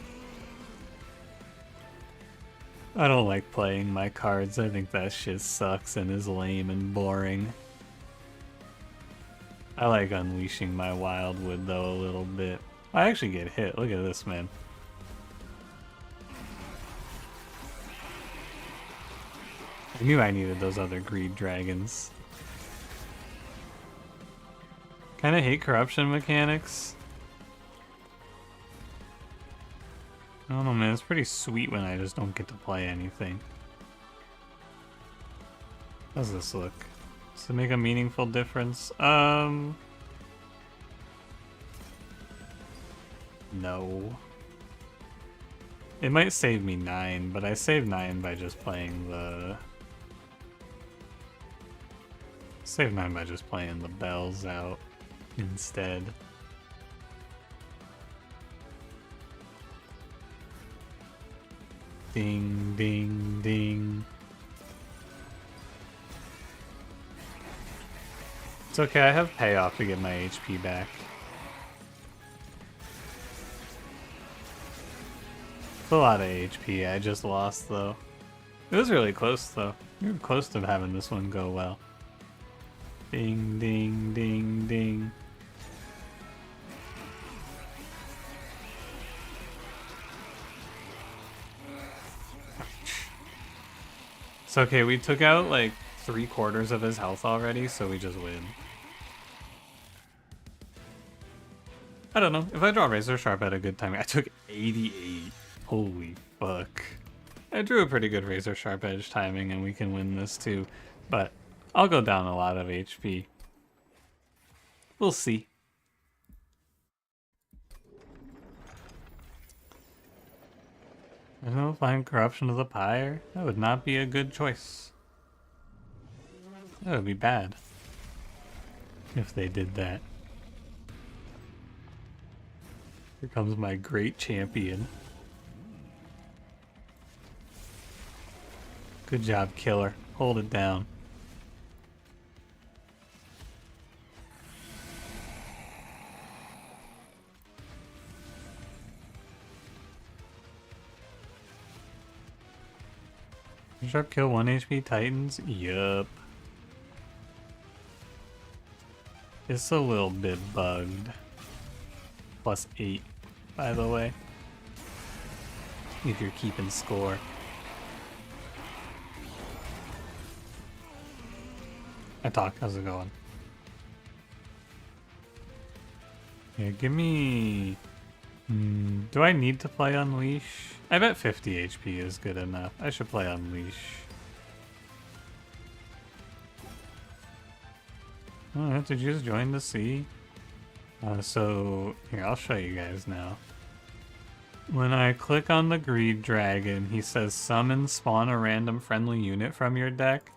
I don't like playing my cards. I think that shit sucks and is lame and boring. I like unleashing my wildwood though a little bit. I actually get hit. Look at this, man. I knew I needed those other greed dragons. Kinda hate corruption mechanics. I don't know, man. It's pretty sweet when I just don't get to play anything. How's this look? Does it make a meaningful difference? No. It might save me 9, but I saved 9 by just playing the... Save 9 by just playing the bells out instead. Ding, ding, ding. It's okay, I have payoff to get my HP back. It's a lot of HP, I just lost though. It was really close though. We were close to having this one go well. Ding, ding, ding, ding. It's okay, we took out like 3/4 of his health already, so we just win. I don't know. If I draw Razor Sharp at a good time, I took 88. Holy fuck. I drew a pretty good Razor Sharp Edge timing and we can win this too. But I'll go down a lot of HP. We'll see. I don't find Corruption of the Pyre. That would not be a good choice. That would be bad if they did that. Here comes my great champion. Good job, killer. Hold it down. Sharp kill 1 HP Titans? Yup. It's a little bit bugged. +8, by the way. If you're keeping score. I talk, how's it going? Yeah, give me... do I need to play Unleash? I bet 50 HP is good enough. I should play Unleash. Oh, did you just join the sea? So, here, I'll show you guys now. When I click on the Greed Dragon, he says summon, spawn a random friendly unit from your deck,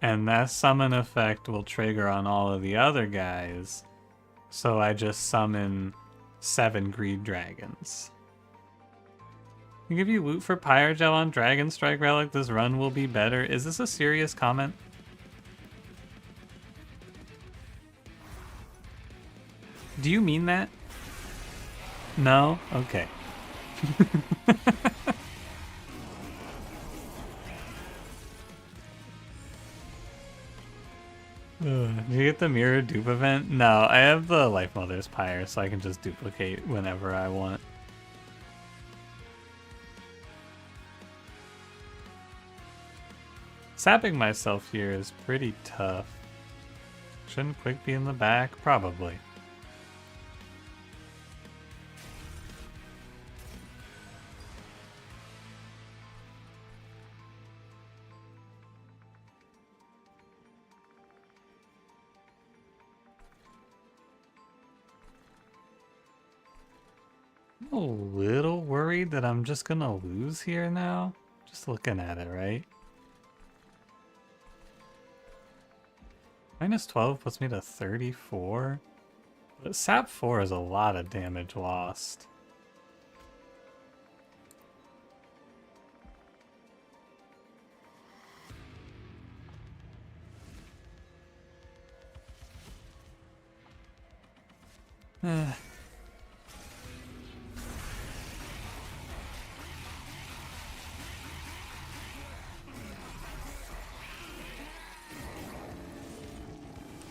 and that summon effect will trigger on all of the other guys. So I just summon 7 greed dragons. I give you loot for Pyrogel on Dragon Strike Relic, this run will be better. Is this a serious comment? Do you mean that? No? Okay. Did you get the mirror dupe event? No, I have the Life Mother's Pyre, so I can just duplicate whenever I want. Sapping myself here is pretty tough. Shouldn't Quick be in the back? Probably. I'm a little worried that I'm just gonna lose here now. Just looking at it, right? Minus 12 puts me to 34. But Sap 4 is a lot of damage lost.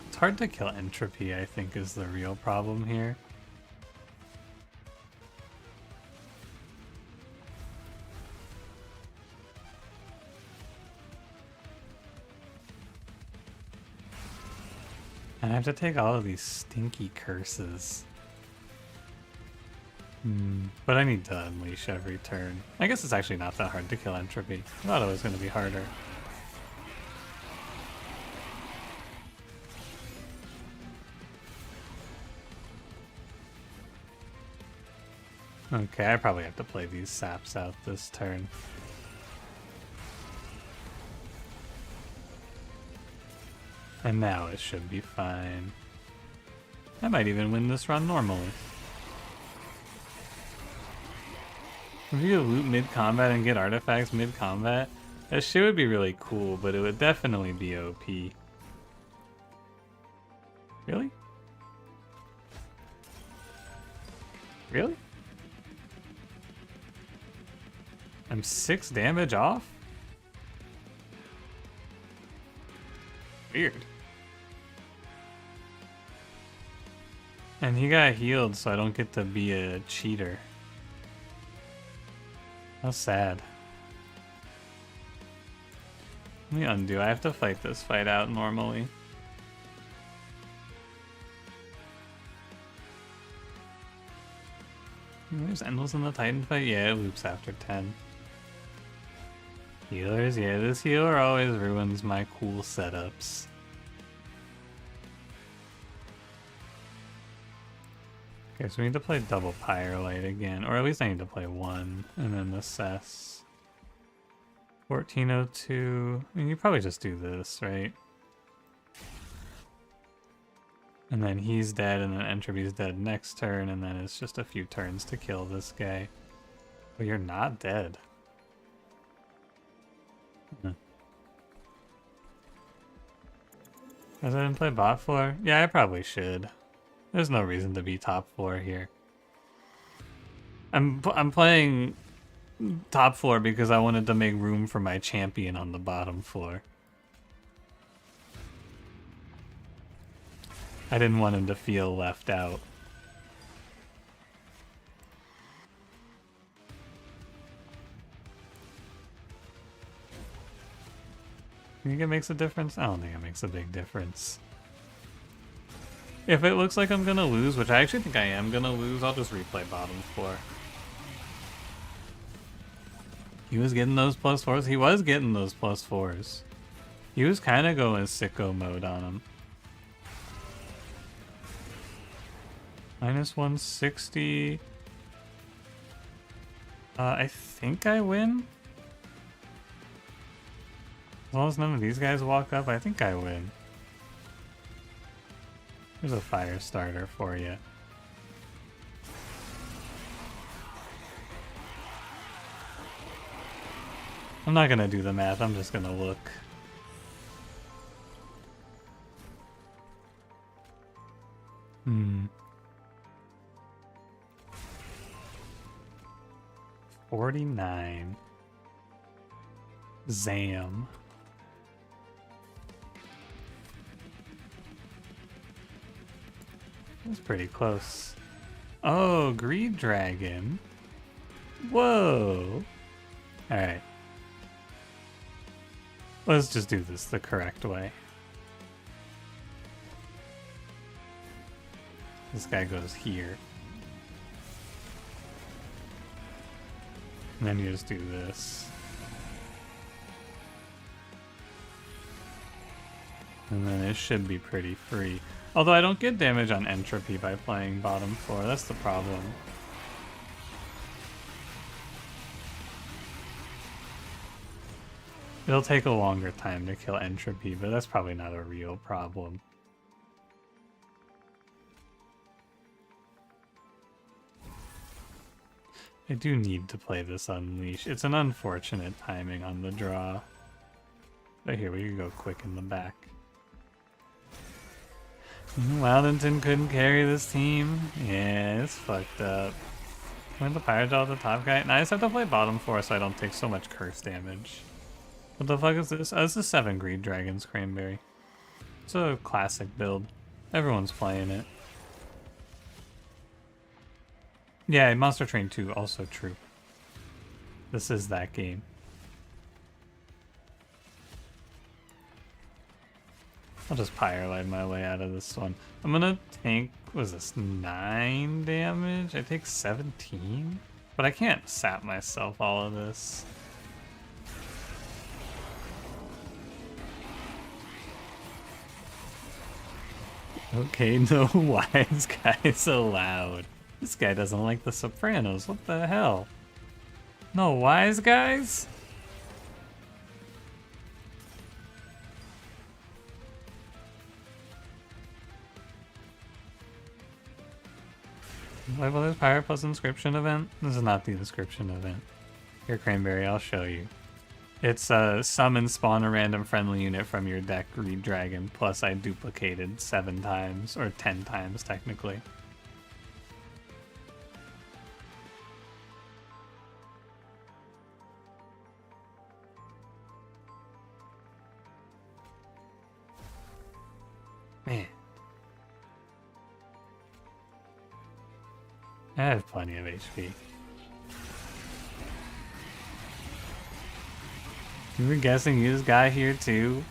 It's hard to kill entropy, I think, is the real problem here. And I have to take all of these stinky curses. But I need to unleash every turn. I guess it's actually not that hard to kill entropy. I thought it was going to be harder. Okay, I probably have to play these saps out this turn. And now it should be fine. I might even win this run normally. If you loot mid-combat and get artifacts mid-combat, that shit would be really cool, but it would definitely be OP. Really? Really? I'm 6 damage off? Weird. And he got healed, so I don't get to be a cheater. How sad. Let me undo. I have to fight this fight out normally. There's endless in the Titan fight? Yeah, it loops after 10. Healers? Yeah, this healer always ruins my cool setups. Okay, so we need to play double Pyrolite again, or at least I need to play one, and then assess. 1402. I mean, you probably just do this, right? And then he's dead, and then Entropy's dead next turn, and then it's just a few turns to kill this guy. But you're not dead. As I didn't play bot floor? Yeah, I probably should. There's no reason to be top floor here. I'm playing top floor because I wanted to make room for my champion on the bottom floor. I didn't want him to feel left out. You think it makes a difference? I don't think it makes a big difference. If it looks like I'm gonna lose, which I actually think I am gonna lose, I'll just replay bottom floor. He was getting those +4s. He was getting those +4s. He was kind of going sicko mode on him. Minus 160. I think I win. As long as none of these guys walk up, I think I win. There's a fire starter for you. I'm not gonna do the math, I'm just gonna look. Hmm. 49. Zam. That's pretty close. Oh, Greed Dragon. Whoa. Alright. Let's just do this the correct way. This guy goes here. And then you just do this. And then it should be pretty free. Although I don't get damage on entropy by playing bottom floor, that's the problem. It'll take a longer time to kill entropy, but that's probably not a real problem. I do need to play this Unleash. It's an unfortunate timing on the draw. But here, we can go quick in the back. Wildington couldn't carry this team. Yeah, it's fucked up. Went the Pyre Jaw the top guy. Now I just have to play bottom floor so I don't take so much curse damage. What the fuck is this? Oh, this is 7 Greed Dragons Cranberry. It's a classic build. Everyone's playing it. Yeah, Monster Train 2, also true. This is that game. I'll just Pyre my way out of this one. I'm gonna tank, was this 9 damage? I take 17? But I can't sap myself all of this. Okay, no wise guys allowed. This guy doesn't like the Sopranos, what the hell? No wise guys? Well, there's Pyre plus Inscription event. This is not the Inscription event. Here, Cranberry, I'll show you. It's summon, spawn a random friendly unit from your deck, Greed Dragon, plus I duplicated 7 times, or 10 times technically. Man. I have plenty of HP. You were guessing you this guy here too?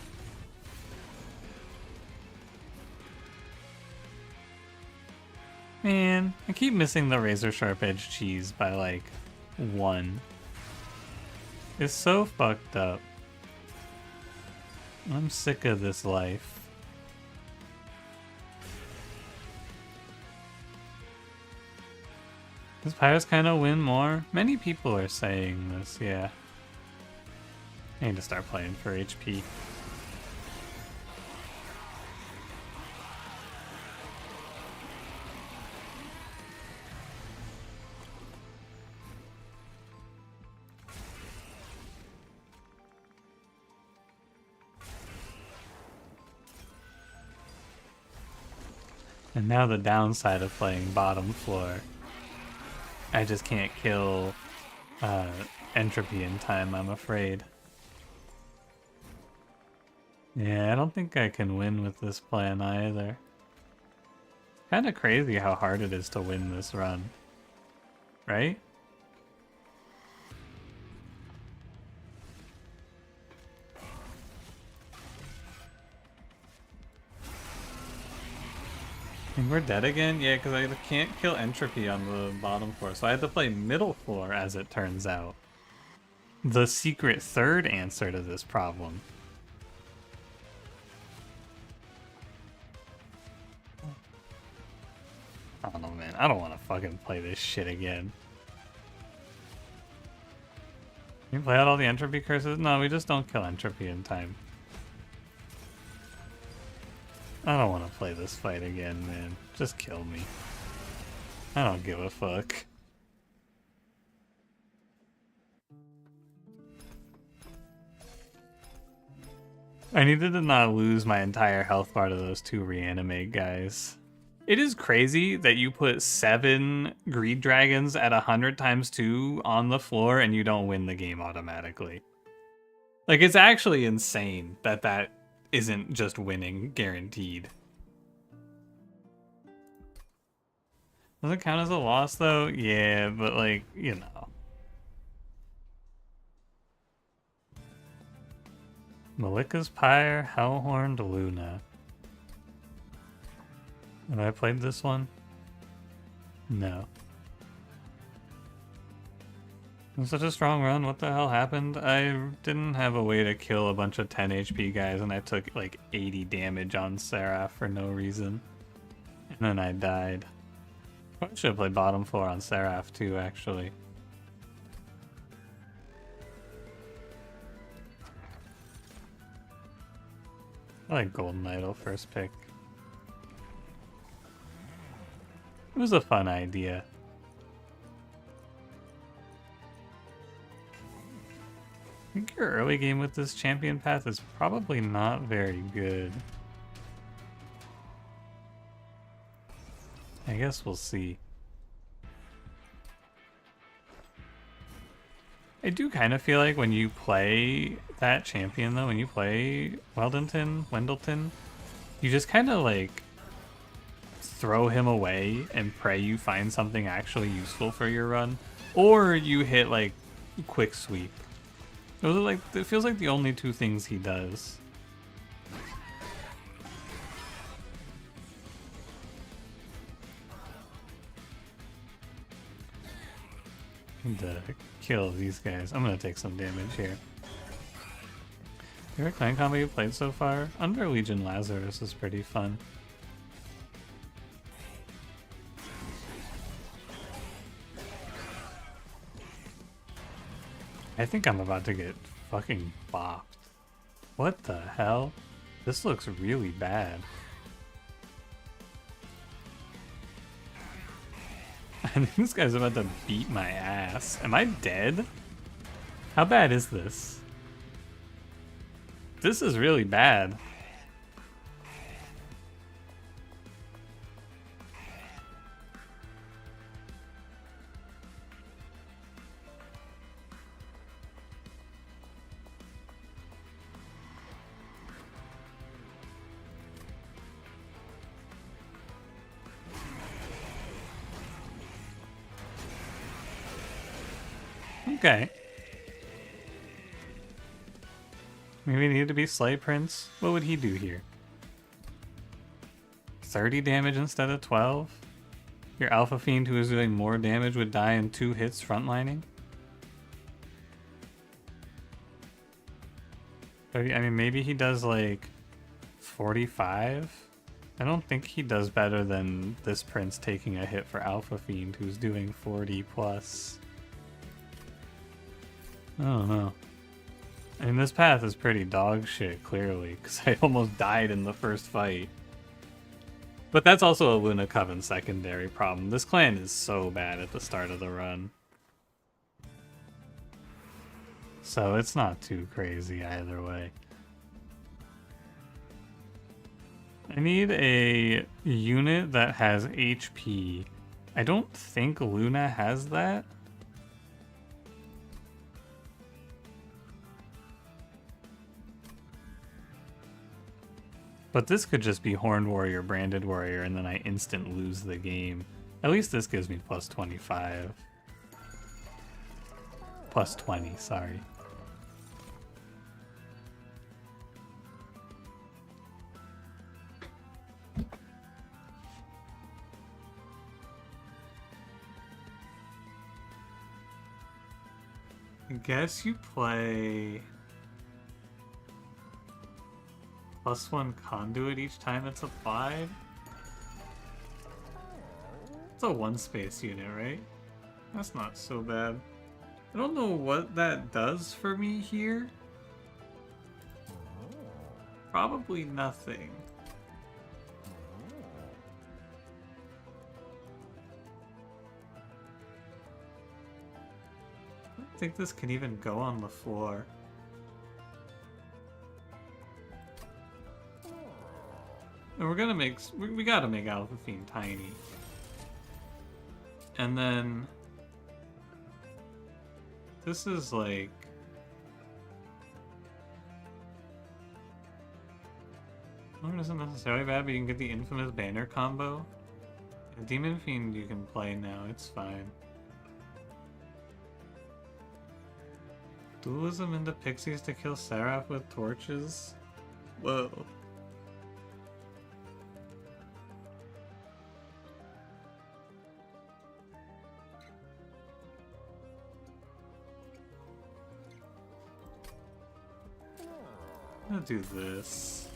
Man, I keep missing the razor sharp edge cheese by like 1. It's so fucked up. I'm sick of this life. Does Pyres kind of win more? Many people are saying this, yeah. I need to start playing for HP. And now the downside of playing bottom floor. I just can't kill entropy in time, I'm afraid. Yeah, I don't think I can win with this plan either. Kinda crazy how hard it is to win this run. Right? And we're dead again? Yeah, because I can't kill entropy on the bottom floor, so I had to play middle floor, as it turns out. The secret third answer to this problem. I don't know, man. I don't want to fucking play this shit again. You play out all the entropy curses? No, we just don't kill entropy in time. I don't want to play this fight again, man. Just kill me. I don't give a fuck. I needed to not lose my entire health bar to those 2 reanimate guys. It is crazy that you put 7 greed dragons at 100 times 2 on the floor and you don't win the game automatically. Like, it's actually insane that that isn't just winning guaranteed. Does it count as a loss though? Yeah, but like, you know. Malika's Pyre, Hellhorned Luna. Have I played this one? No. It was such a strong run. What the hell happened? I didn't have a way to kill a bunch of 10 HP guys and I took like 80 damage on Seraph for no reason. And then I died. I should have played bottom floor on Seraph too, actually. I like Golden Idol first pick. It was a fun idea. I think your early game with this champion path is probably not very good. I guess we'll see. I do kind of feel like when you play that champion though, when you play Wendleton, you just kind of like throw him away and pray you find something actually useful for your run. Or you hit like quick sweep. Those are like, it feels like the only 2 things he does. To kill these guys. I'm gonna take some damage here. Favorite clan combo you played so far? Under Legion Lazarus is pretty fun. I think I'm about to get fucking bopped. What the hell? This looks really bad. I think this guy's about to beat my ass. Am I dead? How bad is this? This is really bad. Okay. Maybe he needed to be Slay Prince. What would he do here? 30 damage instead of 12? Your Alpha Fiend who is doing more damage would die in 2 hits frontlining? I mean, maybe he does like 45? I don't think he does better than this Prince taking a hit for Alpha Fiend who's doing 40 plus. I don't know. I mean, this path is pretty dog shit, clearly, because I almost died in the first fight. But that's also a Luna Coven secondary problem. This clan is so bad at the start of the run. So it's not too crazy either way. I need a unit that has HP. I don't think Luna has that. But this could just be Horned Warrior, Branded Warrior, and then I instant lose the game. At least this gives me plus 25. Plus 20, sorry. I guess you play +1 conduit each time it's applied. It's a 1 space unit, right? That's not so bad. I don't know what that does for me here. Probably nothing. think this can even go on the floor. And we're gonna make, we gotta make Alpha tiny. And then this is like, Lord isn't necessarily bad, but you can get the infamous banner combo. A Demon Fiend you can play now, it's fine. Dualism into pixies to kill Seraph with torches? Whoa. I'm gonna do this.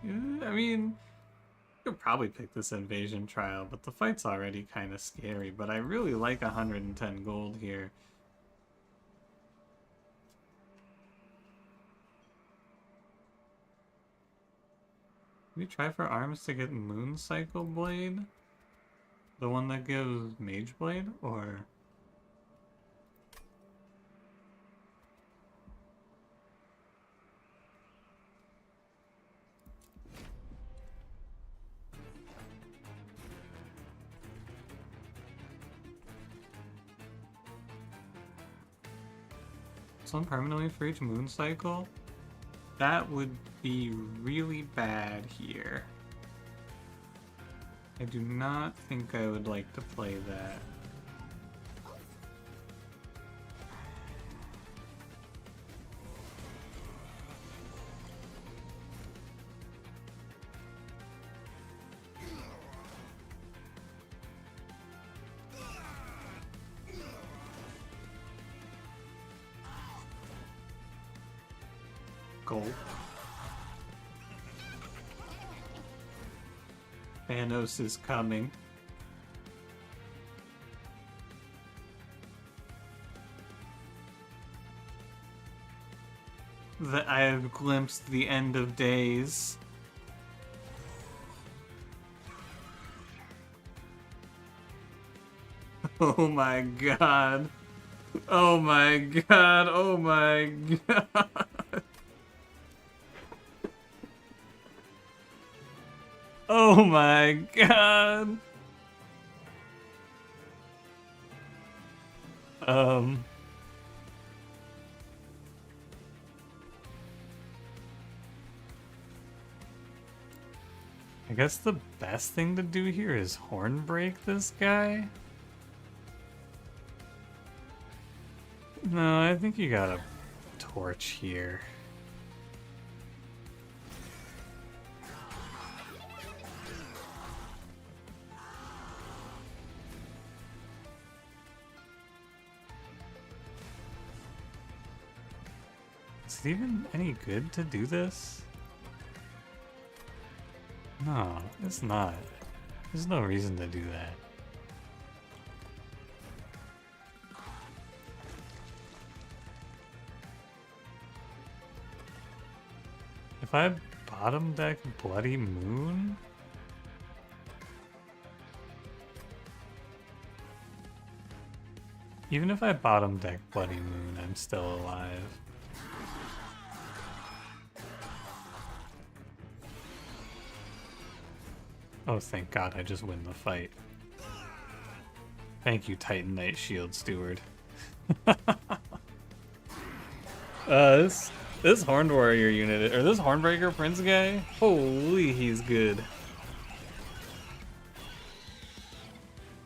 I mean, you could probably pick this invasion trial, but the fight's already kind of scary. But I really like 110 gold here. Can we try for arms to get Moon Cycle Blade? The one that gives Mage Blade? Or... one permanently for each moon cycle? That would be really bad here. I do not think I would like to play that. Gulp. Thanos is coming. I have glimpsed the end of days. Oh my god. Oh my god. Oh my god. Oh my god. I guess the best thing to do here is horn break this guy. No, I think you got a torch here. Is it even any good to do this? No, it's not. There's no reason to do that. If I bottom deck Bloody Moon? Even if I bottom deck Bloody Moon, I'm still alive. Oh, thank God, I just win the fight. Thank you, Titan Knight Shield Steward. This Horned Warrior unit, or this Hornbreaker Prince guy, holy, he's good.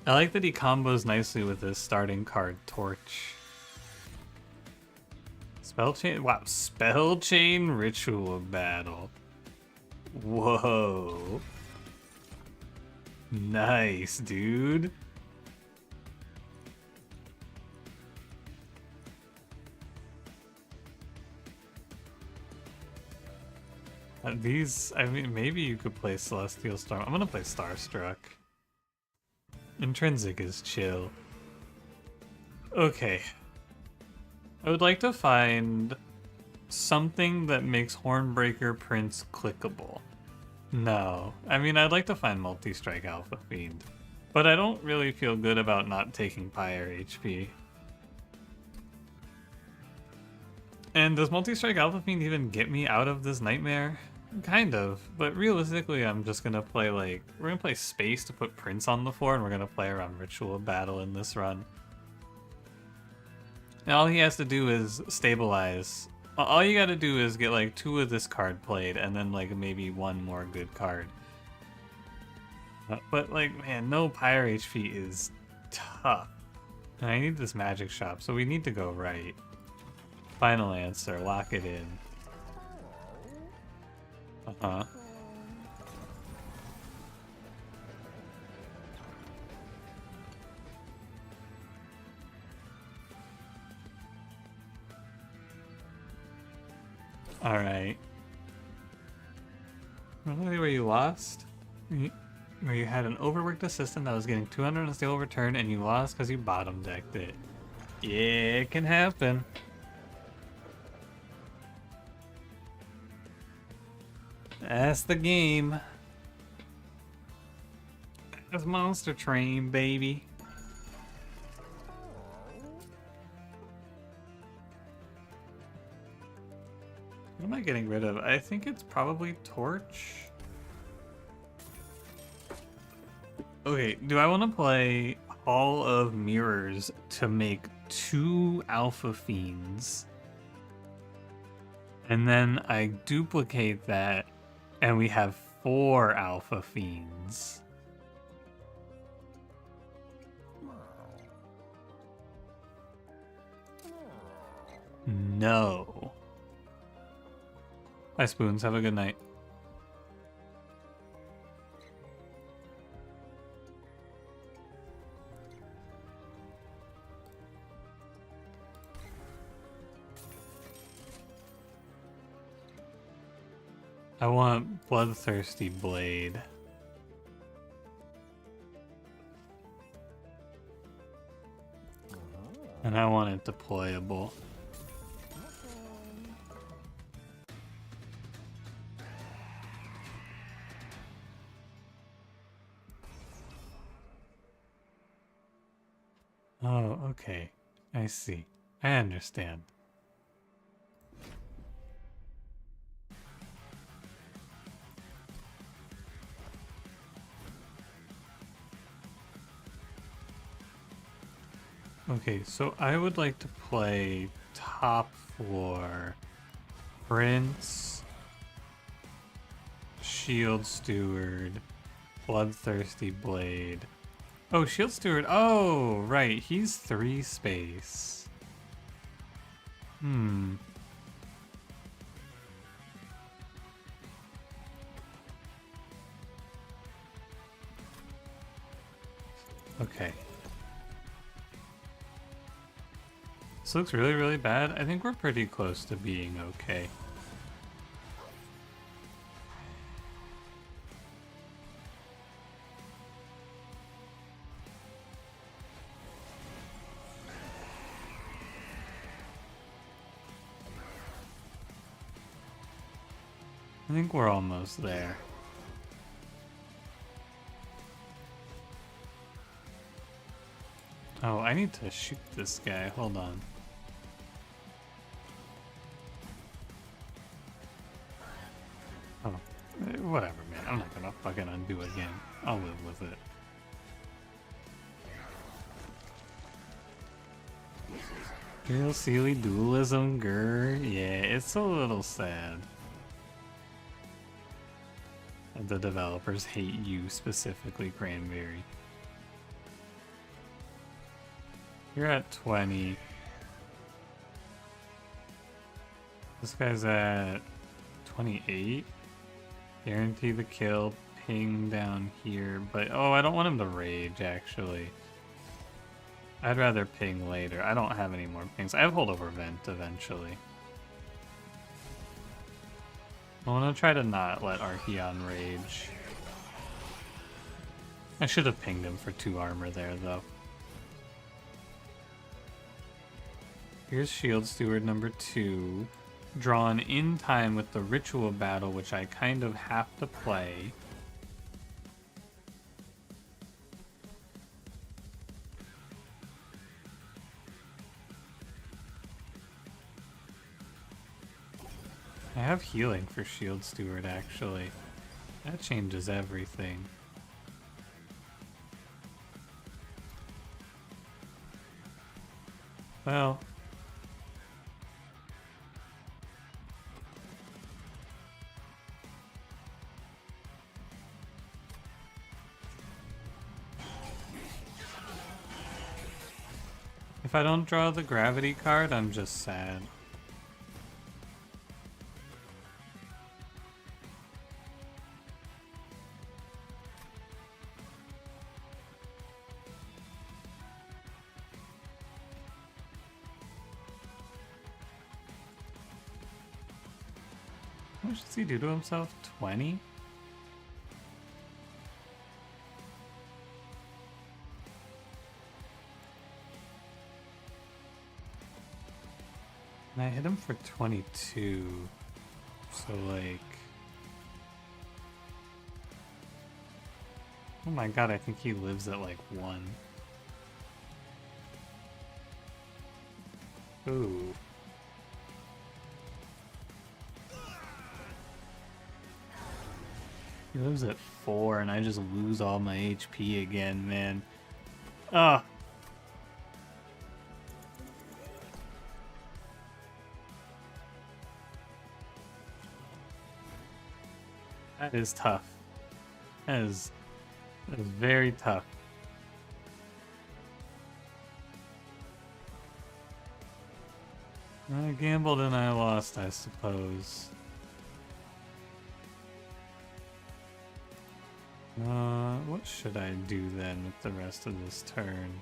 I like that he combos nicely with his starting card, Torch. Spell Chain, wow, Spell Chain Ritual Battle. Whoa. Nice, dude. These, I mean, maybe you could play Celestial Storm. I'm gonna play Starstruck. Intrinsic is chill. Okay. I would like to find something that makes Hornbreaker Prince clickable. No. I mean, I'd like to find multi-strike Alpha Fiend, but I don't really feel good about not taking Pyre HP. And does multi-strike Alpha Fiend even get me out of this nightmare? Kind of, but realistically I'm just gonna play we're gonna play Space to put Prince on the floor, and we're gonna play around Ritual Battle in this run. And all he has to do is stabilize. All you gotta do is get like 2 of this card played, and then like maybe 1 more good card. But like, man, no Pyre HP is tough. And I need this magic shop, so we need to go right. Final answer, lock it in. Uh-huh. Alright. Remember where you lost? Where you had an overworked assistant that was getting 200 on a stable return and you lost because you bottom decked it. Yeah, it can happen. That's the game. That's Monster Train, baby. What am I getting rid of? I think it's probably Torch. Okay, do I want to play Hall of Mirrors to make 2 Alpha Fiends? And then I duplicate that and we have 4 Alpha Fiends. No. Bye, Spoons. Have a good night. I want Bloodthirsty Blade. And I want it deployable. Oh, okay. I see. I understand. Okay, so I would like to play top floor Prince, Shield Steward, Bloodthirsty Blade. Oh, Shield Steward. Oh, right. He's 3 space. Okay. This looks really, really bad. I think we're pretty close to being okay. I think we're almost there. Oh, I need to shoot this guy. Hold on. Oh, whatever, man. I'm not gonna fucking undo again. I'll live with it. Real Sealy dualism, grr. Yeah, it's a little sad. The developers hate you specifically, Cranberry. You're at 20. This guy's at 28. Guarantee the kill. Ping down here. But, oh, I don't want him to rage, actually. I'd rather ping later. I don't have any more pings. I have holdover vent eventually. I want to try to not let Archeon rage. I should have pinged him for 2 armor there, though. Here's Shield Steward number 2. drawn in time with the ritual battle, which I kind of have to play. I have healing for Shield Steward, actually. That changes everything. Well... if I don't draw the gravity card, I'm just sad. How much does he do to himself? 20? And I hit him for 22. So like... oh my god, I think he lives at like 1. Ooh. He lives at 4 and I just lose all my HP again, man. Ugh. That is tough. That is very tough. I gambled and I lost, I suppose. What should I do then with the rest of this turn?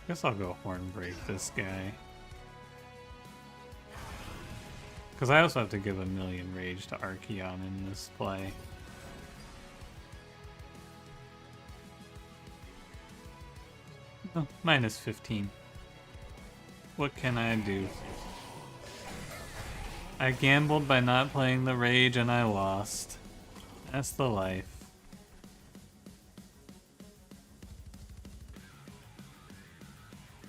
Guess I'll go Horn Break this guy. Because I also have to give a million rage to Archeon in this play. Oh, minus 15. What can I do? I gambled by not playing the rage and I lost. That's the life.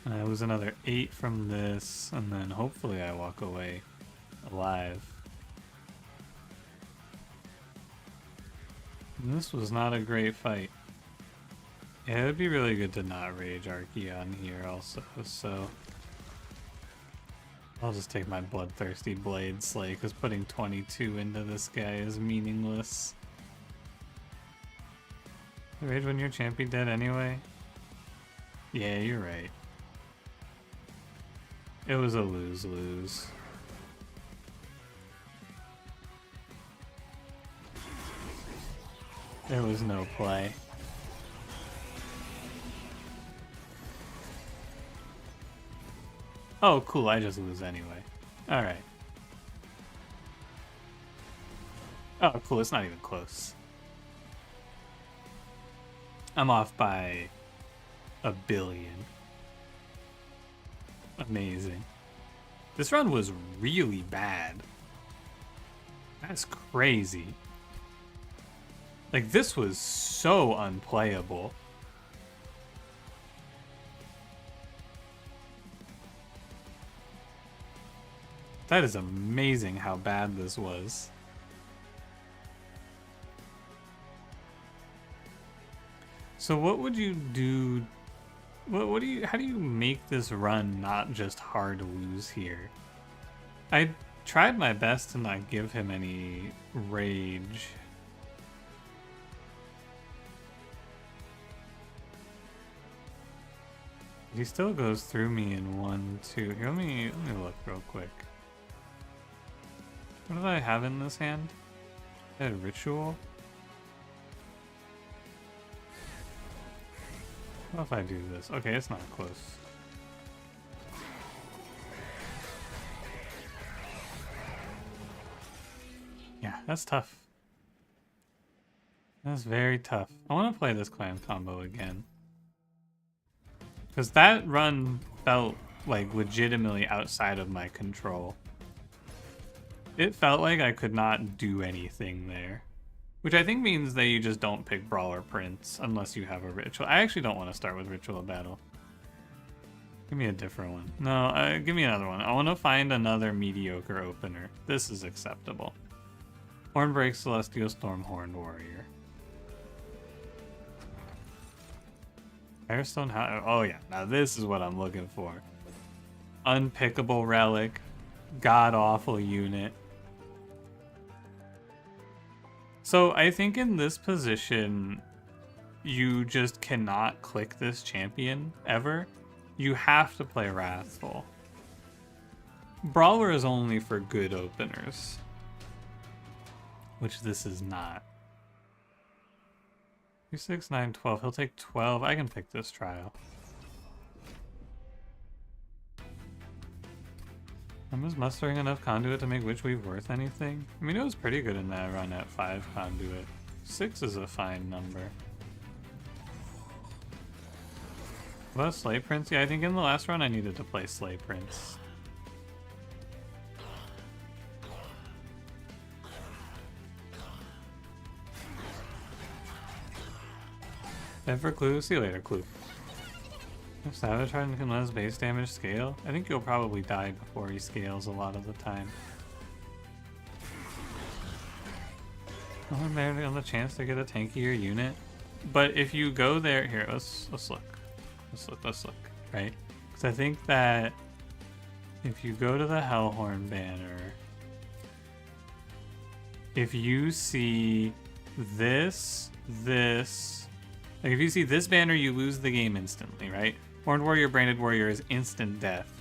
I lose another 8 from this, and then hopefully I walk away alive. And this was not a great fight. Yeah, it would be really good to not rage Archeon here also, so... I'll just take my Bloodthirsty Blade Slay, because putting 22 into this guy is meaningless. Rage when your champion dead anyway? Yeah, you're right. It was a lose-lose. There was no play. Oh, cool, I just lose anyway. Alright. Oh, cool, it's not even close. I'm off by a billion. Amazing. This run was really bad. That's crazy. Like, this was so unplayable. That is amazing how bad this was. So what would you do? What do you? How do you make this run not just hard to lose here? I tried my best to not give him any rage. He still goes through me in 1, 2. Here, let me look real quick. What did I have in this hand? I had Ritual. What if I do this? Okay, it's not close. Yeah, that's tough. That's very tough. I want to play this clan combo again. Because that run felt like legitimately outside of my control. It felt like I could not do anything there. Which I think means that you just don't pick Brawler Prince unless you have a Ritual. I actually don't want to start with Ritual of Battle. Give me a different one. No, give me another one. I want to find another mediocre opener. This is acceptable. Hornbreak, Celestial Storm, Horned Warrior. Firestone, oh yeah, now this is what I'm looking for. Unpickable Relic, god-awful unit. So I think in this position, you just cannot click this champion, ever. You have to play Wrathful. Brawler is only for good openers. Which this is not. 2, 6, 9, 12. He'll take 12. I can pick this trial. I'm just mustering enough conduit to make Witch Weave worth anything. I mean, it was pretty good in that run at 5 conduit. 6 is a fine number. What about Slay Prince? Yeah, I think in the last run I needed to play Slay Prince. Ever Clue? See you later, Clue. If Savage Harden can let his base damage scale, I think you'll probably die before he scales a lot of the time. No one barely on the chance to get a tankier unit. But if you go there, here, let's look. Let's look, right? Because I think that if you go to the Hellhorn banner, if you see this, like if you see this banner, you lose the game instantly, right? Horned Warrior, Branded Warrior is instant death.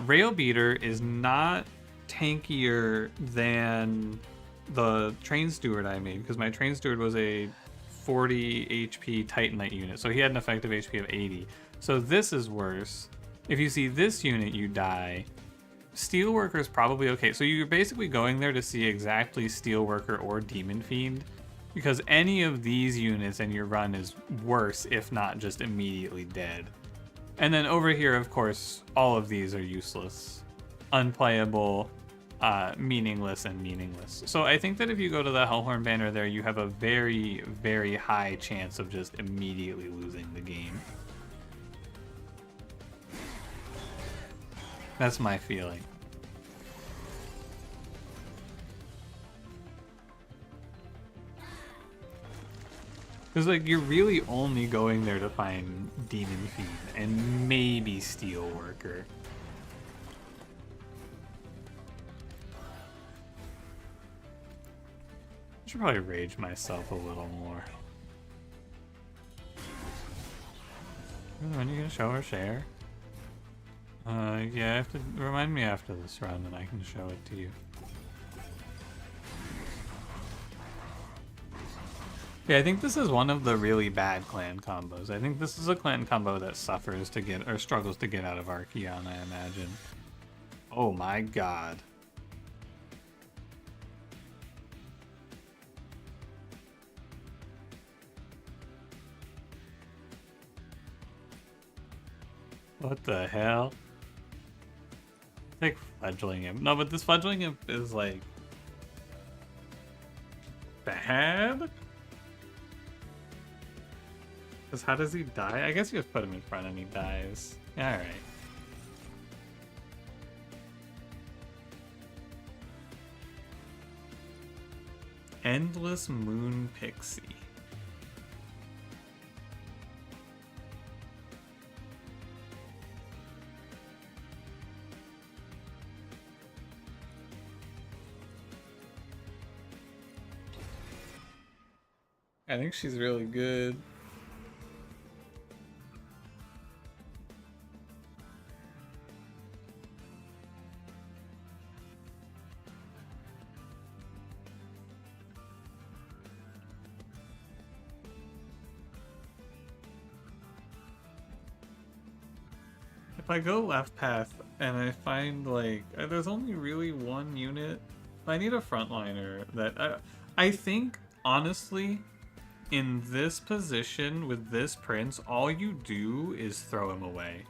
Rail Beater is not tankier than the Train Steward I made, because my Train Steward was a 40 HP Titanite unit, so he had an effective HP of 80. So this is worse. If you see this unit, you die. Steelworker is probably okay. So you're basically going there to see exactly Steelworker or Demon Fiend, because any of these units in your run is worse, if not just immediately dead. And then over here, of course, all of these are useless, unplayable, meaningless, and meaningless. So I think that if you go to the Hellhorn banner there, you have a very, very high chance of just immediately losing the game. That's my feeling. Because, like, you're really only going there to find Demon Fiend and maybe Steelworker. I should probably rage myself a little more. When are you gonna show or share? Yeah, I have to remind me after this run and I can show it to you. Yeah, I think this is one of the really bad clan combos. I think this is a clan combo that suffers to get, or struggles to get out of Archeon, I imagine. Oh my god. What the hell? Like fledgling imp. No, but this fledgling imp is like bad? Because how does he die? I guess you just put him in front and he dies. Alright. Endless Moon Pixie. I think she's really good. If I go left path and I find like there's only really one unit, I need a frontliner that I think honestly in this position with this prince all you do is throw him away.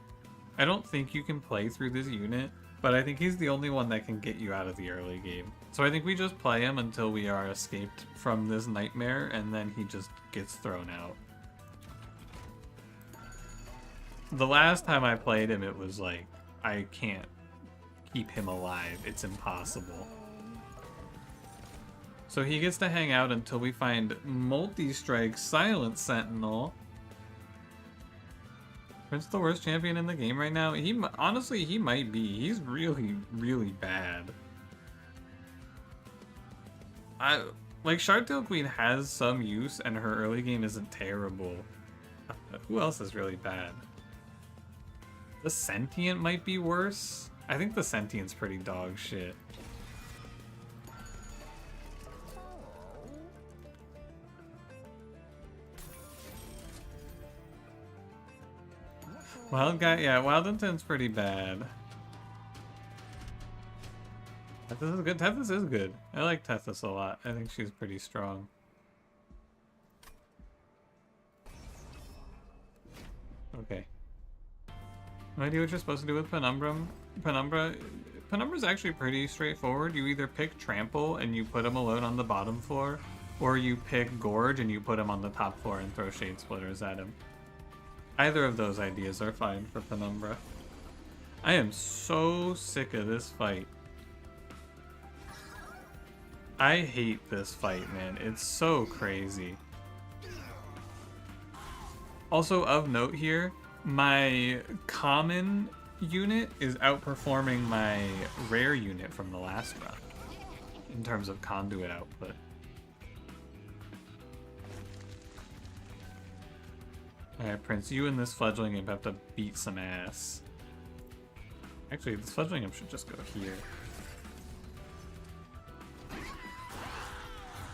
I don't think you can play through this unit. but I think he's the only one that can get you out of the early game. So I think we just play him until we are escaped from this nightmare, and then he just gets thrown out. The last time I played him, it was like, I can't keep him alive. It's impossible. So he gets to hang out until we find Multi-Strike Silent Sentinel. Prince the worst champion in the game right now? Honestly, he might be. He's really, really bad. Like, Sharktail Queen has some use, and her early game isn't terrible. Who else is really bad? The Sentient might be worse. I think the Sentient's pretty dog shit. Wild guy, yeah, Wildington's pretty bad. Tethys is good. Tethys is good. I like Tethys a lot. I think she's pretty strong. Okay. No idea what you're supposed to do with Penumbrum. Penumbra's actually pretty straightforward. You either pick Trample and you put him alone on the bottom floor, or you pick Gorge and you put him on the top floor and throw Shade Splitters at him. Either of those ideas are fine for Penumbra. I am so sick of this fight. I hate this fight, man. It's so crazy. Also, of note here, my common unit is outperforming my rare unit from the last run in terms of conduit output. Alright, Prince, you and this fledgling imp have to beat some ass. Actually, this fledgling imp should just go here.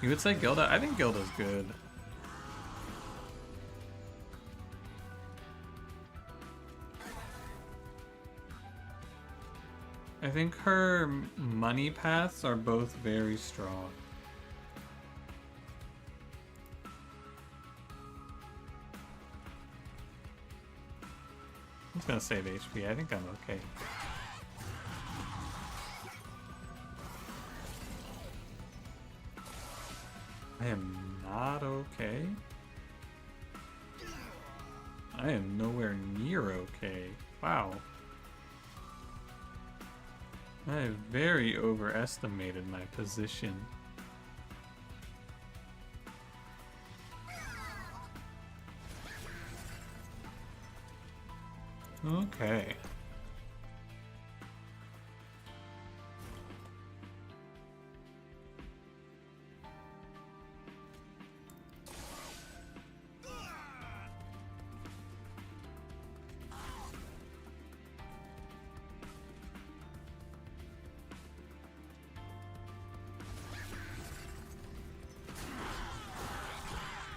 You would say Gilda? I think Gilda's good. I think her money paths are both very strong. I'm just gonna save HP. I think I'm okay. I am not okay. I am nowhere near okay. Wow. I very overestimated my position. Okay.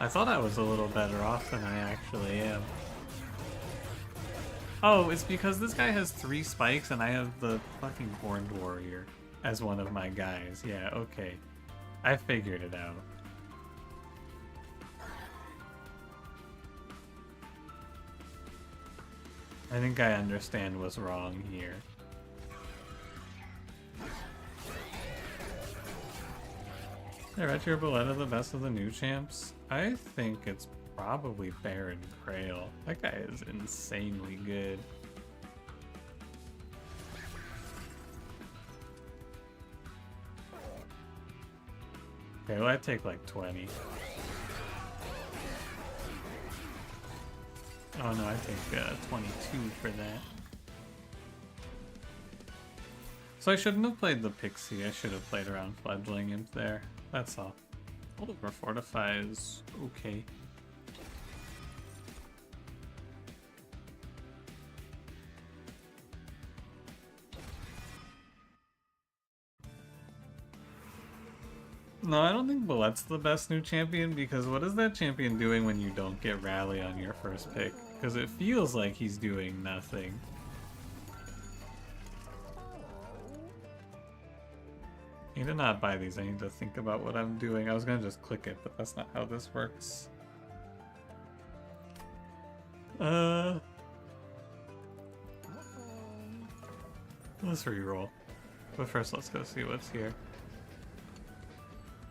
I thought I was a little better off than I actually am. Oh, it's because this guy has 3 spikes and I have the fucking Horned Warrior as one of my guys. Yeah, okay. I figured it out. I think I understand what's wrong here. Is Retro Boletta the best of the new champs? I think it's probably Baron Grail. That guy is insanely good. Okay, well I take like 20. Oh no, I take 22 for that. So I shouldn't have played the Pixie, I should have played around Fledgling Imp there. That's all. Oliver Fortify is okay. No, I don't think Bullet's the best new champion, because what is that champion doing when you don't get Rally on your first pick? Because it feels like he's doing nothing. I need to not buy these, I need to think about what I'm doing. I was gonna just click it, but that's not how this works. Let's reroll. But first, let's go see what's here.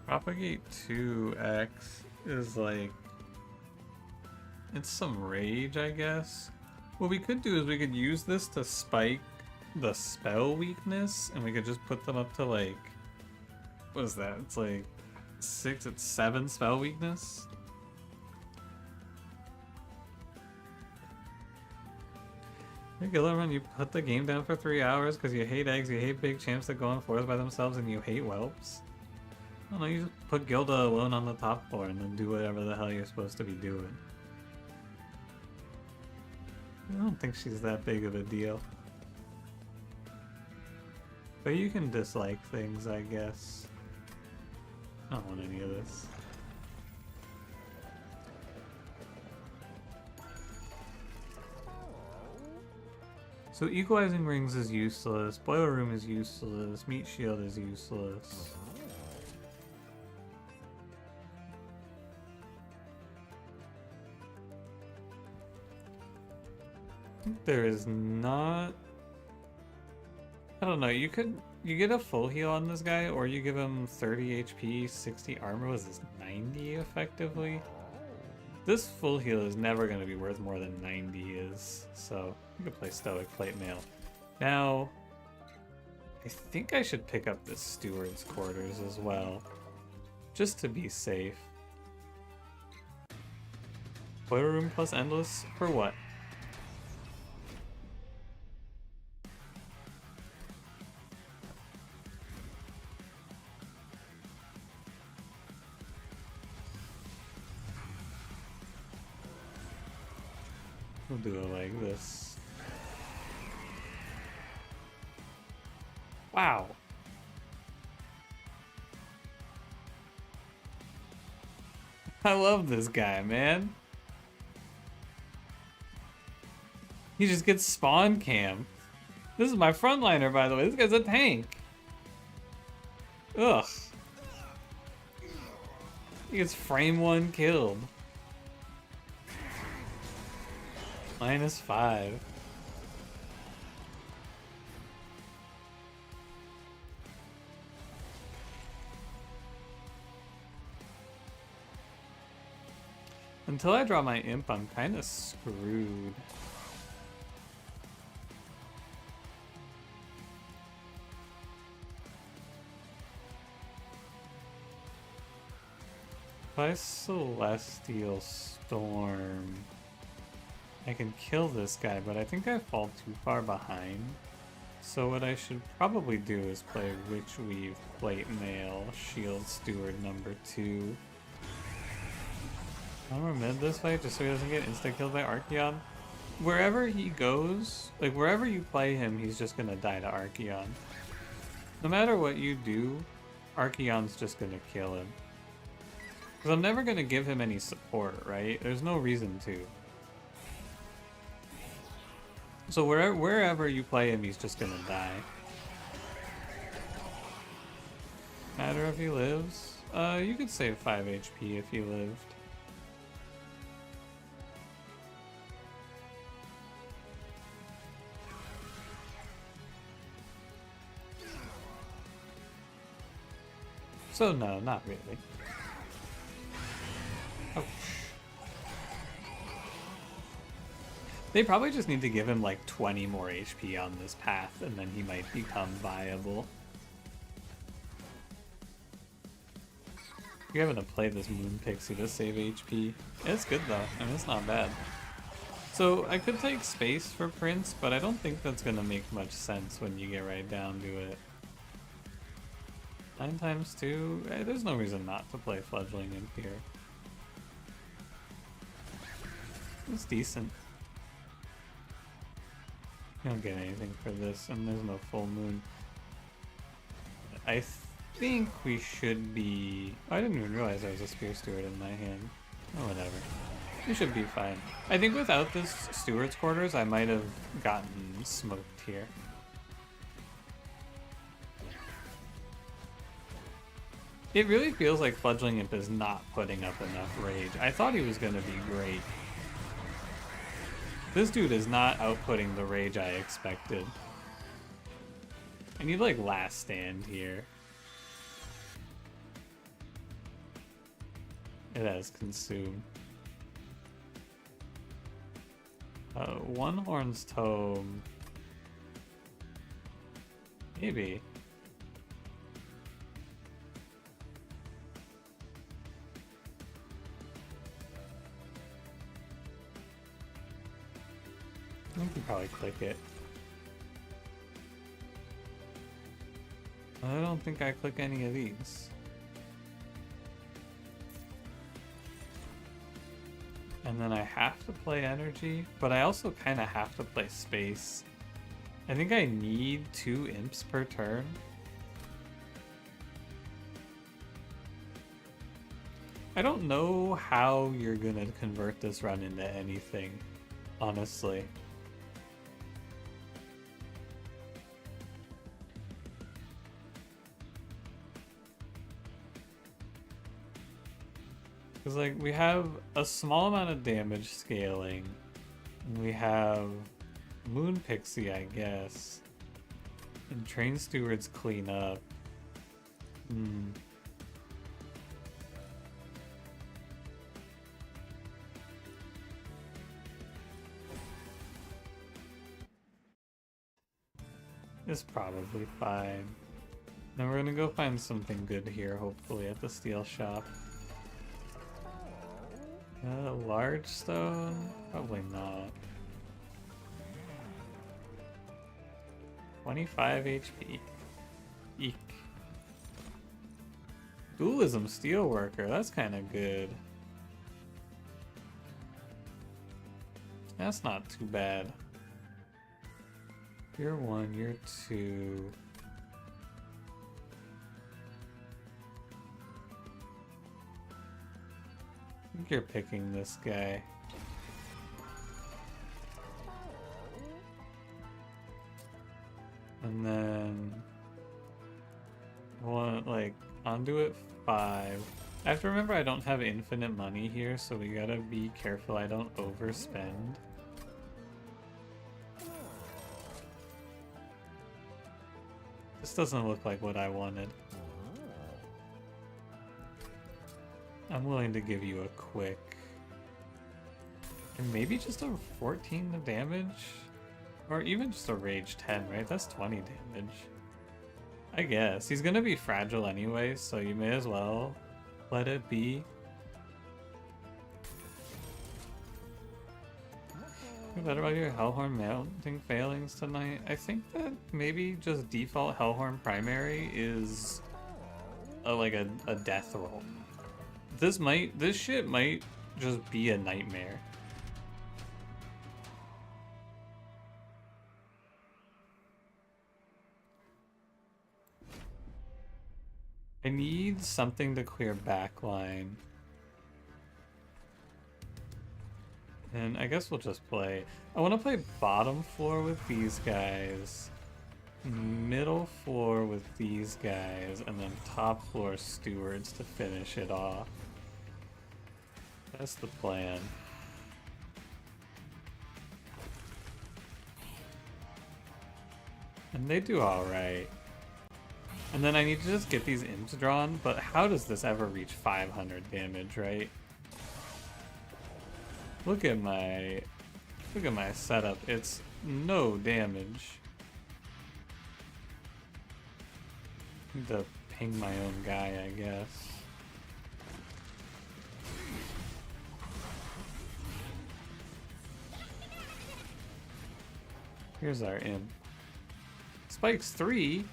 Propagate 2x is like... it's some rage, I guess. What we could do is we could use this to spike the spell weakness, and we could just put them up to like... what is that? It's like 6, it's 7 spell weakness? Hey Gilliman, you put the game down for 3 hours because you hate eggs, you hate big champs that go on floors by themselves, and you hate whelps? I don't know, you just put Gilda alone on the top floor and then do whatever the hell you're supposed to be doing. I don't think she's that big of a deal. But you can dislike things, I guess. I don't want any of this. So equalizing rings is useless, boiler room is useless, meat shield is useless. I think there is not... I don't know, you get a full heal on this guy, or you give him 30 HP, 60 armor. Was this 90 effectively? This full heal is never going to be worth more than 90 is, so you could play Stoic Plate Mail. Now, I think I should pick up the Steward's Quarters as well, just to be safe. Boiler Room plus Endless for what? We'll do it like this. Wow. I love this guy, man. He just gets spawn cam. This is my frontliner, by the way. This guy's a tank. Ugh. He gets frame 1 killed. -5. Until I draw my imp, I'm kind of screwed. If I Celestial Storm, I can kill this guy, but I think I fall too far behind. So what I should probably do is play Witch Weave, Plate Mail, Shield Steward number 2. I'm gonna mid this fight just so he doesn't get insta-killed by Archeon. Wherever he goes, like wherever you play him, he's just gonna die to Archeon. No matter what you do, Archeon's just gonna kill him. Because I'm never gonna give him any support, right? There's no reason to. So wherever you play him, he's just gonna die. Matter if he lives? You could save 5 HP if he lived. So no, not really. Oh. They probably just need to give him like 20 more HP on this path, and then he might become viable. You're having to play this Moon Pixie to save HP. It's good though, I mean it's not bad. So I could take space for Prince, but I don't think that's gonna make much sense when you get right down to it. 9 times 2? There's no reason not to play Fledgling Imp here. It's decent. You don't get anything for this, and there's no full moon. I think we should be... Oh, I didn't even realize there was a Spear Steward in my hand. Oh, whatever. We should be fine. I think without this Steward's Quarters, I might have gotten smoked here. It really feels like Fledgling Imp is not putting up enough rage. I thought he was going to be great. This dude is not outputting the rage I expected. I need like last stand here. It has consumed. One horn's tome. Maybe. I think you probably click it. I don't think I click any of these. And then I have to play energy, but I also kind of have to play space. I think I need 2 imps per turn. I don't know how you're gonna convert this run into anything, honestly. Because, like, we have a small amount of damage scaling. We have Moon Pixie, I guess. And Train Stewards clean up. It's probably fine. Then we're gonna go find something good here, hopefully, at the steel shop. Large stone? Probably not. 25 HP. Eek. Dualism Steelworker, that's kind of good. That's not too bad. Year 1, year 2. I think you're picking this guy. And then one like onto it 5. I have to remember I don't have infinite money here, so we gotta be careful I don't overspend. This doesn't look like what I wanted. I'm willing to give you a quick. And maybe just a 14 of damage? Or even just a rage 10, right? That's 20 damage. I guess. He's gonna be fragile anyway, so you may as well let it be. You better about your Hellhorn mounting failings tonight? I think that maybe just default Hellhorn primary is like a death roll. This shit might just be a nightmare. I need something to clear backline. And I guess we'll just play. I want to play bottom floor with these guys, middle floor with these guys, and then top floor stewards to finish it off. That's the plan. And they do alright. And then I need to just get these imps drawn, but how does this ever reach 500 damage, right? Look at my setup. It's no damage. Need to ping my own guy, I guess. Here's our imp. Spikes 3?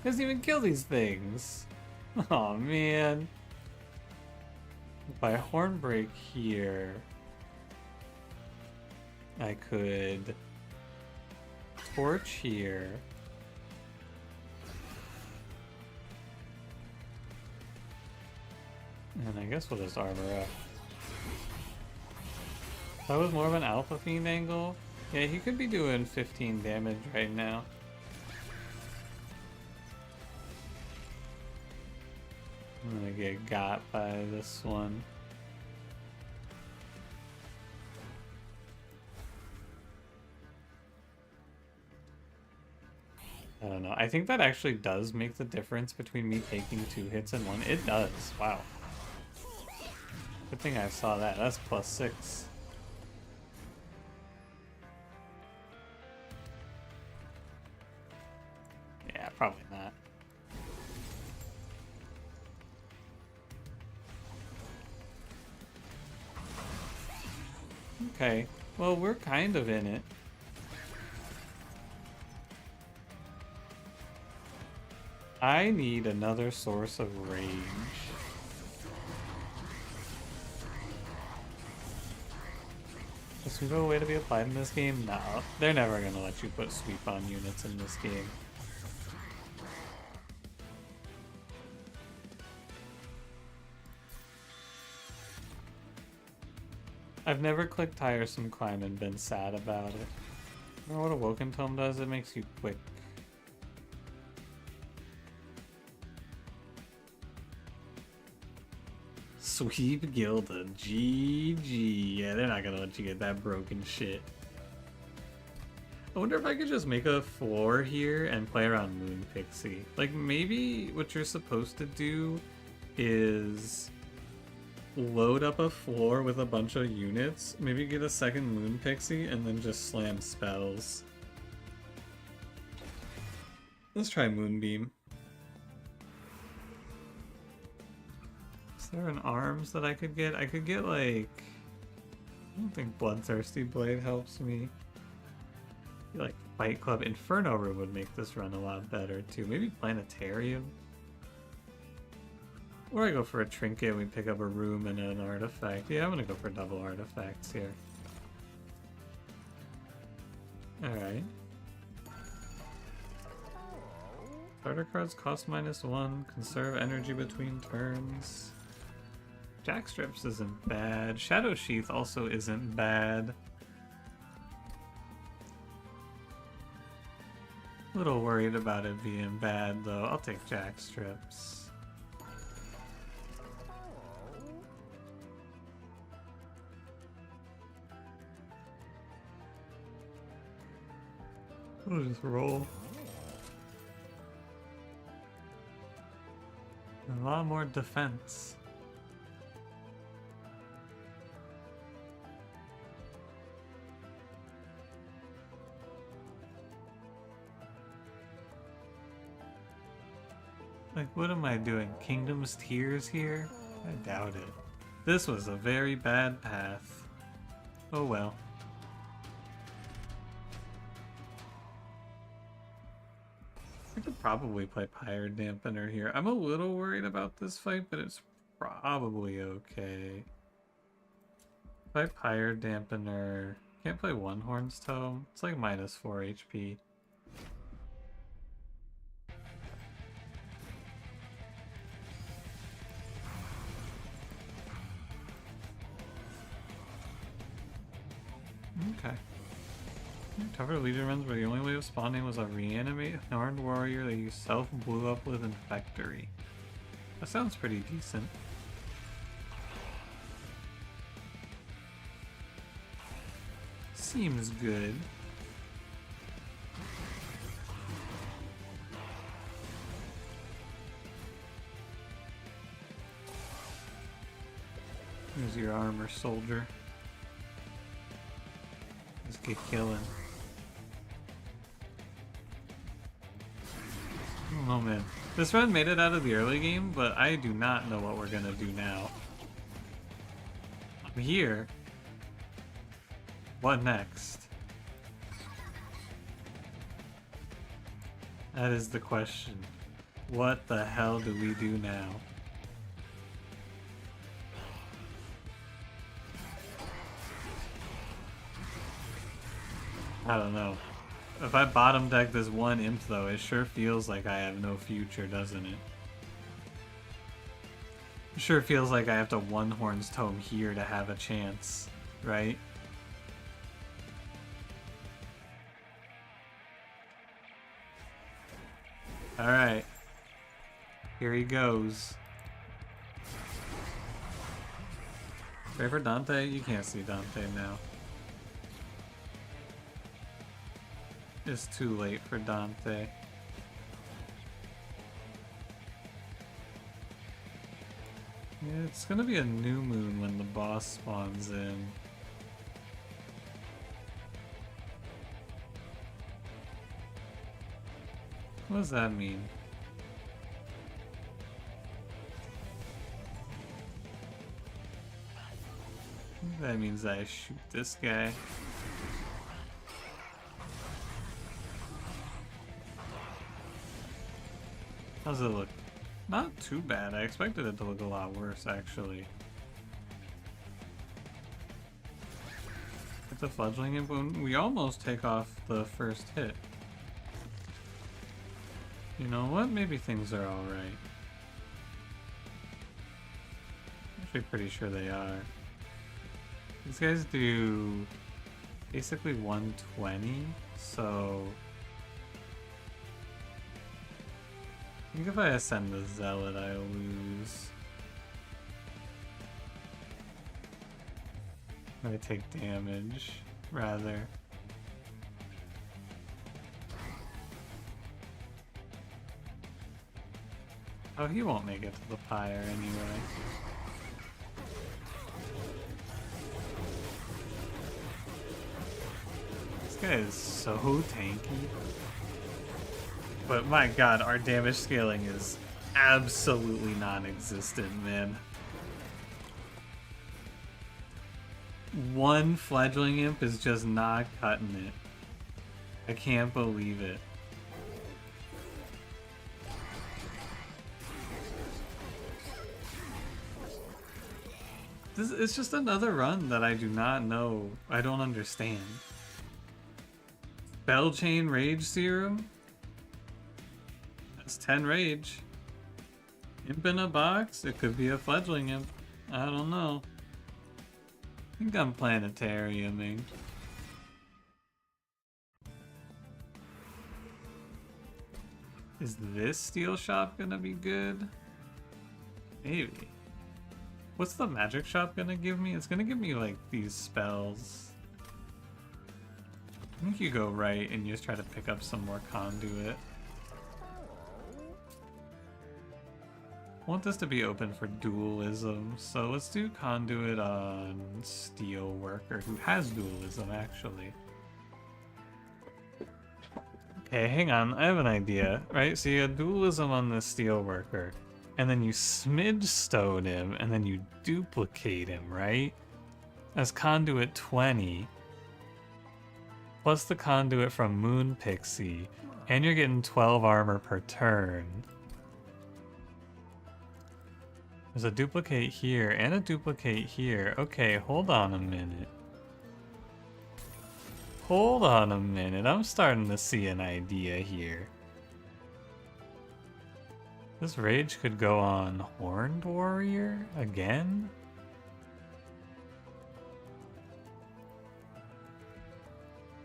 Doesn't even kill these things. Oh man. By Hornbreak here, I could torch here. And I guess we'll just armor up. That was more of an Alpha Fiend angle. Yeah, he could be doing 15 damage right now. I'm gonna get got by this one. I don't know. I think that actually does make the difference between me taking 2 hits and 1. It does. Wow. Good thing I saw that. That's +6. Yeah, probably not. Okay. Well, we're kind of in it. I need another source of rage. Is sweep a way to be applied in this game? No. They're never gonna let you put sweep on units in this game. I've never clicked Tiresome Climb and been sad about it. Remember what Awoken Tome does? It makes you quick. Sweep Gilda. GG. Yeah, they're not gonna let you get that broken shit. I wonder if I could just make a floor here and play around Moon Pixie. Like, maybe what you're supposed to do is load up a floor with a bunch of units, maybe get a second Moon Pixie, and then just slam spells. Let's try Moonbeam. Is there an arms that I could get? I could get, like... I don't think Bloodthirsty Blade helps me. Like, Fight Club Inferno Room would make this run a lot better, too. Maybe Planetarium? Or I go for a trinket and we pick up a room and an artifact. Yeah, I'm gonna go for double artifacts here. Alright. Starter cards cost -1, conserve energy between turns. Jackstrips isn't bad. Shadow Sheath also isn't bad. A little worried about it being bad though. I'll take Jackstrips. We'll just roll. A lot more defense. Like, what am I doing? Kingdom's Tears here? I doubt it. This was a very bad path. Oh well. I could probably play Pyre Dampener here. I'm a little worried about this fight, but it's probably okay. Play Pyre Dampener. Can't play One Horn's Tome. It's like -4 HP. Okay. Tougher Legion runs where the only way of spawning was a reanimate Horned Warrior that you self blew up with Infectory. That sounds pretty decent. Seems good. Here's your armor soldier. Let's get killing. Oh man. This run made it out of the early game, but I do not know what we're gonna do now. I'm here. What next? That is the question. What the hell do we do now? I don't know. If I bottom deck this one imp though, it sure feels like I have no future, doesn't it? It sure feels like I have to One Horn's Tome here to have a chance, right? Alright. Here he goes. Pray for Dante? You can't see Dante now. It's too late for Dante. Yeah, it's gonna be a new moon when the boss spawns in. What does that mean? That means I shoot this guy. How's it look? Not too bad. I expected it to look a lot worse, actually. It's a fledgling imp. We almost take off the first hit. You know what? Maybe things are alright. Actually pretty sure they are. These guys do basically 120, so I think if I ascend the Zealot, I lose. I take damage, rather. Oh, he won't make it to the pyre anyway. This guy is so tanky. But my god, our damage scaling is absolutely non-existent, man. One fledgling imp is just not cutting it. I can't believe it. It's just another run that I do not know. I don't understand. Spell Chain Rage Serum? That's 10 rage. Imp in a box? It could be a fledgling imp. I don't know. I think I'm planetariuming. Is this steel shop gonna be good? Maybe. What's the magic shop gonna give me? It's gonna give me like these spells. I think you go right and you just try to pick up some more conduit. I want this to be open for dualism, so let's do conduit on Steelworker, who has dualism actually. Okay, hang on, I have an idea, right? So you have dualism on the Steelworker, and then you smidge stone him, and then you duplicate him, right? As conduit 20, plus the conduit from Moon Pixie, and you're getting 12 armor per turn. There's a duplicate here and a duplicate here. Okay, hold on a minute. Hold on a minute. I'm starting to see an idea here. This rage could go on Horned Warrior again?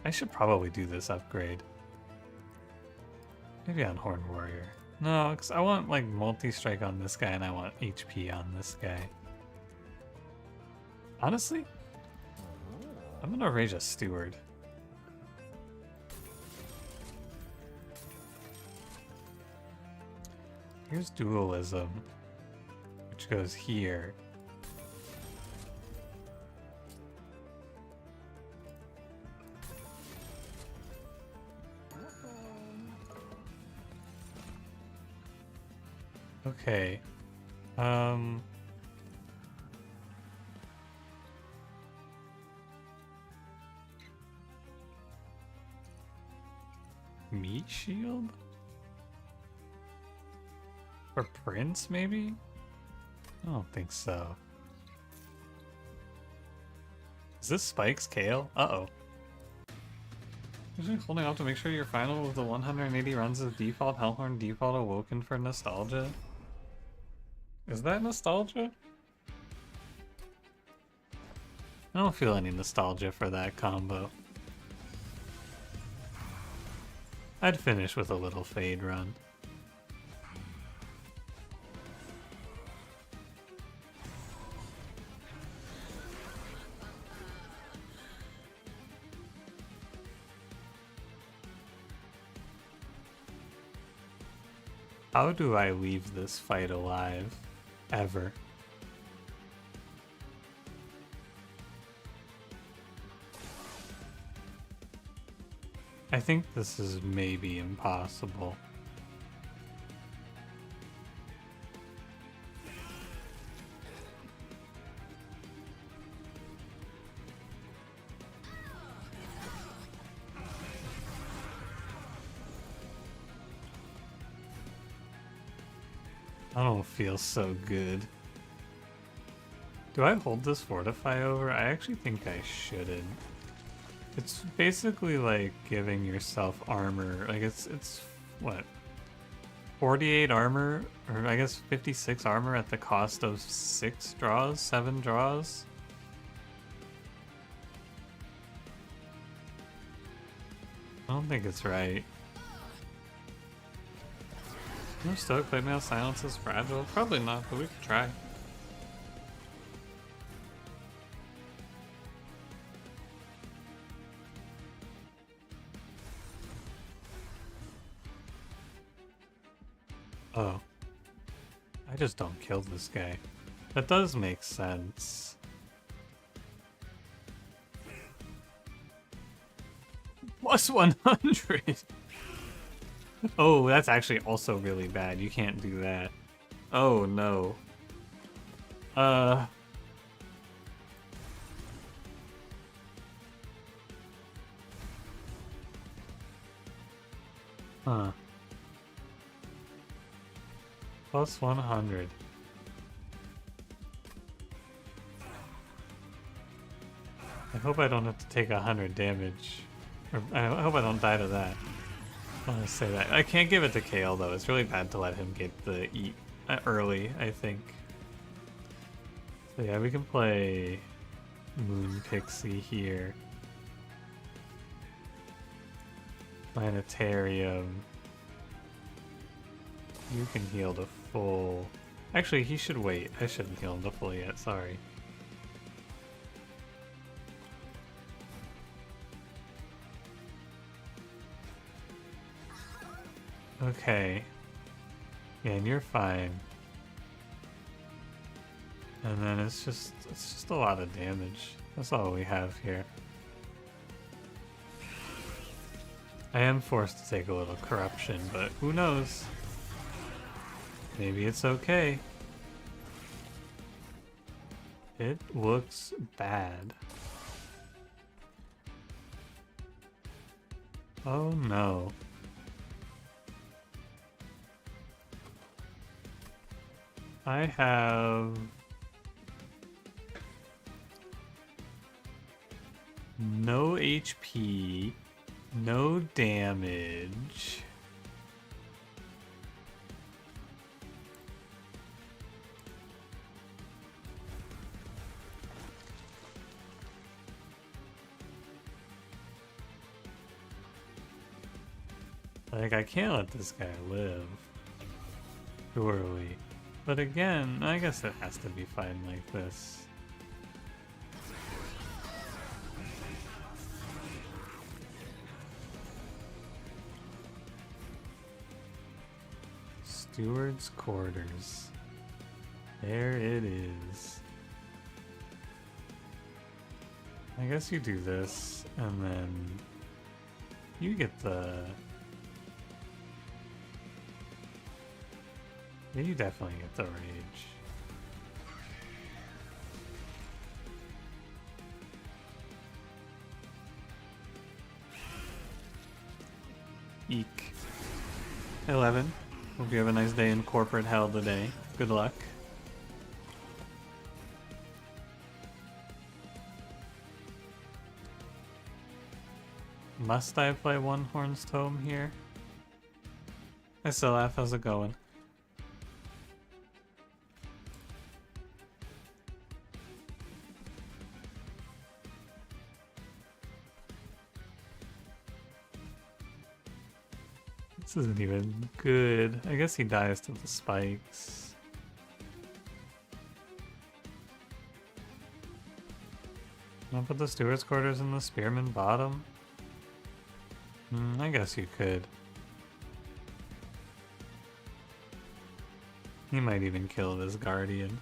I should probably do this upgrade. Maybe on Horned Warrior. No, because I want like multi-strike on this guy and I want HP on this guy. Honestly, I'm gonna rage a steward. Here's dualism, which goes here. Okay. Meat shield? Or Prince, maybe? I don't think so. Is this Spike's Kale? Uh-oh. Usually holding off to make sure you're final with the 180 runs of default Hellhorn default awoken for nostalgia. Is that nostalgia? I don't feel any nostalgia for that combo. I'd finish with a little fade run. How do I leave this fight alive? Ever. I think this is maybe impossible. I don't feel so good. Do I hold this Fortify over? I actually think I shouldn't. It's basically like giving yourself armor. Like it's what? 48 armor, or I guess 56 armor at the cost of 6 draws, 7 draws? I don't think it's right. No Stoic Playmail Silence is fragile? Probably not, but we could try. Oh. I just don't kill this guy. That does make sense. Plus 100! Oh, that's actually also really bad. You can't do that. Oh, no. Huh. Plus 100. I hope I don't have to take 100 damage. Or I hope I don't die to that. I want to say that. I can't give it to Kale though. It's really bad to let him get the eat early, I think. So yeah, we can play Moon Pixie here. Planetarium. You can heal to full. Actually, he should wait. I shouldn't heal him to full yet, sorry. Okay. Yeah, and you're fine. And then it's just a lot of damage. That's all we have here. I am forced to take a little corruption, but who knows? Maybe it's okay. It looks bad. Oh no. I have no HP, no damage. Like, I can't let this guy live. Surely. But again, I guess it has to be fine like this. Steward's quarters. There it is. I guess you do this, and then you get the... Yeah, you definitely get the rage. Eek. 11. Hope you have a nice day in corporate hell today. Good luck. Must I play One Horn's Tome here? Hi Silaf, how's it going? This isn't even good. I guess he dies to the spikes. I'll put the steward's quarters in the spearman bottom. I guess you could. He might even kill this guardian.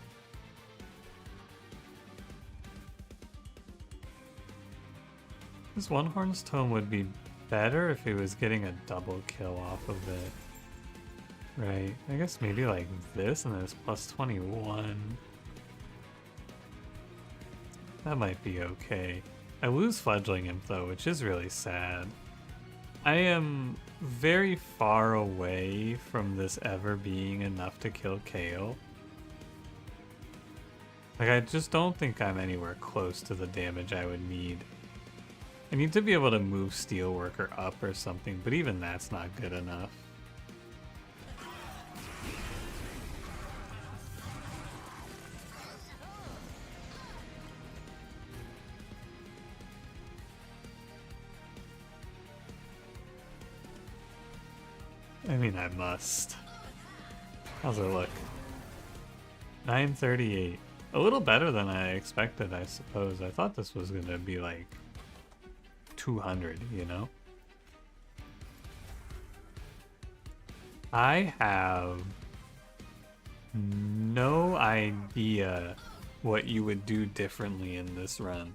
This One Horn's Tome would be better if he was getting a double kill off of it. Right, I guess maybe like this and then it's plus 21. That might be okay. I lose Fledgling Imp though, which is really sad. I am very far away from this ever being enough to kill Kale. Like, I just don't think I'm anywhere close to the damage I would need. I need to be able to move Steelworker up or something, but even that's not good enough. I mean, I must. How's it look? 938. A little better than I expected, I suppose. I thought this was gonna be like 200, you know? I have no idea what you would do differently in this run.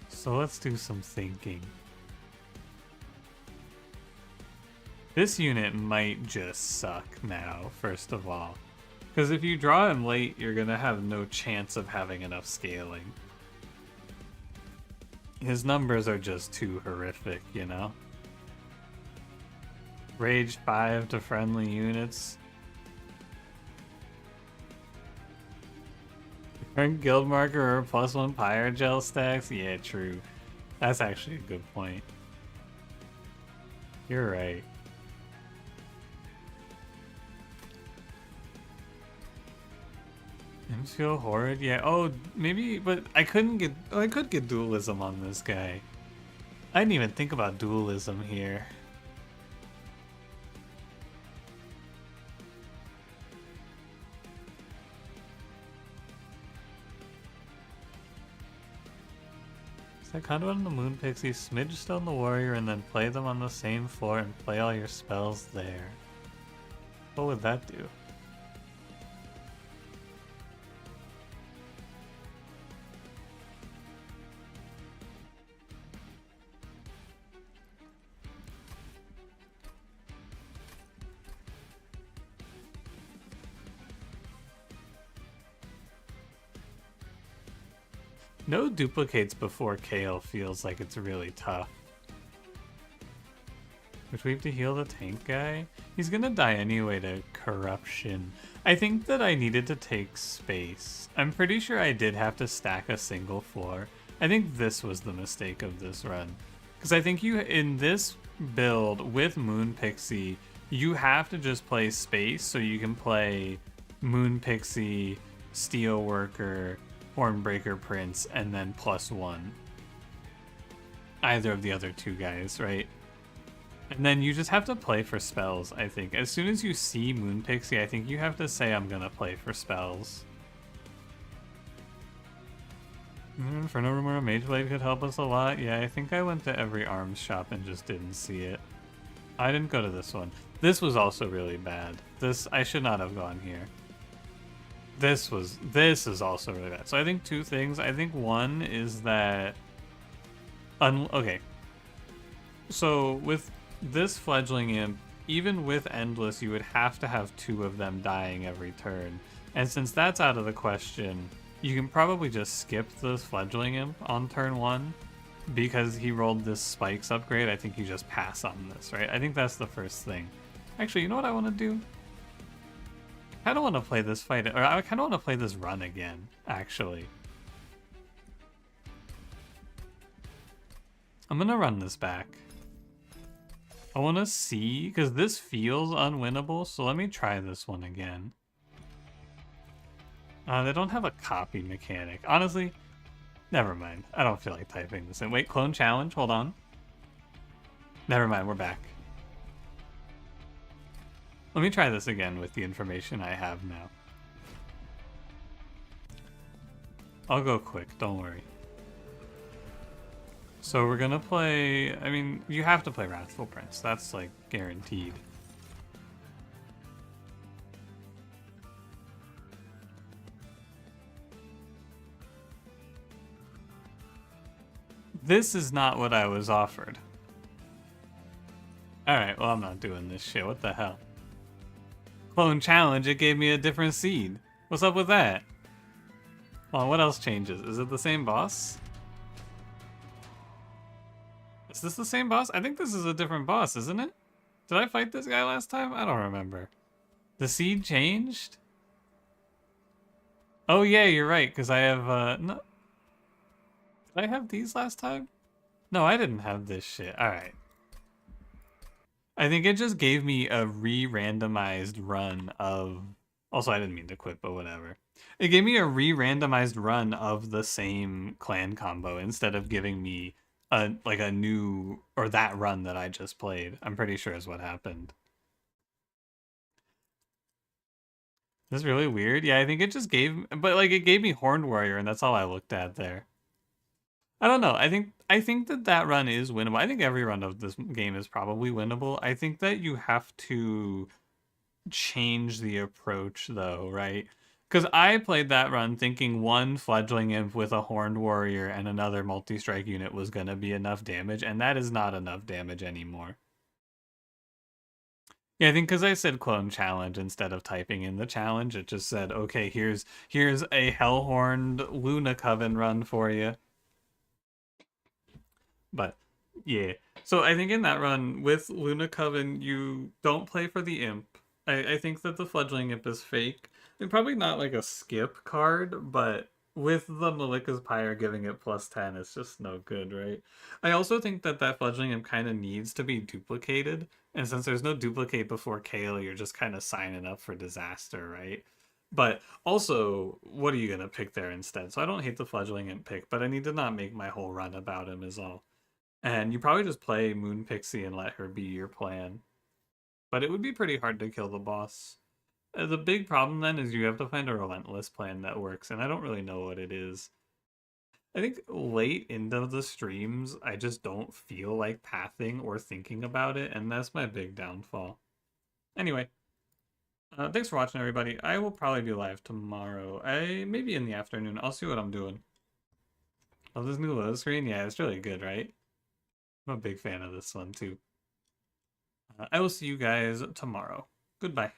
So let's do some thinking. This unit might just suck now, first of all. Because if you draw him late, you're gonna have no chance of having enough scaling. His numbers are just too horrific, you know? Rage 5 to friendly units. Current guild marker or +1 pyre gel stacks? Yeah, true. That's actually a good point. You're right. Imsfeel Horrid? Yeah, oh, maybe, but I couldn't get, oh, I could get dualism on this guy. I didn't even think about dualism here. So Conduit on the Moon Pixie, Smidgestone the Warrior, and then play them on the same floor and play all your spells there. What would that do? No duplicates before Kale feels like it's really tough. Which we have to heal the tank guy? He's gonna die anyway to corruption. I think that I needed to take space. I'm pretty sure I did have to stack a single floor. I think this was the mistake of this run. Because I think you, in this build with Moon Pixie, you have to just play space so you can play Moon Pixie, Steelworker, Hornbreaker Prince, and then +1. Either of the other two guys, right? And then you just have to play for spells, I think. As soon as you see Moon Pixie, I think you have to say, I'm gonna play for spells. Inferno Rumor Mageblade could help us a lot. Yeah, I think I went to every arms shop and just didn't see it. I didn't go to this one. This was also really bad. I should not have gone here. This is also really bad. So I think two things. I think one is that, okay. So with this Fledgling Imp, even with Endless, you would have to have two of them dying every turn. And since that's out of the question, you can probably just skip the Fledgling Imp on turn 1. Because he rolled this Spikes upgrade, I think you just pass on this, right? I think that's the first thing. Actually, you know what I want to do? I don't want to play this fight, or I kind of want to play this run again, actually. I'm going to run this back. I want to see, because this feels unwinnable, so let me try this one again. They don't have a copy mechanic. Honestly, never mind. I don't feel like typing this in. Wait, clone challenge, hold on. Never mind, we're back. Let me try this again with the information I have now. I'll go quick, don't worry. So we're gonna play, I mean, you have to play Wrathful Prince. That's like guaranteed. This is not what I was offered. Alright, well, I'm not doing this shit. What the hell? Clone challenge, it gave me a different seed. What's up with that? Well, what else changes? Is it the same boss? Is this the same boss? I think this is a different boss, isn't it? Did I fight this guy last time? I don't remember. The seed changed? Oh yeah, you're right, because I have, no. Did I have these last time? No, I didn't have this shit. Alright. I think it just gave me a re-randomized run of... Also, I didn't mean to quit, but whatever. It gave me a re-randomized run of the same clan combo instead of giving me a new... or that run that I just played. I'm pretty sure is what happened. This is really weird. Yeah, I think it just gave... But, like, it gave me Horned Warrior, and that's all I looked at there. I don't know. I think that run is winnable. I think every run of this game is probably winnable. I think that you have to change the approach though, right? Because I played that run thinking one fledgling imp with a horned warrior and another multi-strike unit was gonna be enough damage, and that is not enough damage anymore. Yeah, I think because I said clone challenge instead of typing in the challenge, it just said, okay, here's a hellhorned Luna Coven run for you. But yeah, so I think in that run with Luna Coven, you don't play for the imp. I think that the fledgling imp is fake. And probably not like a skip card, but with the Malika's Pyre giving it +10, it's just no good, right? I also think that that fledgling imp kind of needs to be duplicated. And since there's no duplicate before Kale, you're just kind of signing up for disaster, right? But also, what are you going to pick there instead? So I don't hate the fledgling imp pick, but I need to not make my whole run about him is all. And you probably just play Moon Pixie and let her be your plan. But it would be pretty hard to kill the boss. The big problem then is you have to find a relentless plan that works, and I don't really know what it is. I think late into the streams, I just don't feel like pathing or thinking about it, and that's my big downfall. Anyway, thanks for watching, everybody. I will probably be live tomorrow. Maybe in the afternoon. I'll see what I'm doing. Oh, this new load screen? Yeah, it's really good, right? I'm a big fan of this one, too. I will see you guys tomorrow. Goodbye.